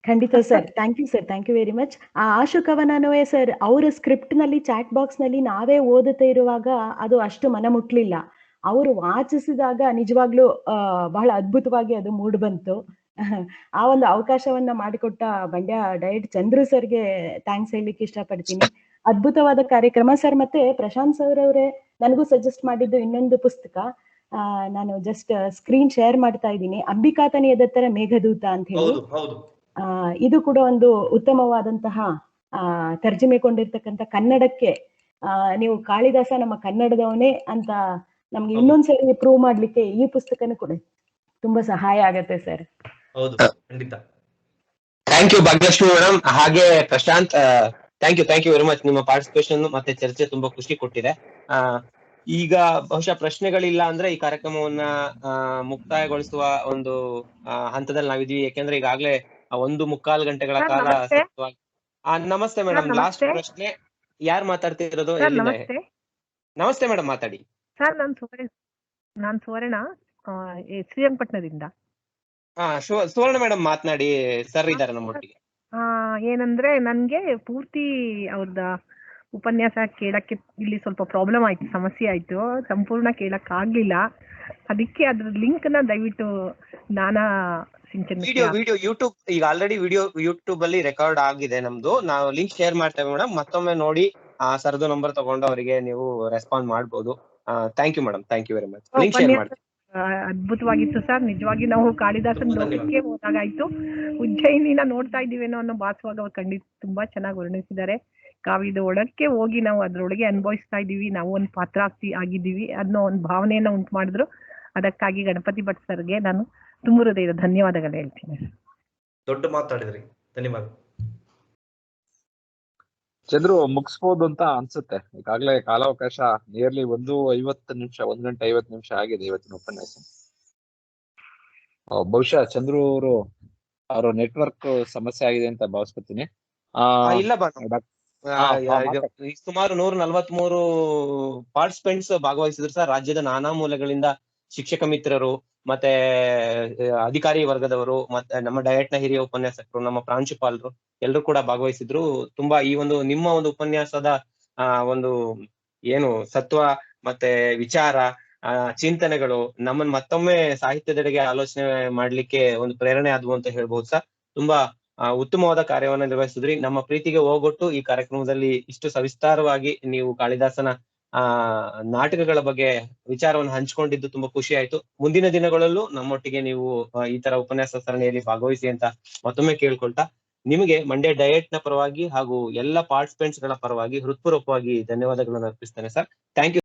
ಖಂಡಿತ sir, thank you very much. ಆ ಆಶು ಕವನವೇ ಸರ್, ಅವರ ಸ್ಕ್ರಿಪ್ಟ್ ನಲ್ಲಿ ಚಾಟ್ ಬಾಕ್ಸ್ ನಲ್ಲಿ ನಾವೇ ಓದುತ್ತಾ ಇರುವಾಗ ಅದು ಅಷ್ಟು ಮನ ಮುಟ್ಲಿಲ್ಲ. ಅವರು ವಾಚಿಸಿದಾಗ ನಿಜವಾಗ್ಲೂ ಬಹಳ ಅದ್ಭುತವಾಗಿ ಅದು ಮೂಡ್ ಬಂತು. ಆ ಒಂದು ಅವಕಾಶವನ್ನ ಮಾಡಿಕೊಟ್ಟ ಮಂಡ್ಯ ಡಯಟ್ ಚಂದ್ರು ಸರ್ಗೆ ಥ್ಯಾಂಕ್ಸ್ ಹೇಳಲಿಕ್ಕೆ ಇಷ್ಟಪಡ್ತೀನಿ. ಅದ್ಭುತವಾದ ಕಾರ್ಯಕ್ರಮ ಸರ್. ಮತ್ತೆ ಪ್ರಶಾಂತ್ ಸರ್ ಅವರೇ ನನಗೂ ಸಜೆಸ್ಟ್ ಮಾಡಿದ್ದು ಇನ್ನೊಂದು ಪುಸ್ತಕ, ನಾನು ಜಸ್ಟ್ ಸ್ಕ್ರೀನ್ ಶೇರ್ ಮಾಡ್ತಾ ಇದ್ದೀನಿ, ಅಂಬಿಕಾತನಯದತ್ತರ ಮೇಘದೂತ ಅಂತ ಹೇಳಿ. ಇದು ಕೂಡ ಒಂದು ಉತ್ತಮವಾದಂತಹ ತರ್ಜುಮೆಗೊಂಡಿರ್ತಕ್ಕಂಥ ಕನ್ನಡಕ್ಕೆ ನೀವು ಕಾಳಿದಾಸ ನಮ್ಮ ಕನ್ನಡದವನೇ ಅಂತ ನಮ್ಗೆ ಇನ್ನೊಂದ್ಸರಿ ಪ್ರೂವ್ ಮಾಡ್ಲಿಕ್ಕೆ ಈ ಪುಸ್ತಕನೂ ಕೂಡ ತುಂಬಾ ಸಹಾಯ ಆಗತ್ತೆ ಸರ್. ಹೌದು, ಖಂಡಿತ. Thank you Bhagyalakshmi madam. ಹಾಗೆ Prashant, thank you very much. ನಿಮ್ಮ ಪಾರ್ಟಿಸಿಪೇಷನ್ ಮತ್ತೆ ಚರ್ಚೆ ತುಂಬಾ ಖುಷಿ ಕೊಟ್ಟಿದೆ. ಈಗ ಬಹುಶಃ ಪ್ರಶ್ನೆಗಳಿಲ್ಲ ಅಂದ್ರೆ ಈ ಕಾರ್ಯಕ್ರಮವನ್ನ ಮುಕ್ತಾಯಗೊಳಿಸುವ ಒಂದು ಹಂತದಲ್ಲಿ ನಾವಿದೀವಿ. ಯಾಕೆಂದ್ರೆ ಈಗಾಗ್ಲೇ 1.25 ಗಂಟೆಗಳ ಕಾಲ. ನಮಸ್ತೆ ಮೇಡಮ್. ಲಾಸ್ಟ್ ಪ್ರಶ್ನೆ ಯಾರು ಮಾತಾಡ್ತಿರೋದು? ನಮಸ್ತೆ ಮೇಡಮ್, ಮಾತಾಡಿ. ಸರ್, ನಾನು ಸುವರ್ಣ ಶ್ರೀರಂಗಪಟ್ಟಣದಿಂದ. ಸುವರ್ಣ ಮೇಡಮ್ ಮಾತನಾಡಿ. ಸರ್ ಇದ್ದಾರೆ ನಮ್ಮೊಟ್ಟಿಗೆ. ಏನಂದ್ರೆ ನನ್ಗೆ ಪೂರ್ತಿ ಅವ್ರದ ಉಪನ್ಯಾಸ ಕೇಳಕ್ಕೆ ಇಲ್ಲಿ ಸ್ವಲ್ಪ ಪ್ರಾಬ್ಲಮ್ ಆಯ್ತು, ಸಮಸ್ಯೆ ಆಯ್ತು, ಸಂಪೂರ್ಣ ಕೇಳಕ್ ಆಗ್ಲಿಲ್ಲ. ಅದಕ್ಕೆ ಅದ್ರ ಲಿಂಕ್ ನ ದಯವಿಟ್ಟು ವಿಡಿಯೋ ಯೂಟ್ಯೂಬ್ ಈಗ ಆಲ್ರೆಡಿ ವಿಡಿಯೋ ಯೂಟ್ಯೂಬ್ ಅಲ್ಲಿ ರೆಕಾರ್ಡ್ ಆಗಿದೆ ನಮ್ದು. ನಾವು ಲಿಂಕ್ ಶೇರ್ ಮಾಡ್ತೇವೆ ಮೇಡಮ್. ಮತ್ತೊಮ್ಮೆ ನೋಡಿ ಆ ಸರ್ದು ನಂಬರ್ ತಗೊಂಡು ಅವರಿಗೆ ನೀವು ರೆಸ್ಪಾಂಡ್ ಮಾಡ್ಬೋದು. Thank you madam, thank you very much. Link share ಮಾಡ್ತೀವಿ. ಅದ್ಭುತವಾಗಿತ್ತು ಸರ್. ನಿಜವಾಗಿ ನಾವು ಕಾಳಿದಾಸನ್ ಲೋಕಕ್ಕೆ ಹೋದಾಗಾಯ್ತು, ಉಜ್ಜಯಿನಿನ ನೋಡ್ತಾ ಇದೀವೇನೋ ಅನ್ನೋ ಭಾಸವಾಗ ಅವ್ರು ಖಂಡಿತ ತುಂಬಾ ಚೆನ್ನಾಗಿ ವರ್ಣಿಸಿದ್ದಾರೆ. ಕಾವ್ಯದ ಒಳಕ್ಕೆ ಹೋಗಿ ನಾವು ಅದ್ರೊಳಗೆ ಅನುಭವಿಸ್ತಾ ಇದೀವಿ, ನಾವು ಒಂದು ಪಾತ್ರ ಆಗಿದ್ದೀವಿ ಅನ್ನೋ ಒಂದು ಭಾವನೆಯನ್ನ ಉಂಟು ಮಾಡಿದ್ರು. ಅದಕ್ಕಾಗಿ ಗಣಪತಿ ಭಟ್ ಸರ್ಗೆ ನಾನು ತುಂಬ ಹೃದಯದ ಧನ್ಯವಾದಗಳು ಹೇಳ್ತೀನಿ. ದೊಡ್ಡ ಮಾತಾಡಿದ್ರಿ, ಧನ್ಯವಾದ. ಚಂದ್ರು, ಮುಗಿಸ್ಬೋದು ಅಂತ ಅನ್ಸುತ್ತೆ. ಈಗಾಗಲೇ ಕಾಲಾವಕಾಶ ನಿಯರ್ಲಿ 1:50 ನಿಮಿಷ, 1 ಗಂಟೆ 50 ನಿಮಿಷ ಆಗಿದೆ ಇವತ್ತಿನ ಉಪನ್ಯಾಸ. ಬಹುಶಃ ಚಂದ್ರು ಅವರು ನೆಟ್ವರ್ಕ್ ಸಮಸ್ಯೆ ಆಗಿದೆ ಅಂತ ಭಾವಿಸ್ಕೊತೀನಿ. ಇಲ್ಲ ಸುಮಾರು 143 ಪಾರ್ಟಿಸಿಪೆಂಟ್ಸ್ ಭಾಗವಹಿಸಿದ್ರು ಸರ್. ರಾಜ್ಯದ ನಾನಾ ಮೂಲೆಗಳಿಂದ ಶಿಕ್ಷಕ ಮಿತ್ರರು, ಮತ್ತೆ ಅಧಿಕಾರಿ ವರ್ಗದವರು, ಮತ್ತೆ ನಮ್ಮ ಡಯಟ್ ನ ಹಿರಿಯ ಉಪನ್ಯಾಸಕರು, ನಮ್ಮ ಪ್ರಾಂಶುಪಾಲರು ಎಲ್ಲರೂ ಕೂಡ ಭಾಗವಹಿಸಿದ್ರು. ತುಂಬಾ ಈ ಒಂದು ನಿಮ್ಮ ಒಂದು ಉಪನ್ಯಾಸದ ಒಂದು ಏನು ಸತ್ವ ಮತ್ತೆ ವಿಚಾರ, ಚಿಂತನೆಗಳು ನಮ್ಮನ್ನ ಮತ್ತೊಮ್ಮೆ ಸಾಹಿತ್ಯದೆಡೆಗೆ ಆಲೋಚನೆ ಮಾಡ್ಲಿಕ್ಕೆ ಒಂದು ಪ್ರೇರಣೆ ಆದ್ವು ಅಂತ ಹೇಳ್ಬಹುದು ಸರ್. ತುಂಬಾ ಉತ್ತಮವಾದ ಕಾರ್ಯವನ್ನ ನಿರ್ವಹಿಸಿದ್ರಿ. ನಮ್ಮ ಪ್ರೀತಿಗೆ ಹೋಗೊಟ್ಟು ಈ ಕಾರ್ಯಕ್ರಮದಲ್ಲಿ ಇಷ್ಟು ಸವಿಸ್ತಾರವಾಗಿ ನೀವು ಕಾಳಿದಾಸನ ನಾಟಕಗಳ ಬಗ್ಗೆ ವಿಚಾರವನ್ನು ಹಂಚಿಕೊಂಡಿದ್ದು ತುಂಬಾ ಖುಷಿ ಆಯ್ತು. ಮುಂದಿನ ದಿನಗಳಲ್ಲೂ ನಮ್ಮೊಟ್ಟಿಗೆ ನೀವು ಈ ತರ ಉಪನ್ಯಾಸ ಸರಣಿಯಲ್ಲಿ ಭಾಗವಹಿಸಿ ಅಂತ ಮತ್ತೊಮ್ಮೆ ಕೇಳ್ಕೊಳ್ತಾ, ನಿಮಗೆ ಮಂಡ್ಯ ಡಯಟ್ ನ ಪರವಾಗಿ ಹಾಗೂ ಎಲ್ಲ ಪಾರ್ಟಿಸಿಪೆಂಟ್ಸ್ ಗಳ ಪರವಾಗಿ ಹೃತ್ಪೂರ್ವಕವಾಗಿ ಧನ್ಯವಾದಗಳನ್ನು ಅರ್ಪಿಸ್ತೇನೆ ಸರ್. Thank you.